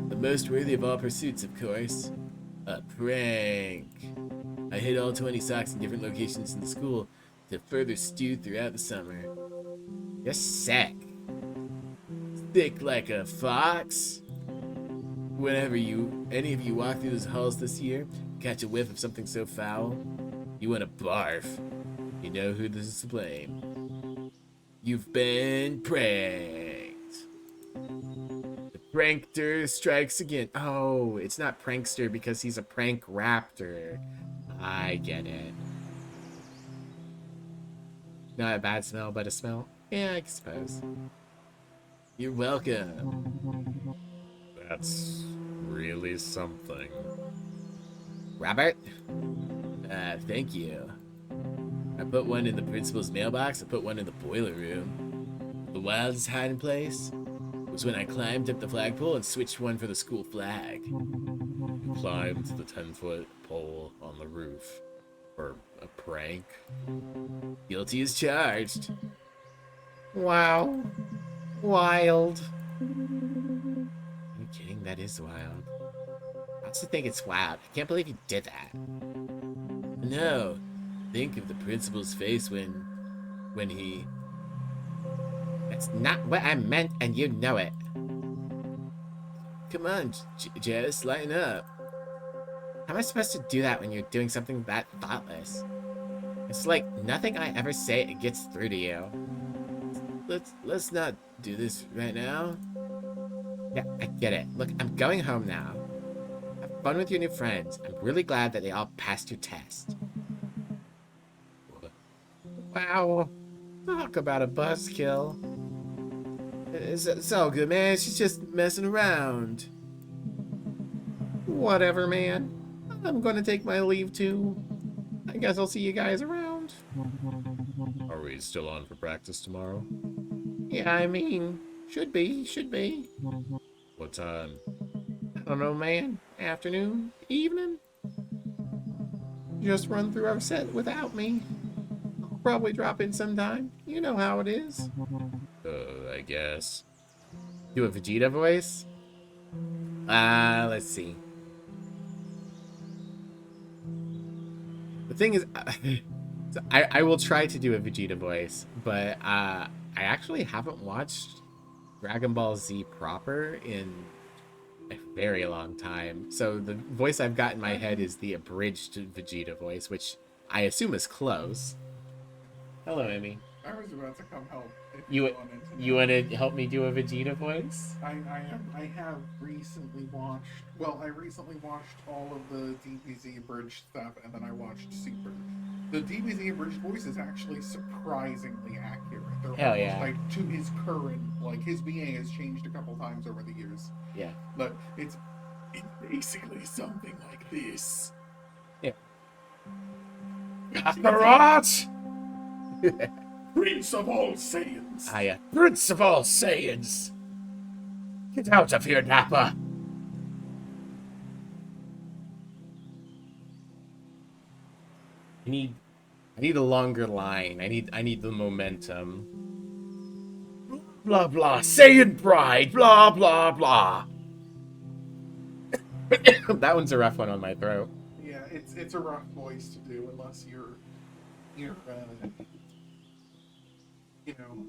The most worthy of all pursuits, of course. A prank. I hid all 20 socks in different locations in the school to further stew throughout the summer. You're sick. Thick like a fox. Whenever any of you walk through those halls this year, catch a whiff of something so foul, you want to barf. You know who this is to blame. You've been pranked. The prankster strikes again. Oh, it's not prankster because he's a prank raptor. I get it. Not a bad smell, but a smell? Yeah, I suppose. You're welcome. That's really something. Robert? Thank you. I put one in the principal's mailbox. I put one in the boiler room. The wildest hiding place was when I climbed up the flagpole and switched one for the school flag. You climbed the 10-foot pole on the roof for a prank. Guilty as charged. Wow. Wild. Are you kidding? That is wild. I also think it's wild. I can't believe you did that. No. Think of the principal's face when he... That's not what I meant, and you know it. Come on, Jess, lighten up. How am I supposed to do that when you're doing something that thoughtless? It's like nothing I ever say gets through to you. Let's not do this right now. Yeah, I get it. Look, I'm going home now. Have fun with your new friends. I'm really glad that they all passed your test. Wow. Talk about a buzzkill. It's all good, man. She's just messing around. Whatever, man. I'm going to take my leave, too. I guess I'll see you guys around. Are we still on for practice tomorrow? Yeah, I mean, should be. What time? I don't know, man. Afternoon? Evening? Just run through our set without me. I'll probably drop in sometime. You know how it is. I guess. Do a Vegeta voice? Let's see. The thing is, I will try to do a Vegeta voice, but I actually haven't watched Dragon Ball Z proper in a very long time. So the voice I've got in my head is the abridged Vegeta voice, which I assume is close. Hello, Emmy. I was about to come help. If You wanted to you know. want to help me do a Vegeta voice? I have recently watched. Well, I recently watched all of the DBZ abridged stuff, and then I watched Super. The DBZ abridged voice is actually surprisingly accurate. They're Hell almost yeah. like to his current, like his VA has changed a couple times over the years, Yeah. but it's basically something like this. Kakarot! Prince of all Saiyans. Prince of all Saiyans! Get out of here, Nappa! I need a longer line. I need the momentum. Blah blah. Saiyan pride. Blah blah blah. That one's a rough one on my throat. Yeah, it's a rough voice to do unless you're you know,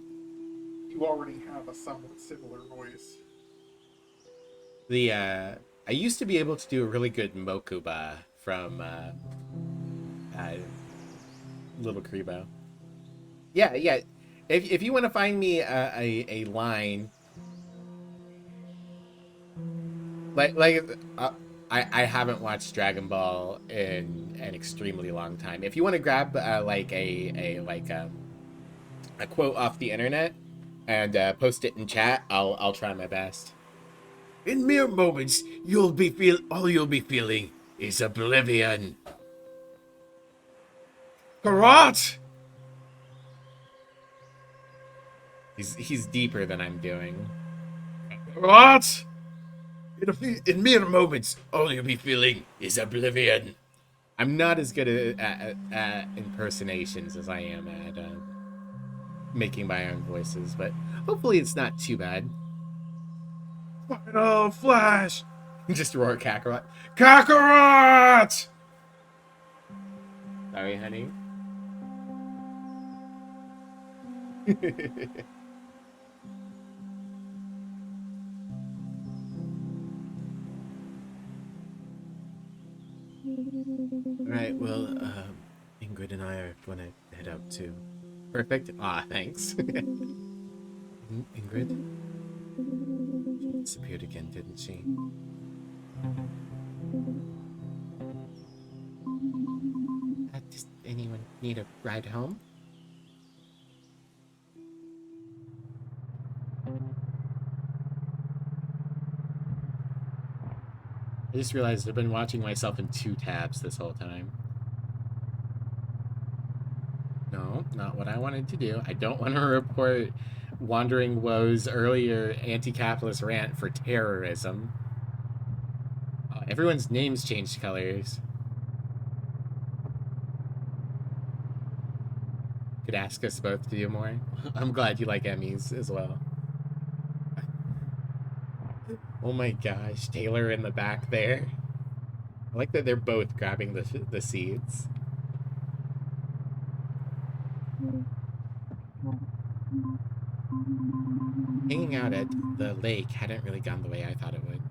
you already have a somewhat similar voice. I used to be able to do a really good Mokuba from Little Kribo. Yeah, yeah. If you want to find me a line like I haven't watched Dragon Ball in an extremely long time. If you want to grab like a quote off the internet and post it in chat, I'll try my best. In mere moments, all you'll be feeling is oblivion. Karat! He's deeper than I'm doing. Karat! In mere moments, all you'll be feeling is oblivion. I'm not as good at impersonations as I am at making my own voices, but hopefully it's not too bad. Final Flash! Just roar Kakarot. Kakarot! Sorry, honey. Alright, well, Ingrid and I are gonna head out too. Perfect. Ah, thanks. Ingrid? She disappeared again, didn't she? Does anyone need a ride home? I just realized I've been watching myself in 2 tabs this whole time. No, not what I wanted to do. I don't want to report Wandering Woe's earlier anti-capitalist rant for terrorism. Everyone's names changed colors. Could ask us both to do more. I'm glad you like Emmys as well. Oh my gosh, Taylor in the back there. I like that they're both grabbing the seeds. Hanging out at the lake hadn't really gone the way I thought it would.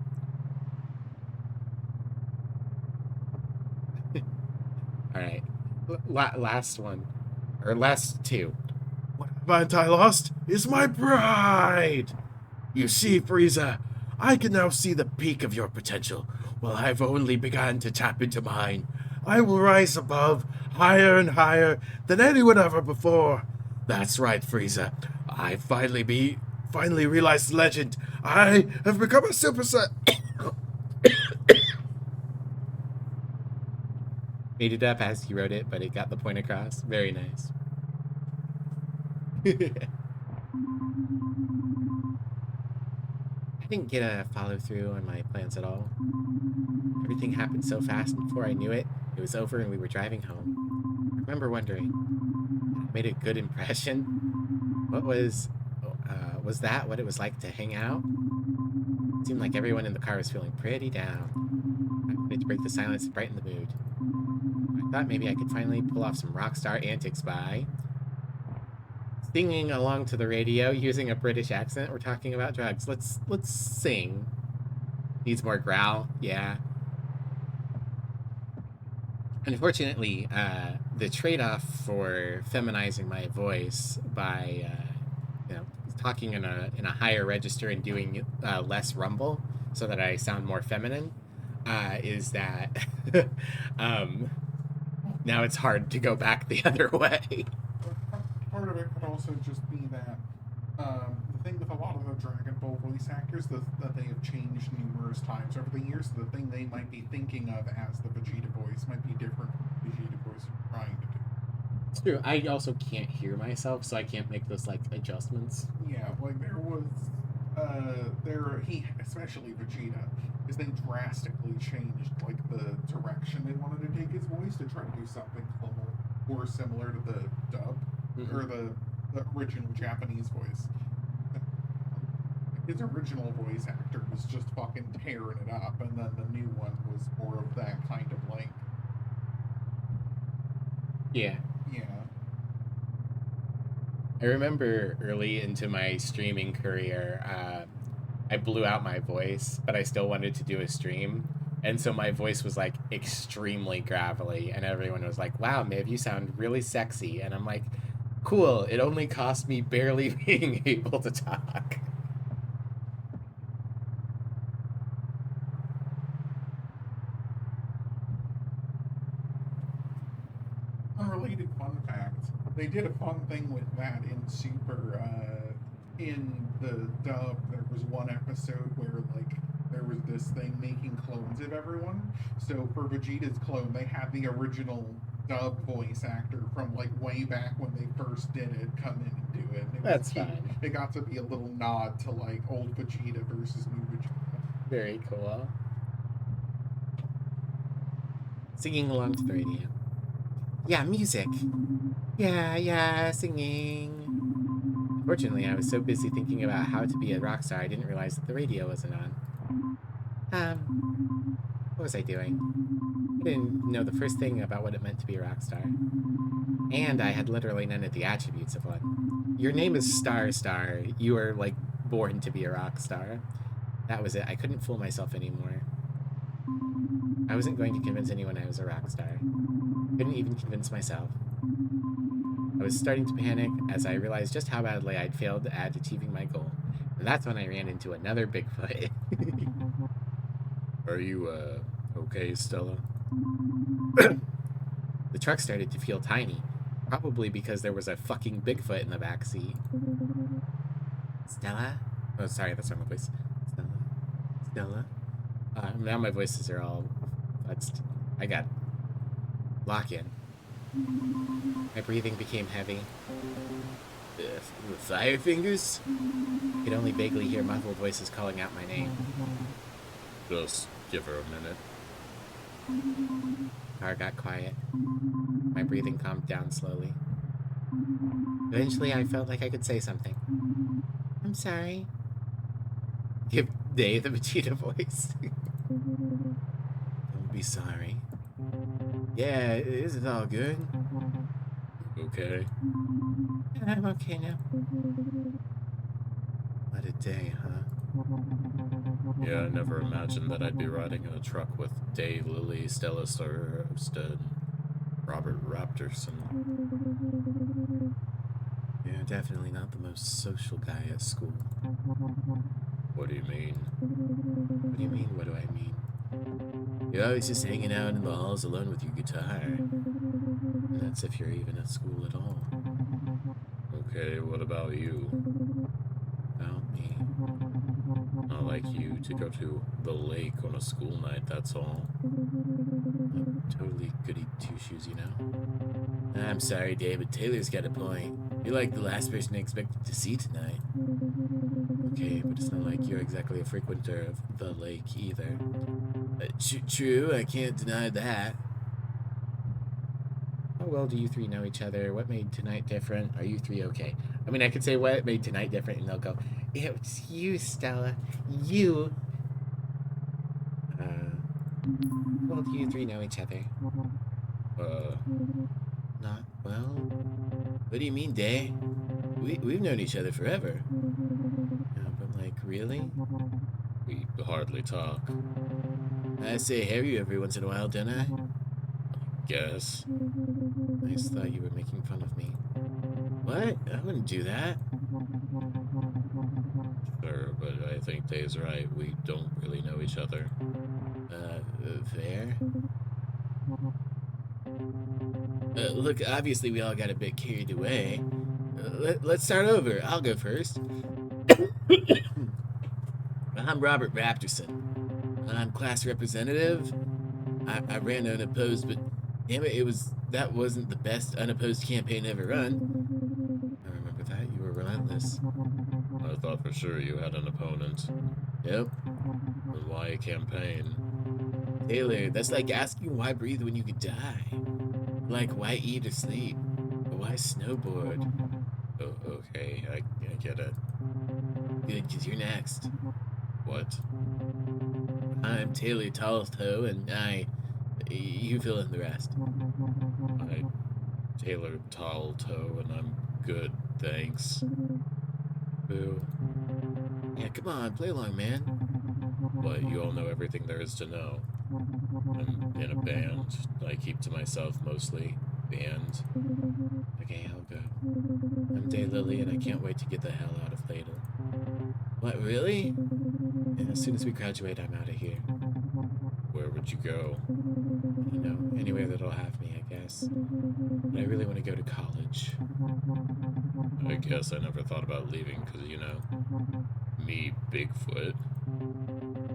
Alright. Last one. Or last 2. What haven't I lost is my pride! You see, Frieza, I can now see the peak of your potential, while I've only begun to tap into mine. I will rise above, higher and higher than anyone ever before. That's right, Frieza. I finally realized the legend. I have become a Super Saiyan. Made it up as he wrote it, but it got the point across. Very nice. I didn't get a follow through on my plans at all. Everything happened so fast, and before I knew it, it was over and we were driving home. I remember wondering, I made a good impression? Was that what it was like to hang out? It seemed like everyone in the car was feeling pretty down. I wanted to break the silence and brighten the mood. I thought maybe I could finally pull off some rock star antics by singing along to the radio using a British accent. We're talking about drugs. Let's sing. Needs more growl. Yeah. Unfortunately, the trade-off for feminizing my voice by talking in a higher register and doing less rumble so that I sound more feminine is that now it's hard to go back the other way. Part of it could also just be that the thing with a lot of the Dragon Ball voice actors that they have changed numerous times over the years. The thing they might be thinking of as the Vegeta voice might be different from the Vegeta voice you're trying to do. It's true. I also can't hear myself, so I can't make those like adjustments. Yeah, like there was especially Vegeta, is they drastically changed like the direction they wanted to take his voice to try to do something more similar to the dub or the original Japanese voice. His original voice actor was just fucking tearing it up, and then the new one was more of that kind of like. Yeah. Yeah. I remember early into my streaming career, I blew out my voice, but I still wanted to do a stream. And so my voice was like extremely gravelly, and everyone was like, wow, Miv, you sound really sexy. And I'm like, cool, it only cost me barely being able to talk. Unrelated fun fact: they did a fun thing with that in Super. In the dub, there was one episode where like there was this thing making clones of everyone. So for Vegeta's clone, they had the original dub voice actor from like way back when they first did it come in and do it. And it was That's cute. fine. It got to be a little nod to like old Vegeta versus new Vegeta. Very cool. Singing along to the radio. Yeah, music. Yeah, singing. Unfortunately, I was so busy thinking about how to be a rock star, I didn't realize that the radio wasn't on. What was I doing? I didn't know the first thing about what it meant to be a rock star. And I had literally none of the attributes of one. Your name is Star. You were, like, born to be a rock star. That was it. I couldn't fool myself anymore. I wasn't going to convince anyone I was a rock star. Couldn't even convince myself. I was starting to panic as I realized just how badly I'd failed at achieving my goal. And that's when I ran into another Bigfoot. Are you, okay, Stella? The truck started to feel tiny, probably because there was a fucking Bigfoot in the backseat. Stella? Oh, sorry, that's not my voice. Stella? Now my voices are all... I got... lock in. My breathing became heavy. The fire fingers? I could only vaguely hear muffled voices calling out my name. Just give her a minute. The car got quiet. My breathing calmed down slowly. Eventually, I felt like I could say something. I'm sorry. Give Day the Vegeta voice. Don't be sorry. Yeah, is it all good? Okay. I'm okay now. What a day, huh? Yeah, I never imagined that I'd be riding in a truck with Day, Lily, Stella Starst, and Robert Raptorson. You're definitely not the most social guy at school. What do you mean? What do you mean, what do I mean? You're always just hanging out in the halls alone with your guitar. And that's if you're even at school at all. Okay, what about you? About me. I like you to go to the lake on a school night, that's all. I'm totally goody two-shoes, you know? I'm sorry, Dave, but Taylor's got a point. You're like the last person I expected to see tonight. Okay, but it's not like you're exactly a frequenter of the lake either. True, I can't deny that. How well do you three know each other? What made tonight different? Are you three okay? I mean, I could say what made tonight different, and they'll go, it's you, Stella. You. How well do you three know each other? Not well. What do you mean, Day? We've known each other forever. Yeah, but like, really? We hardly talk. I say Harry every once in a while, don't I? Guess. I just thought you were making fun of me. What? I wouldn't do that. Sure, but I think Day's right. We don't really know each other. Fair? Look, obviously we all got a bit carried away. Let's start over. I'll go first. I'm Robert Raptorson. I'm class representative. I ran unopposed, but damn it, that wasn't the best unopposed campaign ever run. I remember that. You were relentless. I thought for sure you had an opponent. Yep. Then why a campaign? Taylor, that's like asking why breathe when you could die. Like, why eat or sleep? Or why snowboard? Oh, okay, I get it. Good, because you're next. What? I'm Taylor Talltoe, and you fill in the rest. I Taylor Tall Toe, and I'm good, thanks. Boo. Yeah, come on, play along, man. But you all know everything there is to know. I'm in a band. I keep to myself mostly. Band. Okay, I'll go. I'm Daylily, and I can't wait to get the hell out of Ladle. What, really? Yeah, as soon as we graduate, I'm out of here. Where would you go? You know, anywhere that'll have me, I guess. But I really want to go to college. I guess I never thought about leaving because, me, Bigfoot.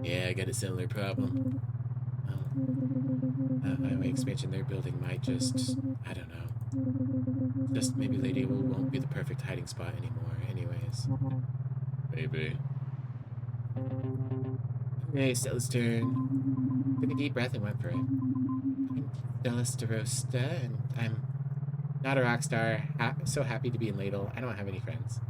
Yeah, I got a similar problem. Highway expansion they're building might just, I don't know. Just maybe Lady won't be the perfect hiding spot anymore, anyways. Maybe. Okay, Stella's turn. Took a deep breath and went for it. I'm Stella Starosta, and I'm not a rock star. So happy to be in Ladle. I don't have any friends.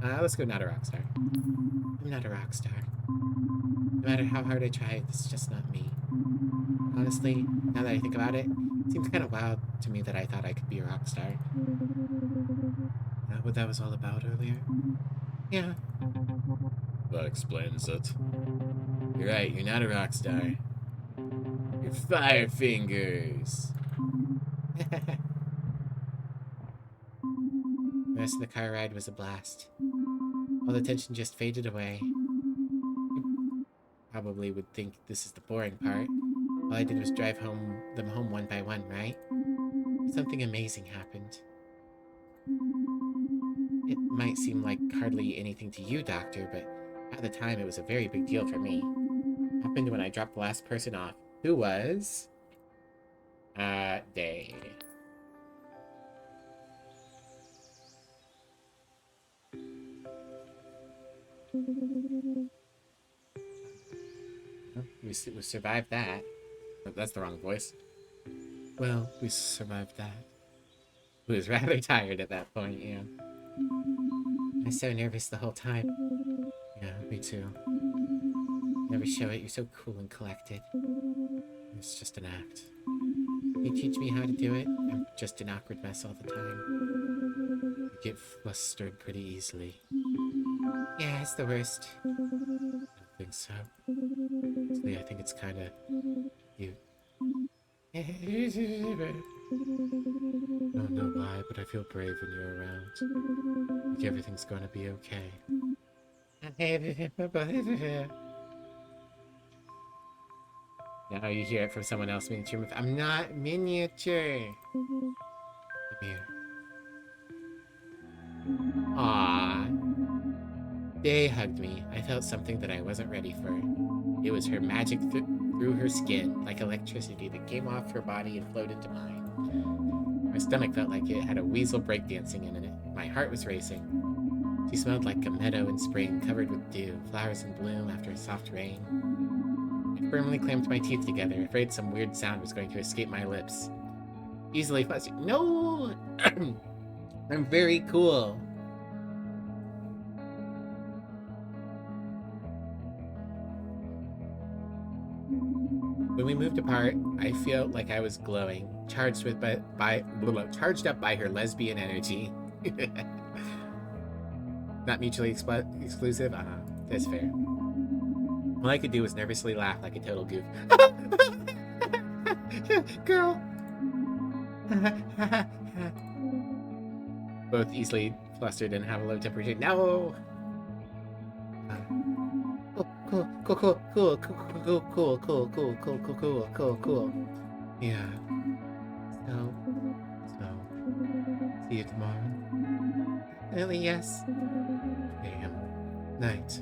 Let's go not a rock star. I'm not a rock star. No matter how hard I try, it's just not me. Honestly, now that I think about it, it seems kind of wild to me that I thought I could be a rock star. Is that what that was all about earlier? Yeah. That explains it. You're right, you're not a rock star. You're fire fingers. The rest of the car ride was a blast. All the tension just faded away. You probably would think this is the boring part. All I did was drive them home one by one, right? But something amazing happened. It might seem like hardly anything to you, Doctor, but at the time it was a very big deal for me. It happened when I dropped the last person off, who was... Day. We survived that. That's the wrong voice. Well, we survived that. He was rather tired at that point, yeah. I was so nervous the whole time. Yeah, me too. Never show it, you're so cool and collected. It's just an act. You teach me how to do it, I'm just an awkward mess all the time. I get flustered pretty easily. Yeah, it's the worst. I don't think so. Honestly, I think it's kinda cute. I don't know why, but I feel brave when you're around. Like everything's gonna be okay. Now you hear it from someone else miniature. I'm not miniature. Come here. Aww. Day hugged me. I felt something that I wasn't ready for. It was her magic through her skin, like electricity that came off her body and flowed into mine. My stomach felt like it had a weasel breakdancing in it. My heart was racing. She smelled like a meadow in spring, covered with dew, flowers in bloom after a soft rain. I firmly clamped my teeth together, afraid some weird sound was going to escape my lips. Easily fuzzy. No! I'm very cool. When we moved apart, I felt like I was glowing, charged up by her lesbian energy. Not mutually exclusive? That's fair. All I could do was nervously laugh like a total goof. Girl! Both easily flustered and have a low temperature. No! Cool. Yeah. So, see you tomorrow. Really, yes. Damn. Night.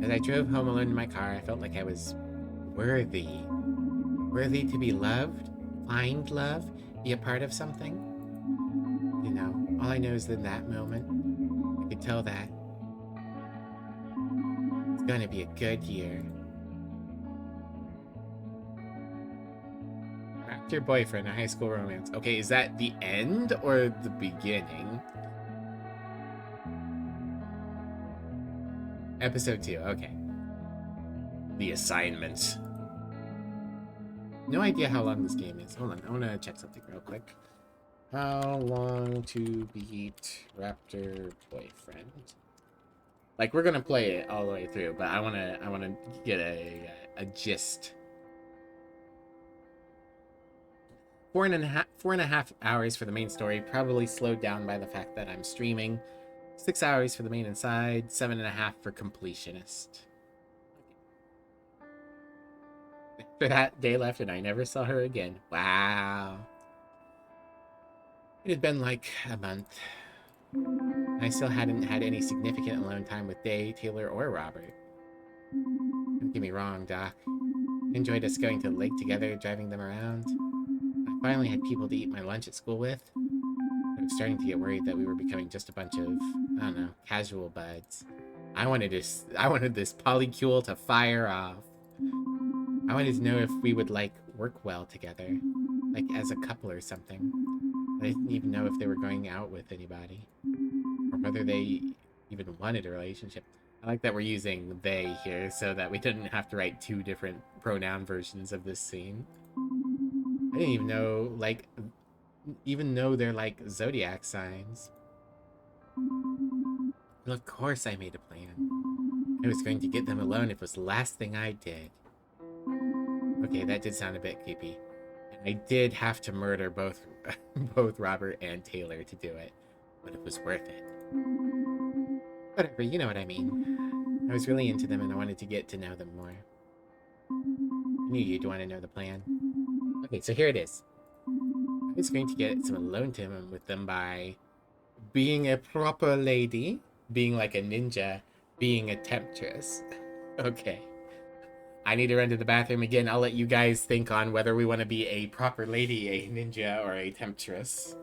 As I drove home alone in my car, I felt like I was worthy. Worthy to be loved, find love, be a part of something. You know, all I know is that in that moment, I could tell that it's gonna be a good year. Raptor Boyfriend, a high school romance. Okay, is that the end or the beginning? Episode 2, okay. The assignment. No idea how long this game is. Hold on, I want to check something real quick. How long to beat Raptor Boyfriend? Like, we're gonna play it all the way through, but I wanna get a gist. 4.5 hours for the main story, probably slowed down by the fact that I'm streaming. 6 hours for the main inside, 7.5 for completionist. For that day left, and I never saw her again. Wow. It had been like a month. I still hadn't had any significant alone time with Day, Taylor, or Robert. Don't get me wrong, Doc. I enjoyed us going to the lake together, driving them around. I finally had people to eat my lunch at school with. I was starting to get worried that we were becoming just a bunch of, I don't know, casual buds. I wanted this polycule to fire off. I wanted to know if we would, like, work well together. Like, as a couple or something. I didn't even know if they were going out with anybody. Or whether they even wanted a relationship. I like that we're using they here so that we didn't have to write 2 different pronoun versions of this scene. I didn't even know, like, they're, like, zodiac signs. Well, of course I made a plan. I was going to get them alone if it was the last thing I did. Okay, that did sound a bit creepy. And I did have to murder both Robert and Taylor to do it. But it was worth it. Whatever, you know what I mean. I was really into them and I wanted to get to know them more. I knew you'd want to know the plan. Okay, so here it is. I was going to get some alone time with them by being a proper lady, being like a ninja, being a temptress. Okay. I need to run to the bathroom again. I'll let you guys think on whether we want to be a proper lady, a ninja, or a temptress.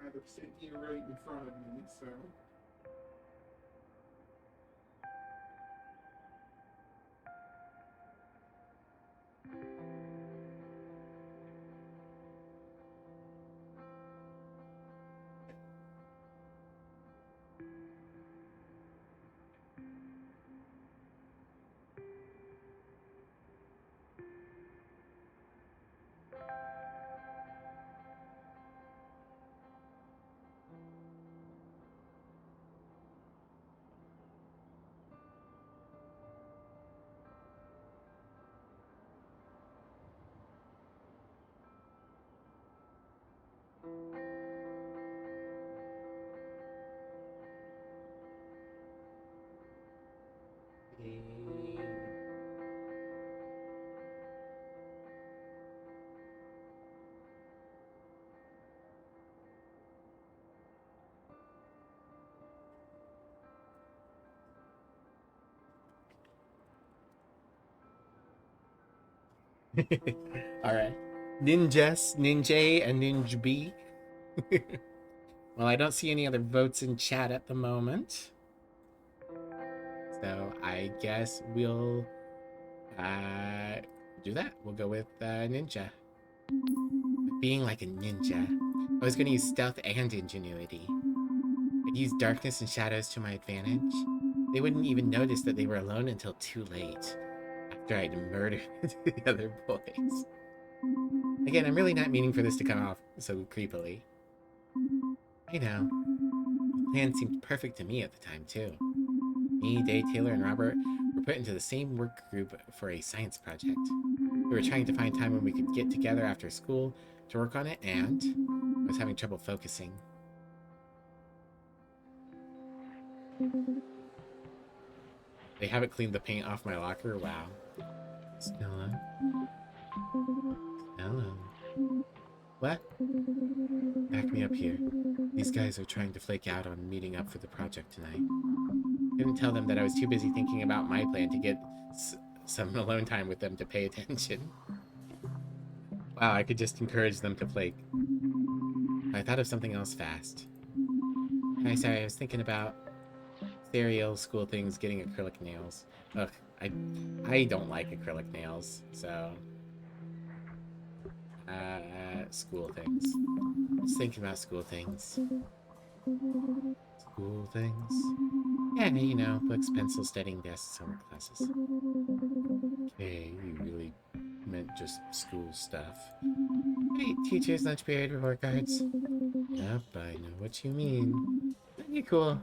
Kind of sitting here right in front of me, so. Alright. Ninjas, Ninja, and Ninja B. Well, I don't see any other votes in chat at the moment. So I guess we'll do that. We'll go with Ninja. Being like a ninja, I was going to use stealth and ingenuity. I'd use darkness and shadows to my advantage. They wouldn't even notice that they were alone until too late, after I'd murdered the other boys. Again, I'm really not meaning for this to come off so creepily. I know. The plan seemed perfect to me at the time, too. Me, Day, Taylor, and Robert were put into the same work group for a science project. We were trying to find time when we could get together after school to work on it, and I was having trouble focusing. They haven't cleaned the paint off my locker? Wow. Stella? Stella? What? Back me up here. These guys are trying to flake out on meeting up for the project tonight. Didn't tell them that I was too busy thinking about my plan to get some alone time with them to pay attention. Wow, I could just encourage them to flake. I thought of something else fast. Sorry, I was thinking about cereal, school things, getting acrylic nails. Ugh, I don't like acrylic nails, so... school things. Just thinking about school things. School things. Yeah, you know, books, pencils, studying desks, homework classes. Okay, you really meant just school stuff. Hey, teachers, lunch period, report cards. Yep, I know what you mean. You're cool.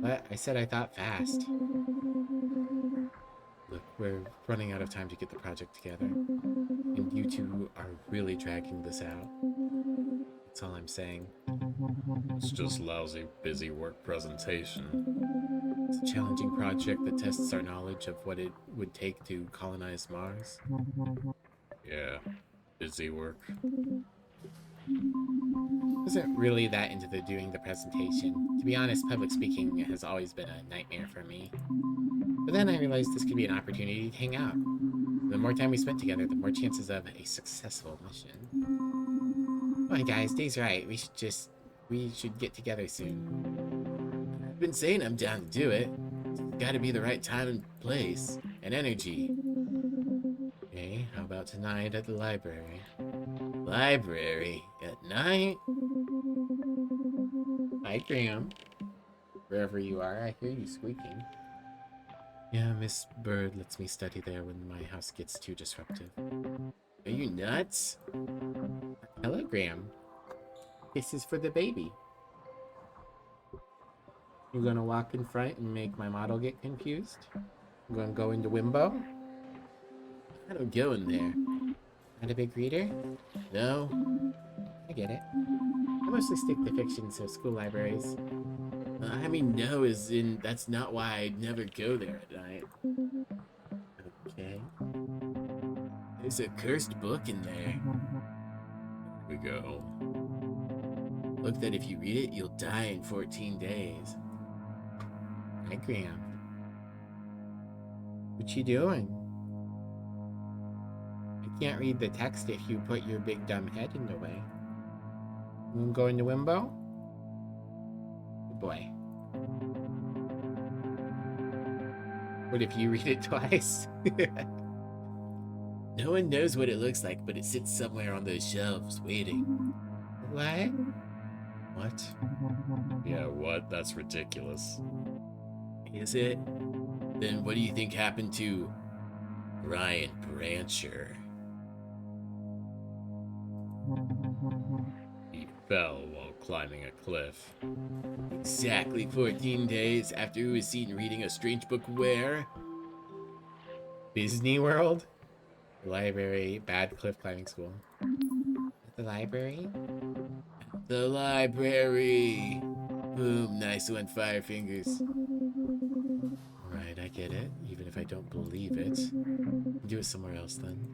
What? I said I thought fast. Look, we're running out of time to get the project together. And you two are really dragging this out. That's all I'm saying. It's just lousy, busy work presentation. It's a challenging project that tests our knowledge of what it would take to colonize Mars. Yeah, busy work. I wasn't really that into doing the presentation. To be honest, public speaking has always been a nightmare for me. But then I realized this could be an opportunity to hang out. The more time we spent together, the more chances of a successful mission. Come on, guys, Dave's right. We should get together soon. I've been saying I'm down to do it. It's gotta be the right time and place, and energy. Okay, how about tonight at the library? Library? At night? Hi, Graham. Wherever you are, I hear you squeaking. Yeah, Miss Bird lets me study there when my house gets too disruptive. Are you nuts? Hello, Graham. This is for the baby. You gonna walk in front and make my model get confused? You gonna go into Wimbo? I don't go in there. Not a big reader? No. I get it. I mostly stick to fiction, so school libraries. I mean, no, as in, that's not why I'd never go there at night. Okay. There's a cursed book in there. Here we go. Look that if you read it, you'll die in 14 days. Hi, Graham. What you doing? I can't read the text if you put your big dumb head in the way. You wanna go into Wimbo? Good boy. What if you read it twice? No one knows what it looks like, but it sits somewhere on those shelves, waiting. What? What? Yeah, what? That's ridiculous. Is it? Then what do you think happened to Ryan Brancher? He fell while climbing a cliff. Exactly 14 days after he was seen reading a strange book where? Disney World? Library, bad cliff climbing school. The library? The library! Boom, nice one, Firefingers. Right, I get it, even if I don't believe it. Do it somewhere else then.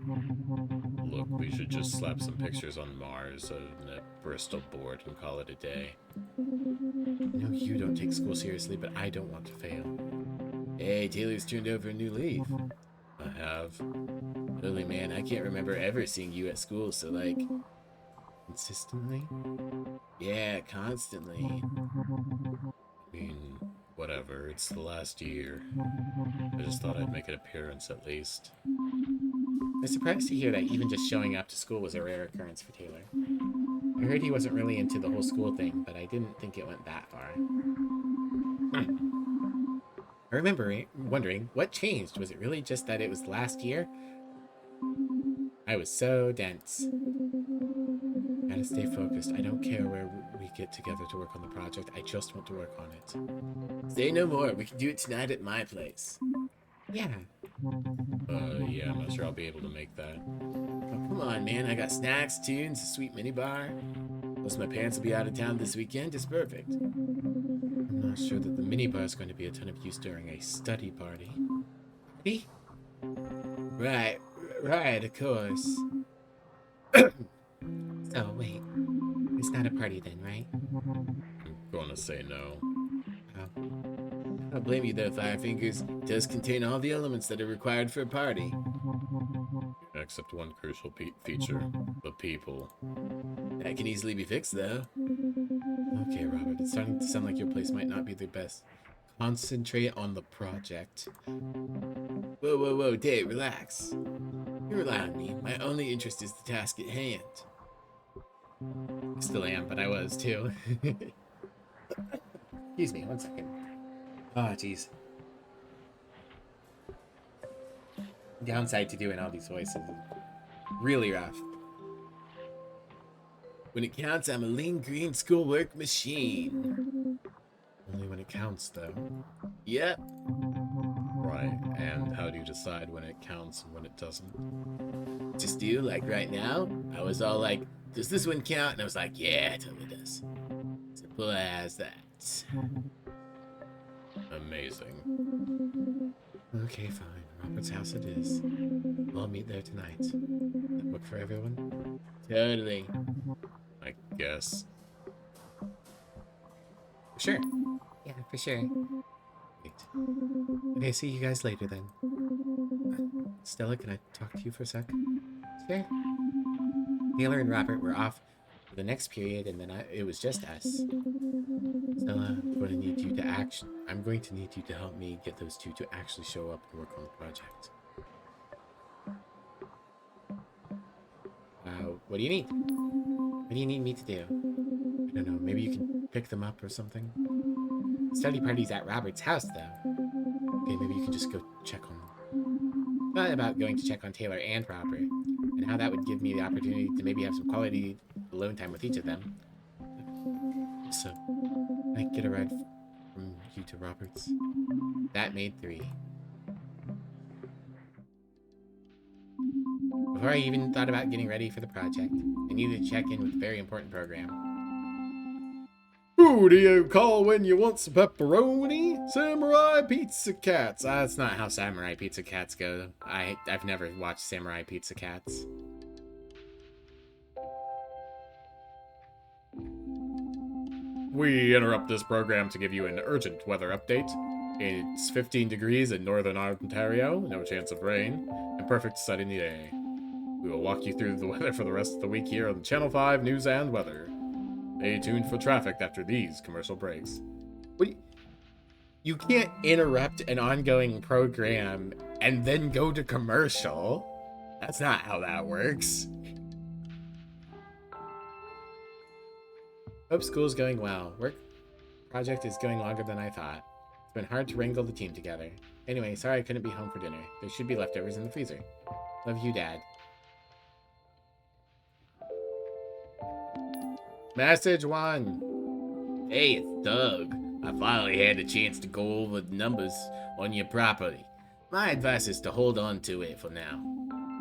Look, we should just slap some pictures on Mars and a Bristol board and call it a day. I know you don't take school seriously, but I don't want to fail. Hey, Taylor's turned over a new leaf. I have. Really, man, I can't remember ever seeing you at school, so like... Consistently? Yeah, constantly. I mean, whatever, it's the last year. I just thought I'd make an appearance at least. I'm surprised to hear that even just showing up to school was a rare occurrence for Taylor. I heard he wasn't really into the whole school thing, but I didn't think it went that far. I remember wondering, what changed? Was it really just that it was last year? I was so dense. Gotta stay focused. I don't care where we get together to work on the project. I just want to work on it. Say no more. We can do it tonight at my place. Yeah. Yeah, I'm not sure I'll be able to make that. Oh, come on, man. I got snacks, tunes, a sweet minibar. Plus, my parents will be out of town this weekend. It's perfect. I'm not sure that the minibar is going to be a ton of use during a study party. Party? Right, of course. So, wait. It's not a party then, right? I'm gonna say no. Oh. I don't blame you though, Firefingers. It does contain all the elements that are required for a party. except one crucial feature: the people. That can easily be fixed, though. Okay, Robert, it's starting to sound like your place might not be the best. Concentrate on the project. Whoa, Dave, relax. You rely on me. My only interest is the task at hand. I still am, but I was too. Excuse me, one second. Ah, jeez. Downside to doing all these voices is really rough. When it counts, I'm a lean green schoolwork machine. Only when it counts, though. Yep. Right, and how do you decide when it counts and when it doesn't? Just do, like right now. I was all like, does this one count? And I was like, yeah, it totally does. Simple as that. Amazing. Okay, fine. Robert's house it is. We'll meet there tonight. That work for everyone? Totally. I guess. Sure. Yeah, for sure. Great. Okay, see you guys later then. Stella, can I talk to you for a sec? Sure. Taylor and Robert were off for the next period, and then it was just us. Stella, I'm going to need you to help me get those two to actually show up and work on the project. What do you need? What do you need me to do? I don't know, maybe you can pick them up or something? Study party's at Robert's house, though. Okay, maybe you can just go check on them. Thought about going to check on Taylor and Robert, and how that would give me the opportunity to maybe have some quality alone time with each of them. So, can I get a ride from you to Robert's? That made 3. Before I even thought about getting ready for the project, I needed to check in with a very important program. Who do you call when you want some pepperoni? Samurai Pizza Cats. That's not how Samurai Pizza Cats go. I've never watched Samurai Pizza Cats. We interrupt this program to give you an urgent weather update. It's 15 degrees in northern Ontario, no chance of rain, and perfect sunny day. We will walk you through the weather for the rest of the week here on Channel 5 News and Weather. Stay tuned for traffic after these commercial breaks. You can't interrupt an ongoing program and then go to commercial. That's not how that works. Hope school's going well. Work project is going longer than I thought. It's been hard to wrangle the team together. Anyway, sorry I couldn't be home for dinner. There should be leftovers in the freezer. Love you, Dad. Message 1. Hey, it's Doug. I finally had a chance to go over the numbers on your property. My advice is to hold on to it for now.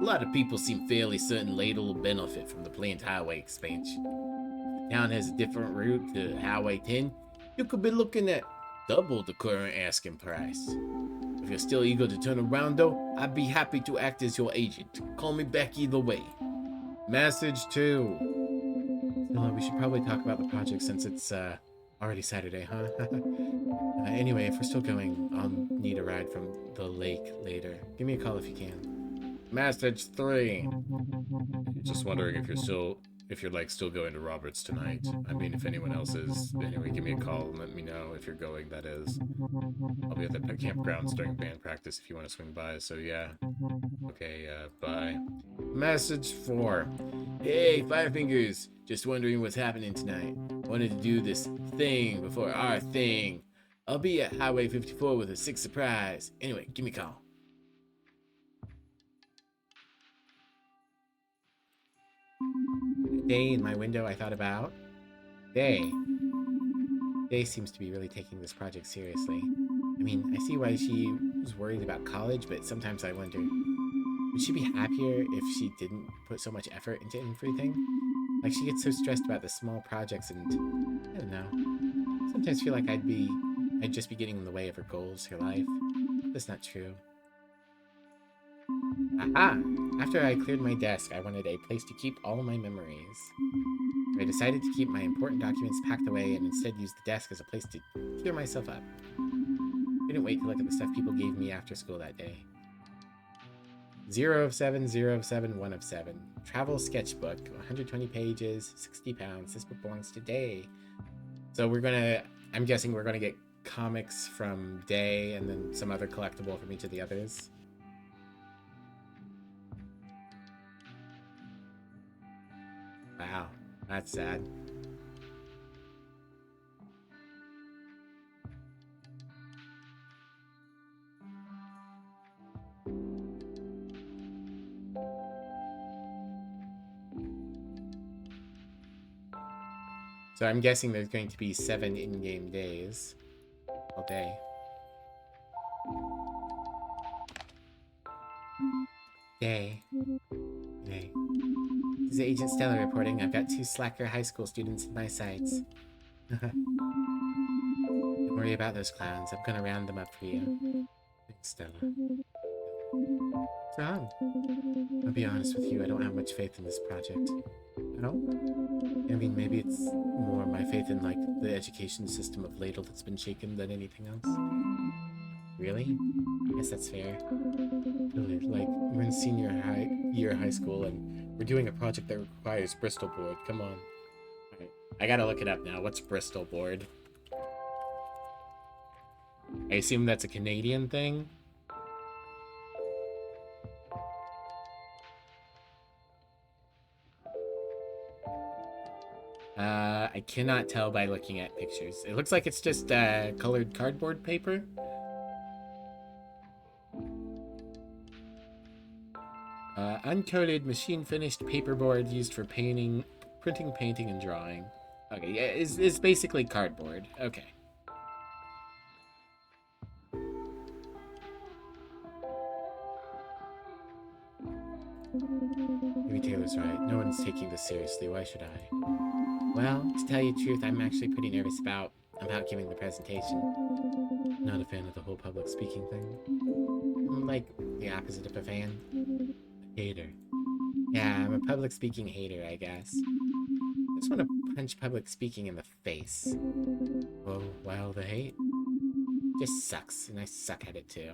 A lot of people seem fairly certain Ladle will benefit from the planned highway expansion. If the town has a different route to Highway 10, you could be looking at double the current asking price. If you're still eager to turn around though, I'd be happy to act as your agent. Call me back either way. Message 2. We should probably talk about the project since it's already Saturday, huh? Anyway, if we're still going, I'll need a ride from the lake later. Give me a call if you can. Message 3. Just wondering if you're like still going to Robert's tonight. I mean, if anyone else is, anyway, give me a call and let me know if you're going, that is. I'll be at the campgrounds during band practice if you want to swing by, so yeah. Okay, bye. Message 4. Hey, Firefingers. Just wondering what's happening tonight. Wanted to do this thing before our thing. I'll be at Highway 54 with a sick surprise. Anyway, give me a call. Day in my window I thought about. Day seems to be really taking this project seriously. I mean, I see why she was worried about college, but sometimes I wonder, would she be happier if she didn't put so much effort into everything? Like, she gets so stressed about the small projects and, I don't know, sometimes feel like I'd just be getting in the way of her goals, her life. That's not true. Aha! After I cleared my desk, I wanted a place to keep all my memories. I decided to keep my important documents packed away and instead use the desk as a place to cheer myself up. Couldn't wait to look at the stuff people gave me after school that day. 0 of 7, 0 of 7, 1 of 7. Travel sketchbook, 120 pages, 60 pounds. This book belongs to Day. So we're gonna, I'm guessing we're gonna get comics from Day and then some other collectible from each of the others. Wow, that's sad. So I'm guessing there's going to be 7 in-game days all day. Day. This is Agent Stella reporting. I've got 2 slacker high school students in my sights. Don't worry about those clowns. I'm gonna round them up for you. Thanks, Stella. What's wrong? I'll be honest with you, I don't have much faith in this project. No? I mean, maybe it's more my faith in, like, the education system of Ladle that's been shaken than anything else. Really? I guess that's fair. Really, like, we're in senior year high school, and we're doing a project that requires Bristol board. Come on. Alright, I gotta look it up now. What's Bristol board? I assume that's a Canadian thing? I cannot tell by looking at pictures. It looks like it's just colored cardboard paper. Uncoated, machine-finished paperboard used for printing, painting, and drawing. Okay, yeah, it's basically cardboard. Okay. Maybe Taylor's right. No one's taking this seriously. Why should I? Well, to tell you the truth, I'm actually pretty nervous about giving the presentation. Not a fan of the whole public speaking thing. I'm like the opposite of a fan. A hater. Yeah, I'm a public speaking hater, I guess. I just want to punch public speaking in the face. Oh, wow, the hate? Just sucks, and I suck at it too.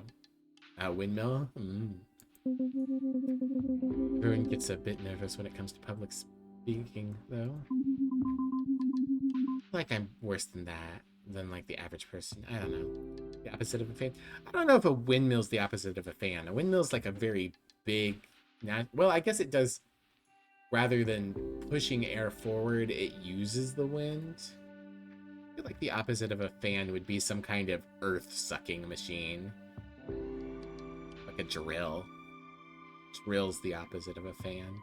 Windmill? Everyone gets a bit nervous when it comes to public speaking, though. Like I'm worse than that, than like the average person. I don't know. The opposite of a fan? I don't know if a windmill's the opposite of a fan. A windmill's like a very big... Well, I guess it does... Rather than pushing air forward, it uses the wind. I feel like the opposite of a fan would be some kind of earth-sucking machine. Like a drill. Drill's the opposite of a fan.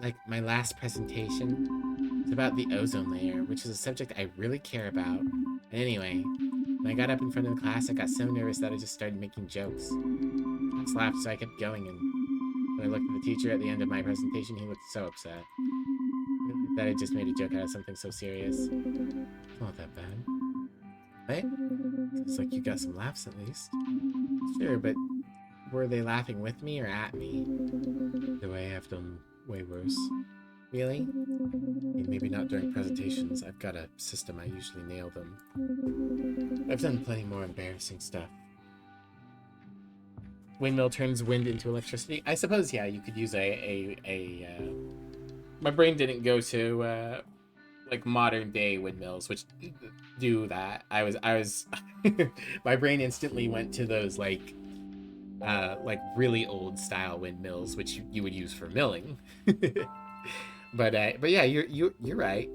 Like, my last presentation is about the ozone layer, which is a subject I really care about. And anyway, when I got up in front of the class, I got so nervous that I just started making jokes. I laughed, so I kept going, and when I looked at the teacher at the end of my presentation, he looked so upset. That I just made a joke out of something so serious. It's not that bad. Right? It's like you got some laughs at least. Sure, but were they laughing with me or at me? The way I've done way worse. Really? I mean, maybe not during presentations. I've got a system I usually nail them. I've done plenty more embarrassing stuff. Windmill turns wind into electricity. I suppose, yeah, you could use my brain didn't go to like modern day windmills, which do that. I was my brain instantly went to those like really old style windmills, which you would use for milling. but yeah, you're right.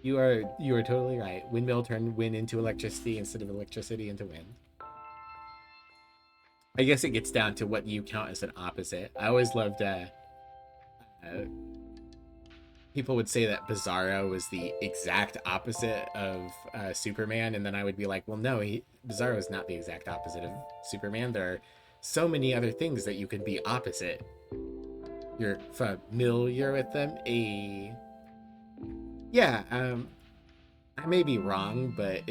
You are totally right. Windmill turned wind into electricity instead of electricity into wind. I guess it gets down to what you count as an opposite. I always loved people would say that Bizarro was the exact opposite of Superman, and then I would be like, well, no, Bizarro is not the exact opposite of Superman. There are so many other things that you could be opposite. You're familiar with them? Yeah, I may be wrong, but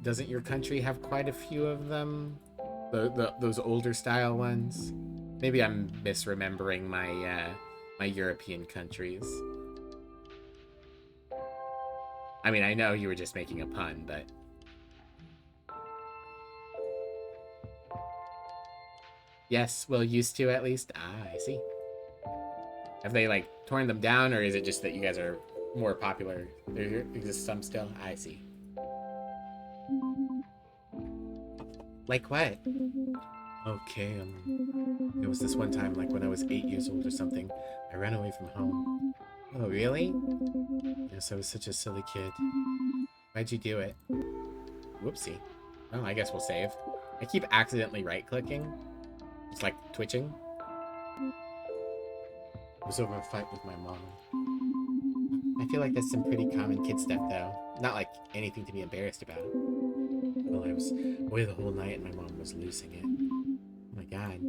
doesn't your country have quite a few of them? Those older style ones? Maybe I'm misremembering my European countries. I mean, I know you were just making a pun, but... Yes, well, used to at least. Ah, I see. Have they, like, torn them down, or is it just that you guys are more popular? There exists some still? I see. Like what? Okay, there was this one time, like when I was 8 years old or something, I ran away from home. Oh, really? Yes, I was such a silly kid. Why'd you do it? Whoopsie. Well, I guess we'll save. I keep accidentally right-clicking. It's like twitching. It was over a fight with my mom. I feel like that's some pretty common kid stuff, though. Not like anything to be embarrassed about. Well, I was away the whole night and my mom was losing it. Oh my god.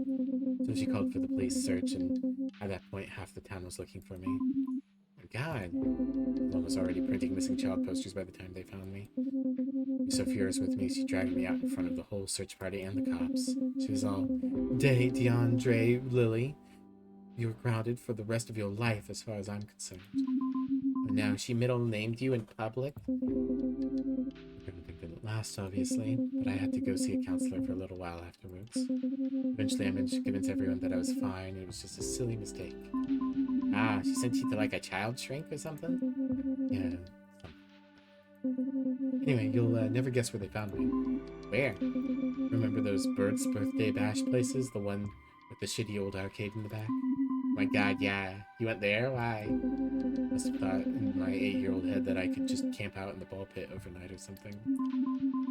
So she called for the police search, and at that point, half the town was looking for me. Oh my god. Mom was already printing missing child posters by the time they found me. She was so furious with me, she dragged me out in front of the whole search party and the cops. She was all, DeAndre, Lily, you're grounded for the rest of your life as far as I'm concerned. And now she middle named you in public? Everything didn't last, obviously, but I had to go see a counselor for a little while afterwards. Eventually, I managed to convince everyone that I was fine. It was just a silly mistake. Ah, she sent you to like a child shrink or something? Yeah. Anyway, you'll never guess where they found me. Where? Remember those Bird's Birthday Bash places? The one with the shitty old arcade in the back? Oh my god, yeah. You went there? Why? Must have thought in my 8-year-old head that I could just camp out in the ball pit overnight or something.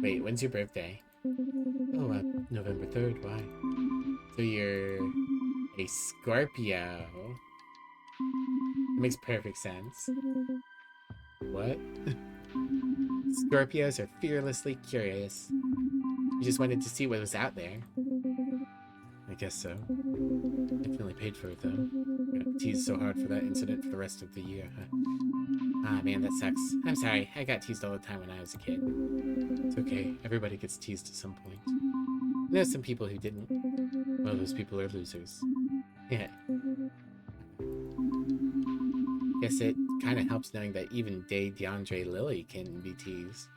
Wait, when's your birthday? Oh, November 3rd. Why? So you're a Scorpio. It makes perfect sense. What? Scorpios are fearlessly curious. You just wanted to see what was out there. I guess so. Definitely paid for it, though. Got teased so hard for that incident for the rest of the year. Ah, man, that sucks. I'm sorry. I got teased all the time when I was a kid. It's okay. Everybody gets teased at some point. There's some people who didn't. Well, those people are losers. Yeah. Guess it kind of helps knowing that even DeAndre Lily can be teased.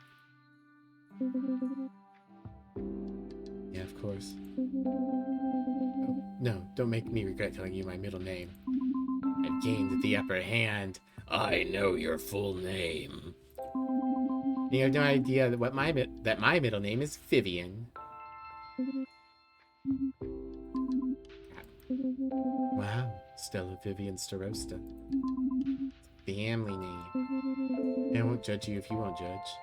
Yeah, of course. Oh, no, don't make me regret telling you my middle name. I've gained the upper hand. I know your full name. You have no idea that my middle name is Vivian. Wow, Stella Vivian Starosta. Family name. I won't judge you if you won't judge.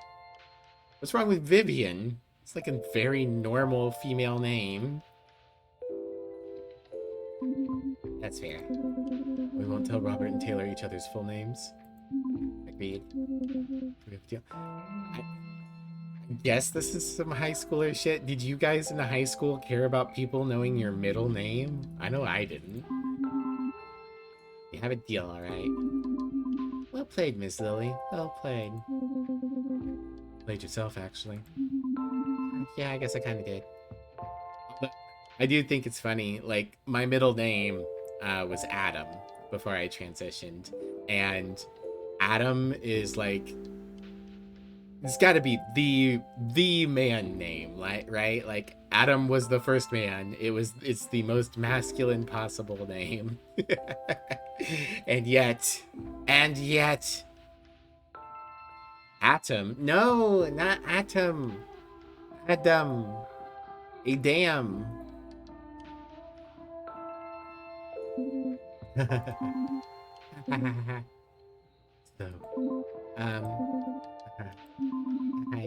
What's wrong with Vivian? It's like a very normal female name. That's fair. We won't tell Robert and Taylor each other's full names. Agreed. I guess this is some high schooler shit. Did you guys in high school care about people knowing your middle name? I know I didn't. You have a deal, alright. Well played, Miss Lily. Well played. Played yourself, actually. Yeah, I guess I kind of did. But I do think it's funny. Like, my middle name was Adam before I transitioned. And Adam is like... It's got to be the man name, right? Like, Adam was the first man. It's the most masculine possible name. and yet, Atom. No, not Atom. Adam. A damn. So,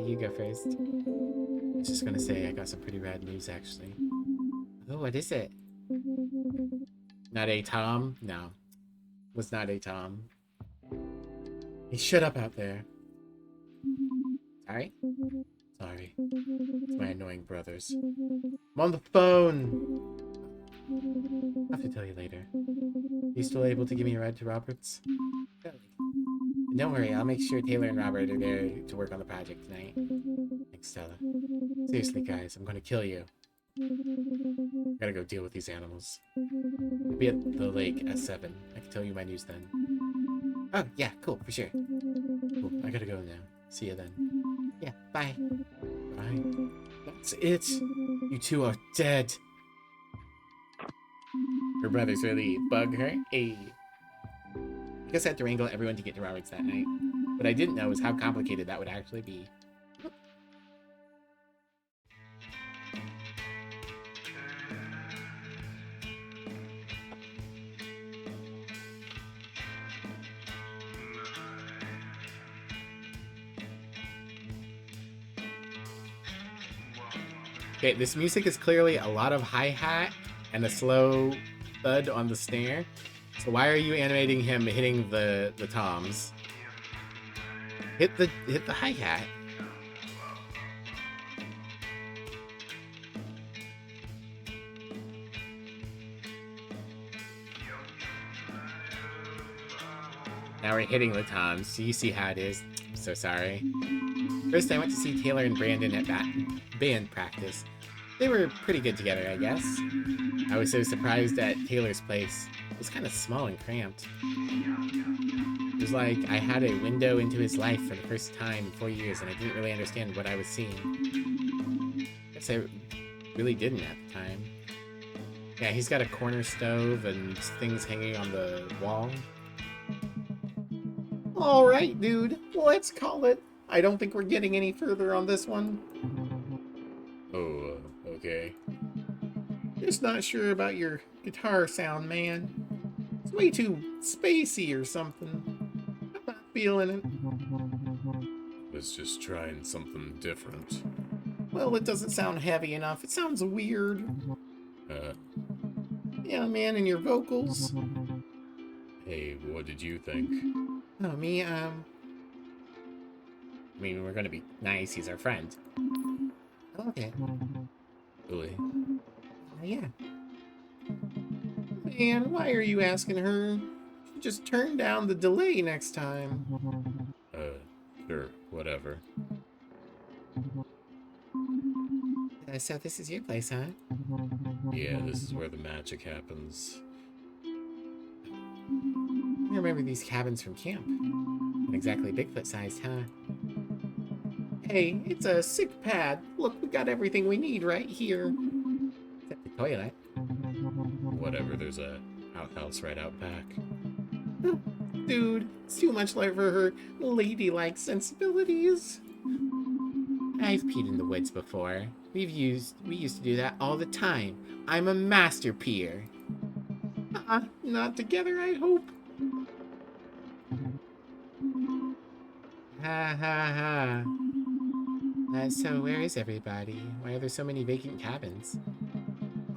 you go first. I was just gonna say I got some pretty rad news, actually. Oh, what is it? Not a Tom? No. Was not a Tom. Hey, shut up out there. Sorry? Sorry. It's my annoying brothers. I'm on the phone! I'll have to tell you later. Are you still able to give me a ride to Robert's? Don't worry, I'll make sure Taylor and Robert are there to work on the project tonight. Thanks, Stella. Seriously, guys, I'm gonna kill you. Gotta go deal with these animals. I'll be at the lake at 7. I can tell you my news then. Oh, yeah, cool, for sure. Cool, I gotta go now. See you then. Yeah, bye. Bye. That's it. You two are dead. Her brothers really bug her. Hey. I guess I had to wrangle everyone to get to Roberts that night. What I didn't know was how complicated that would actually be. Okay, this music is clearly a lot of hi-hat and a slow thud on the snare. So why are you animating him hitting the toms? Hit the hi-hat. Now we're hitting the toms, so you see how it is. I'm so sorry. First, I went to see Taylor and Brandon at band practice. They were pretty good together, I guess. I was so surprised at Taylor's place. It was kind of small and cramped. It was like I had a window into his life for the first time in 4 years, and I didn't really understand what I was seeing. I guess I really didn't at the time. Yeah, he's got a corner stove and things hanging on the wall. Alright, dude. Let's call it. I don't think we're getting any further on this one. Oh, okay. Just not sure about your guitar sound, man. It's way too spacey or something. I'm not feeling it. Was just trying something different. Well, it doesn't sound heavy enough. It sounds weird. Yeah, man, and your vocals. Hey, what did you think? Oh, me, I mean, we're gonna be nice. He's our friend. Okay. Really? Yeah. Man, why are you asking her? Just turn down the delay next time. Sure, whatever. So this is your place, huh? Yeah, this is where the magic happens. I remember these cabins from camp. Not exactly Bigfoot-sized, huh? Hey, it's a sick pad. Look, we got everything we need right here. Except the toilet. Whatever, there's a outhouse right out back. Dude, it's too much like for her ladylike sensibilities. I've peed in the woods before. We used to do that all the time. I'm a master peer. Not together, I hope. Ha ha ha. So where is everybody? Why are there so many vacant cabins?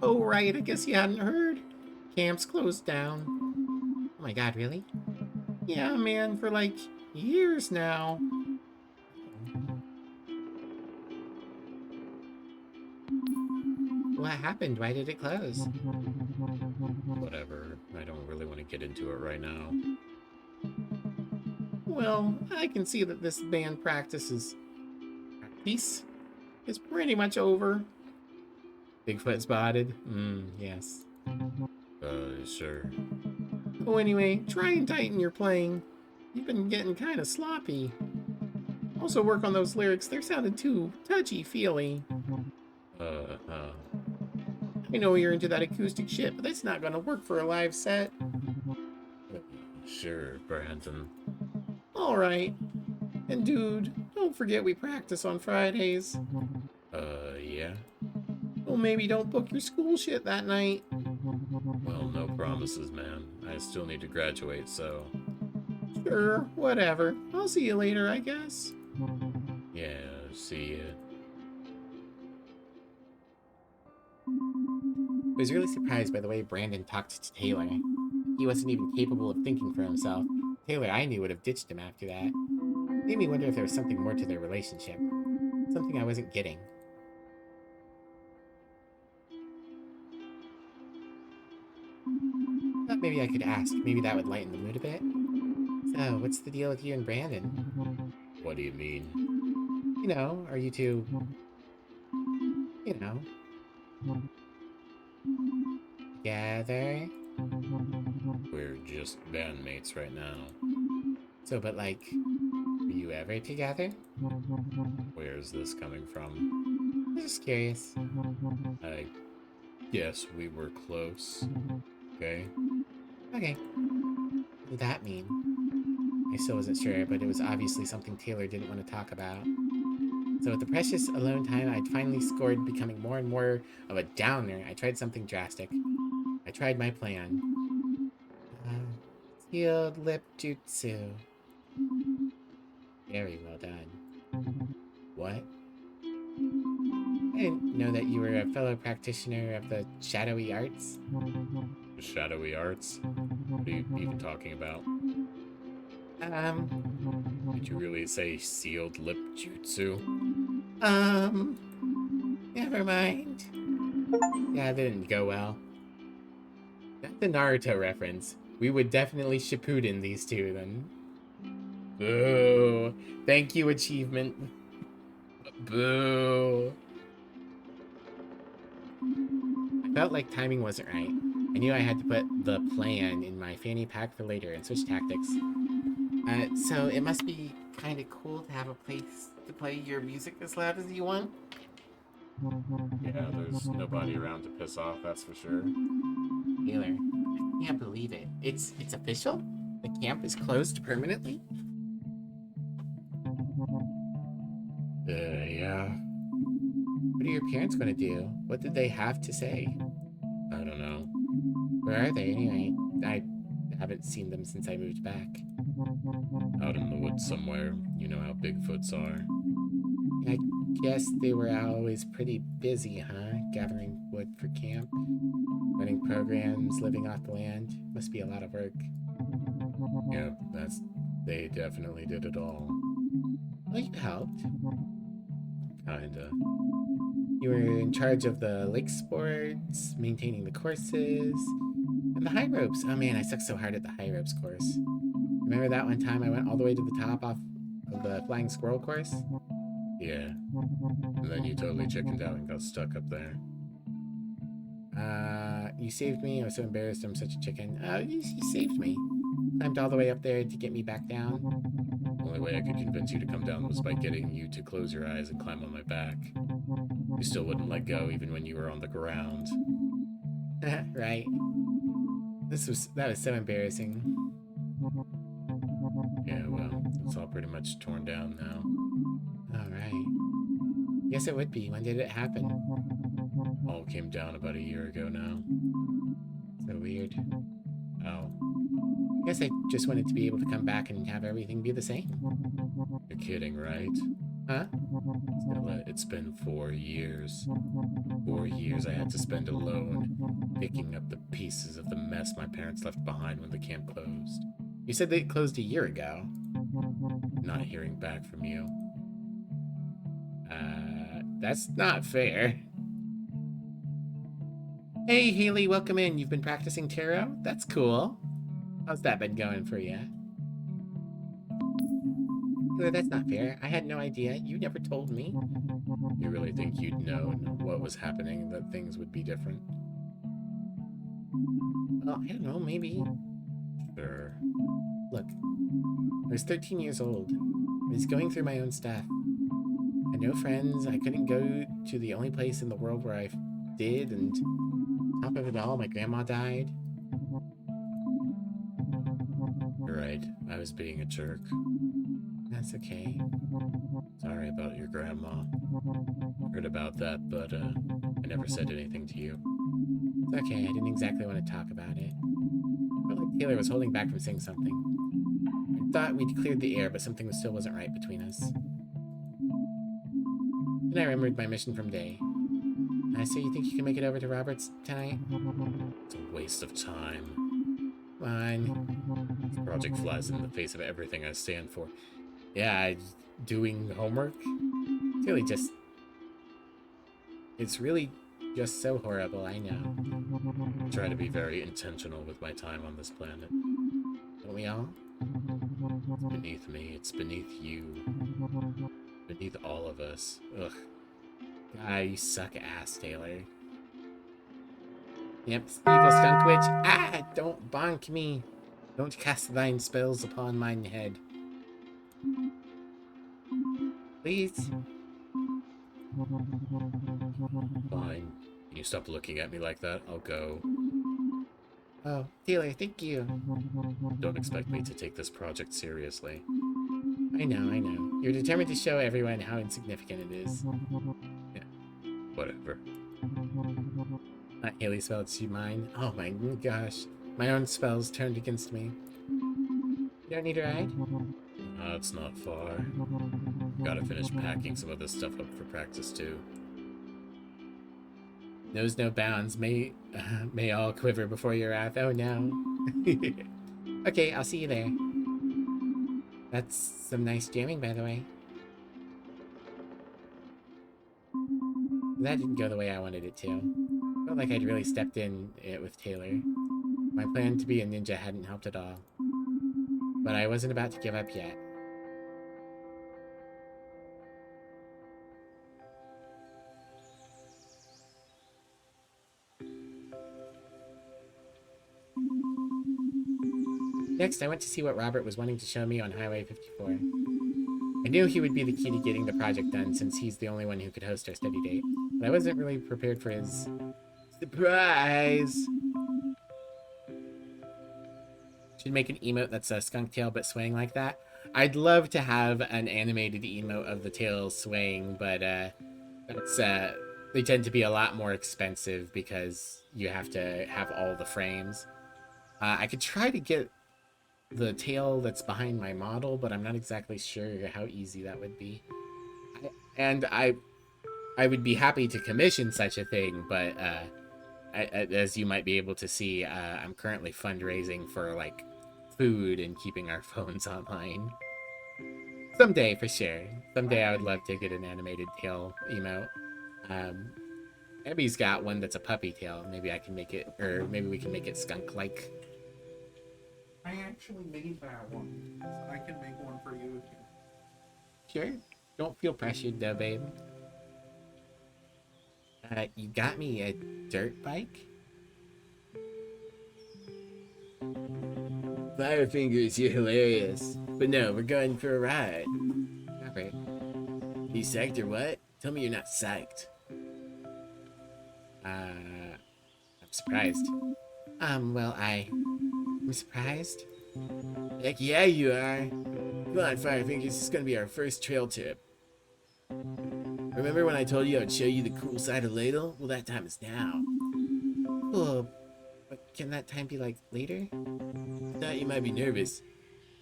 Oh right, I guess you hadn't heard. Camp's closed down. Oh my god, really? Yeah, man, for like years now. What happened? Why did it close? Whatever, I don't really want to get into it right now. Well, I can see that this band practice is pretty much over. Bigfoot spotted? Yes. Sure. Oh, anyway, try and tighten your playing. You've been getting kind of sloppy. Also work on those lyrics. They're sounding too touchy-feely. I know you're into that acoustic shit, but that's not gonna work for a live set. Sure, Brandon. Alright. And dude, don't forget we practice on Fridays. Yeah? Well, maybe don't book your school shit that night. Well, no promises, man. I still need to graduate, so... Sure, whatever. I'll see you later, I guess. Yeah, see ya. I was really surprised by the way Brandon talked to Taylor. He wasn't even capable of thinking for himself. Taylor, I knew, would have ditched him after that. Made me wonder if there was something more to their relationship. Something I wasn't getting. Thought maybe I could ask. Maybe that would lighten the mood a bit. So, what's the deal with you and Brandon? What do you mean? You know, are you two... You know... together? We're just bandmates right now. So, but like... were you ever together? Where's this coming from? I'm just curious. I Yes, we were close. Okay. Okay. What did that mean? I still wasn't sure, but it was obviously something Taylor didn't want to talk about. So with the precious alone time I'd finally scored becoming more and more of a downer, I tried something drastic. I tried my plan. Sealed lip jutsu. Very well done. What? I didn't know that you were a fellow practitioner of the shadowy arts. Shadowy arts? What are you even talking about? Did you really say sealed lip jutsu? Never mind. Yeah, that didn't go well. That's a Naruto reference. We would definitely Shippuden these two then. Boo. Thank you, achievement. Boo. I felt like timing wasn't right. I knew I had to put the plan in my fanny pack for later and switch tactics. So it must be kind of cool to have a place to play your music as loud as you want. Yeah, there's nobody around to piss off, that's for sure. Taylor, I can't believe it. It's official? The camp is closed permanently? Yeah. What are your parents going to do? What did they have to say? I don't know. Where are they anyway? I haven't seen them since I moved back. Out in the woods somewhere. You know how Bigfoots are. I guess they were always pretty busy, huh? Gathering wood for camp, running programs, living off the land. Must be a lot of work. Yeah, they definitely did it all. Well, you helped. Kinda. You were in charge of the lake sports, maintaining the courses, and the high ropes. Oh man, I sucked so hard at the high ropes course. Remember that one time I went all the way to the top off of the flying squirrel course? Yeah. And then you totally chickened out and got stuck up there. You saved me. I was so embarrassed. I'm such a chicken. You saved me. Climbed all the way up there to get me back down. The only way I could convince you to come down was by getting you to close your eyes and climb on my back. You still wouldn't let go even when you were on the ground. Right. That was so embarrassing. Yeah, well, it's all pretty much torn down now. Alright. Yes, it would be. When did it happen? All came down about a year ago now. So weird. Oh, I guess I just wanted to be able to come back and have everything be the same. you're kidding, right? Huh? Stella, it's been 4 years. 4 years I had to spend alone, picking up the pieces of the mess my parents left behind when the camp closed. You said they closed a year ago. Not hearing back from you. That's not fair. Hey, Haley, welcome in. You've been practicing tarot? That's cool. How's that been going for you? That's not fair. I had no idea. You never told me. You really think you'd known what was happening, that things would be different? Well, I don't know, maybe. Sure. Look, I was 13 years old. I was going through my own stuff. I had no friends. I couldn't go to the only place in the world where I did, and on top of it all, my grandma died. You're right. I was being a jerk. That's okay. Sorry about your grandma. Heard about that, but I never said anything to you. It's okay. I didn't exactly want to talk about it. I felt like Taylor was holding back from saying something. I thought we'd cleared the air, but something still wasn't right between us. Then I remembered my mission from Day. So you think you can make it over to Robert's tonight? It's a waste of time. Come on. This project flies in the face of everything I stand for. Yeah, doing homework? It's really just so horrible, I know. I try to be very intentional with my time on this planet. Don't we all? It's beneath me. It's beneath you. Beneath all of us. Ugh. God, you suck ass, Taylor. Yep, evil skunk witch. Ah, don't bonk me. Don't cast thine spells upon mine head. Please? Fine. Can you stop looking at me like that? I'll go. Oh, Taylor, thank you. Don't expect me to take this project seriously. I know, I know. You're determined to show everyone how insignificant it is. Yeah, whatever. Not Haley spelled she mine. Oh my gosh. My own spells turned against me. You don't need a ride? It's not far. Gotta finish packing some of this stuff up for practice too. Knows no bounds. May all quiver before your wrath. Oh no. Okay, I'll see you there. That's some nice jamming, by the way. That didn't go the way I wanted it to. Felt like I'd really stepped in it with Taylor. My plan to be a ninja hadn't helped at all. But I wasn't about to give up yet. Next, I went to see what Robert was wanting to show me on Highway 54. I knew he would be the key to getting the project done since he's the only one who could host our study date, but I wasn't really prepared for his surprise. Should make an emote that's a skunk tail but swaying like that. I'd love to have an animated emote of the tail swaying, but that's they tend to be a lot more expensive because you have to have all the frames. I could try to get the tail that's behind my model, but I'm not exactly sure how easy that would be. I would be happy to commission such a thing, but as you might be able to see, I'm currently fundraising for like food and keeping our phones online. Someday, for sure. Someday I would love to get an animated tail emote. Abby's got one that's a puppy tail. Maybe I can make it, or maybe we can make it skunk-like. I actually made that one, so I can make one for you if you. Sure. Don't feel pressured though, babe. You got me a dirt bike? Firefingers, you're hilarious. But no, we're going for a ride. Alright. You psyched or what? Tell me you're not psyched. I'm surprised. Well, I'm surprised. Heck yeah, you are. Come on, Firefingers, this is gonna be our first trail trip. Remember when I told you I'd show you the cool side of Ladle? Well, that time is now. Cool. But can that time be, like, later? I thought you might be nervous.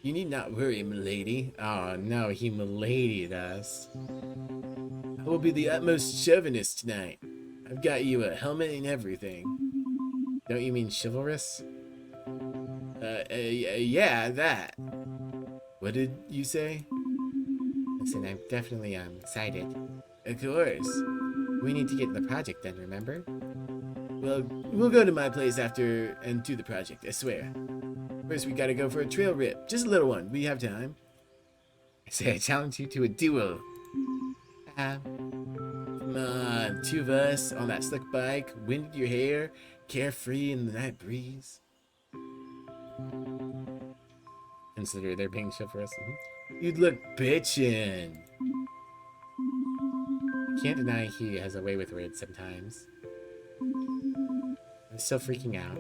You need not worry, milady. Oh, no, he miladied us. I will be the utmost chauvinist tonight. I've got you a helmet and everything. Don't you mean chivalrous? Yeah, that. What did you say? Listen, I'm definitely, excited. Of course. We need to get the project done, remember? Well, we'll go to my place after and do the project, I swear. First, we gotta go for a trail rip. Just a little one. We have time. I say I challenge you to a duel. Come on, two of us on that slick bike, wind in your hair, carefree in the night breeze. Consider there being chivalrous. You'd look bitchin'. I can't deny he has a way with words sometimes. I'm still freaking out.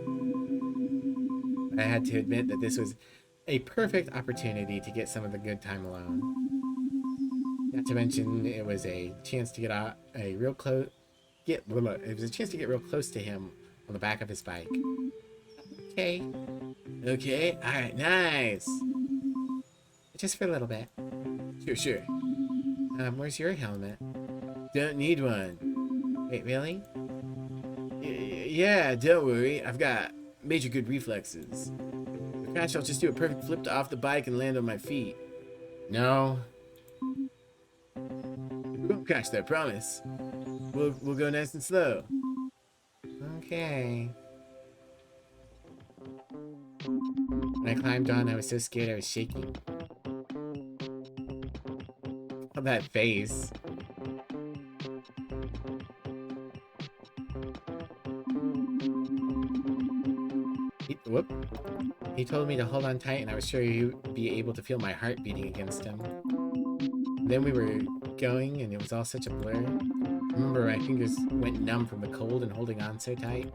I had to admit that this was a perfect opportunity to get some of the good time alone. Not to mention, it was a chance to get real close to him on the back of his bike. Okay. Okay. All right. Nice. Just for a little bit. Sure. Where's your helmet? Don't need one. Wait, really? Yeah, don't worry. I've got major good reflexes. If I crash, I'll just do a perfect flip off the bike and land on my feet. No. We won't crash there, promise. We'll go nice and slow. Okay. When I climbed on, I was so scared I was shaking. Oh, that face. He told me to hold on tight, and I was sure he'd be able to feel my heart beating against him. Then we were going, and it was all such a blur. Remember, my fingers went numb from the cold and holding on so tight.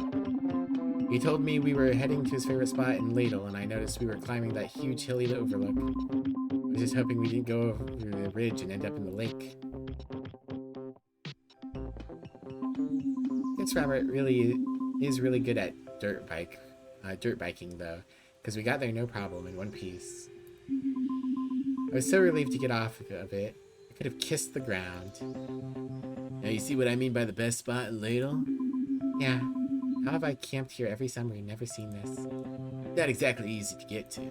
He told me we were heading to his favorite spot in Ladle, and I noticed we were climbing that huge hilly overlook. I was just hoping we didn't go over the ridge and end up in the lake. This Robert really is really good at dirt biking though, because we got there no problem in one piece. I was so relieved to get off of it. I could have kissed the ground. Now you see what I mean by the best spot in Ladle? Yeah. How have I camped here every summer and never seen this? Not exactly easy to get to.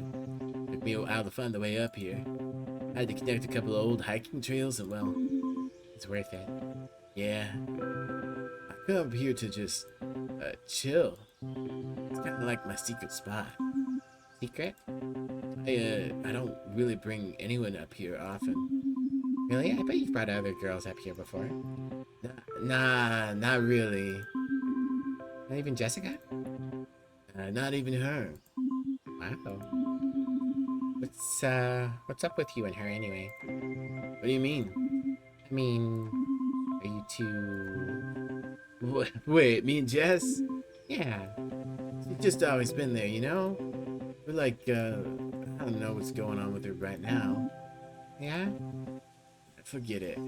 Took me a while to find the way up here. I had to connect a couple of old hiking trails and, well, it's worth it. Yeah. I come up here to just, chill. It's kind of like my secret spot. Secret? I don't really bring anyone up here often. Really? I bet you've brought other girls up here before. Nah, not really. Not even Jessica? Not even her. Wow. What's up with you and her anyway? What do you mean? I mean, are you two... Wait, me and Jess? Yeah. She's just always been there, you know? We're like, I don't know what's going on with her right now. Yeah? Forget it.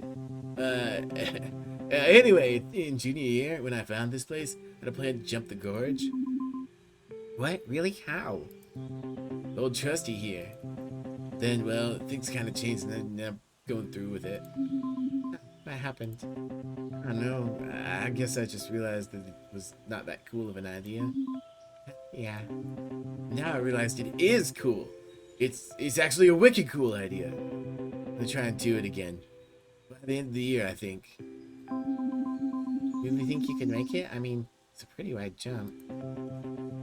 Anyway, in junior year, when I found this place, I had a plan to jump the gorge. What? Really? How? Old trusty here. Then, well, things kind of changed and I ended up going through with it. What happened? I don't know. I guess I just realized that it was not that cool of an idea. Yeah. Now I realized it is cool. It's actually a wicked cool idea. I'm gonna try and do it again. By the end of the year, I think. Really think you can make it? I mean, it's a pretty wide jump.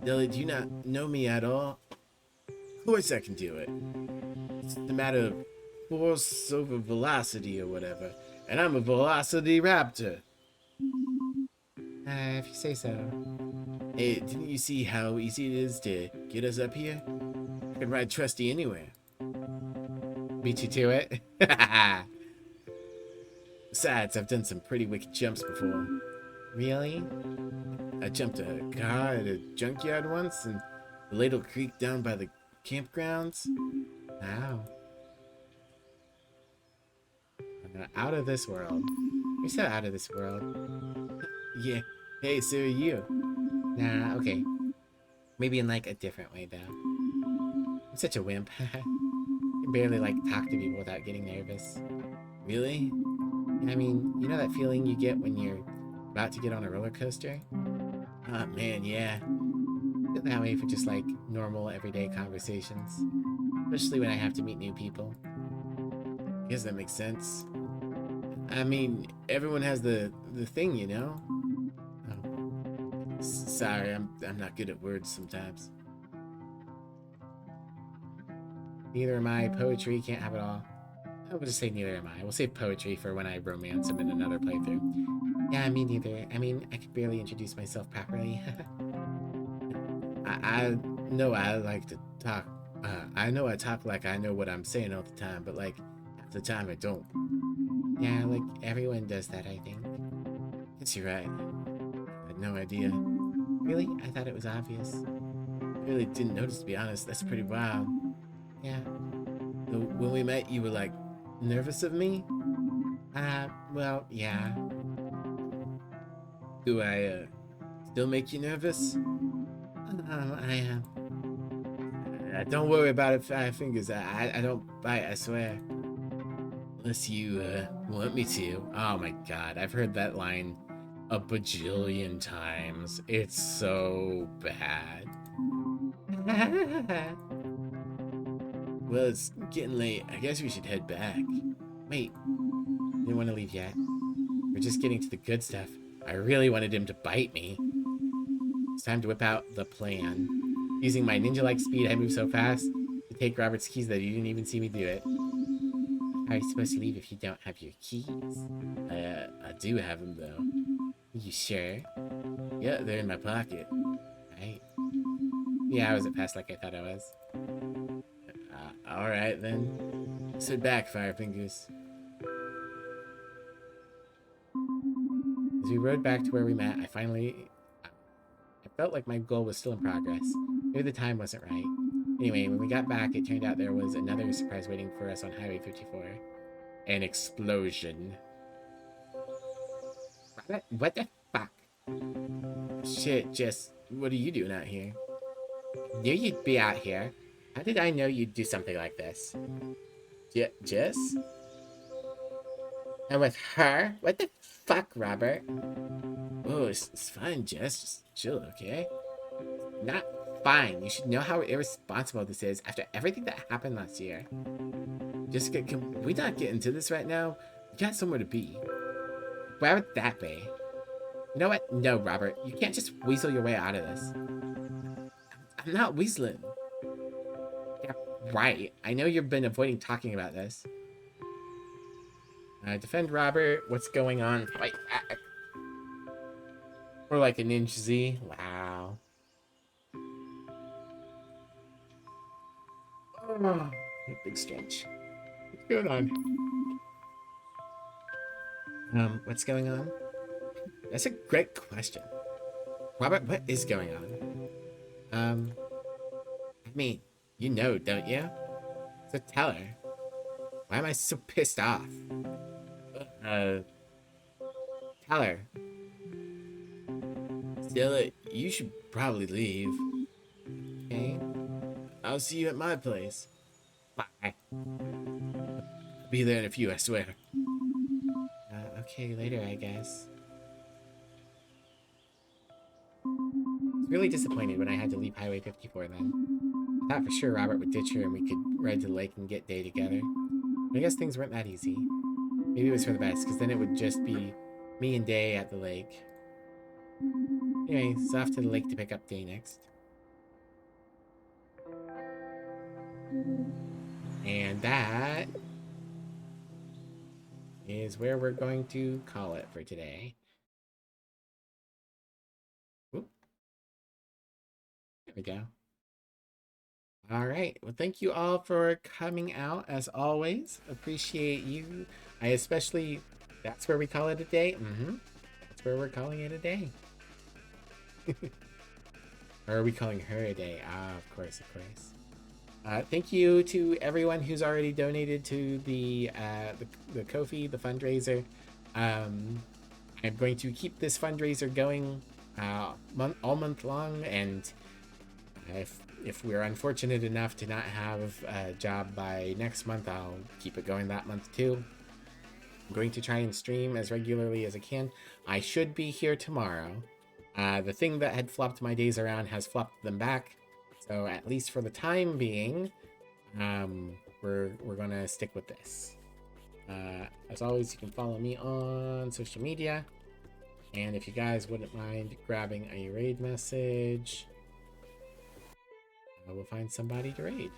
Dilly, do you not know me at all? Of course I can do it. It's a matter of force over velocity or whatever. And I'm a velocity raptor. If you say so. Hey, didn't you see how easy it is to get us up here? I can ride Trusty anywhere. Beat you to it? Besides, I've done some pretty wicked jumps before. Really? I jumped a car at a junkyard once, and the Ladle Creek down by the campgrounds. Wow. Out of this world. You're so out of this world. Yeah. Hey, so are you. Nah, okay. Maybe in like a different way though. I'm such a wimp. I can barely like talk to people without getting nervous. Really? I mean, you know that feeling you get when you're about to get on a roller coaster? Oh man, yeah. I feel that way for just like normal everyday conversations. Especially when I have to meet new people. I guess that makes sense. I mean, everyone has the thing, you know? Oh. Sorry, I'm not good at words sometimes. Neither am I. Poetry can't have it all. I will just say neither am I. We'll save poetry for when I romance him in another playthrough. Yeah, me neither. I mean, I could barely introduce myself properly. I know I like to talk. I know I talk like I know what I'm saying all the time, but like half the time I don't. Yeah, like everyone does that, I think. Guess you're right. I had no idea. Really? I thought it was obvious. I really didn't notice, to be honest. That's pretty wild. Yeah. So when we met, you were like nervous of me? Well, yeah. Do I still make you nervous? I don't worry about it, Five Fingers. I don't bite, I swear. Unless you want me to. Oh my god, I've heard that line a bajillion times. It's so bad. Well, it's getting late. I guess we should head back. Wait, didn't want to leave yet. We're just getting to the good stuff. I really wanted him to bite me. It's time to whip out the plan. Using my ninja-like speed, I move so fast to take Robert's keys that he didn't even see me do it. How are you supposed to leave if you don't have your keys? I do have them, though. You sure? Yeah, they're in my pocket. Right. Yeah, I wasn't fast like I thought I was. Alright, then. Sit back, Firefingers. As we rode back to where we met, I felt like my goal was still in progress. Maybe the time wasn't right. Anyway, when we got back, it turned out there was another surprise waiting for us on Highway 54. An explosion. What the fuck? Shit, Jess, what are you doing out here? Knew you'd be out here. How did I know you'd do something like this? Jess? And with her? What the fuck, Robert? Oh, it's fine, Jess. Just chill, okay? Not fine. You should know how irresponsible this is after everything that happened last year. Jessica, can we not get into this right now? We got somewhere to be. Where would that be? You know what? No, Robert. You can't just weasel your way out of this. I'm not weaseling. Yeah, right. I know you've been avoiding talking about this. Defend Robert. What's going on? Fight back. Or like a Ninja Z. Wow. Oh, big stretch. What's going on? What's going on? That's a great question. Robert, what is going on? I mean, you know, don't you? So tell her. Why am I so pissed off? Tell her. Stella, you should probably leave. Okay? I'll see you at my place. Bye. I'll be there in a few, I swear. Okay, later, I guess. I was really disappointed when I had to leave Highway 54 then. I thought for sure Robert would ditch her and we could ride to the lake and get Day together. But I guess things weren't that easy. Maybe it was for the best, because then it would just be me and Day at the lake. Anyway, it's off to the lake to pick up Day next. And that is where we're going to call it for today. Oop. There we go. All right. Well, thank you all for coming out as always. Appreciate you. I especially, that's where we call it a day. That's where we're calling it a day. Or are we calling her a day? Ah, of course, of course. Thank you to everyone who's already donated to the Ko-fi, the fundraiser. I'm going to keep this fundraiser going all month long, and if we're unfortunate enough to not have a job by next month, I'll keep it going that month too. I'm going to try and stream as regularly as I can. I should be here tomorrow. The thing that had flopped my days around has flopped them back. So at least for the time being, we're gonna stick with this. As always, you can follow me on social media. And if you guys wouldn't mind grabbing a raid message, we'll find somebody to raid.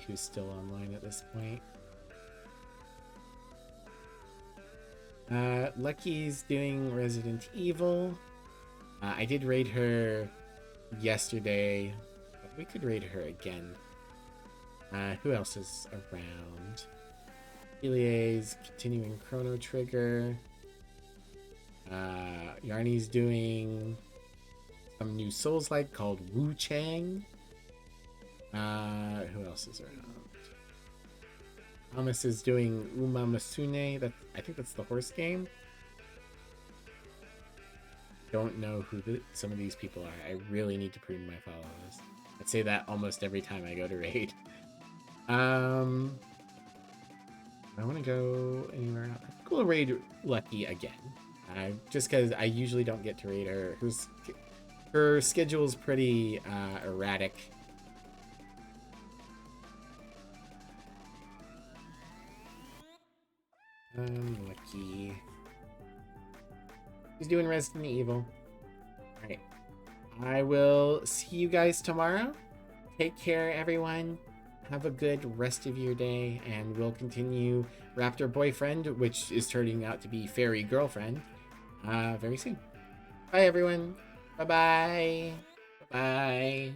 Who's still online at this point? Lucky's doing Resident Evil. I did raid her yesterday, but we could raid her again. Who else is around? Ilie's continuing Chrono Trigger. Yarny's doing some new Souls-like called Wu Chang. Who else is around? Thomas is doing Uma Masune. I think that's the horse game. Don't know who some of these people are. I really need to prune my followers. I'd say that almost every time I go to raid. I want to go anywhere else. I think we'll raid Lucky again. Just because I usually don't get to raid her. Her schedule's pretty erratic. Lucky. He's doing Resident Evil. Alright. I will see you guys tomorrow. Take care, everyone. Have a good rest of your day, and we'll continue Raptor Boyfriend, which is turning out to be Fairy Girlfriend, very soon. Bye, everyone. Bye-bye. Bye-bye.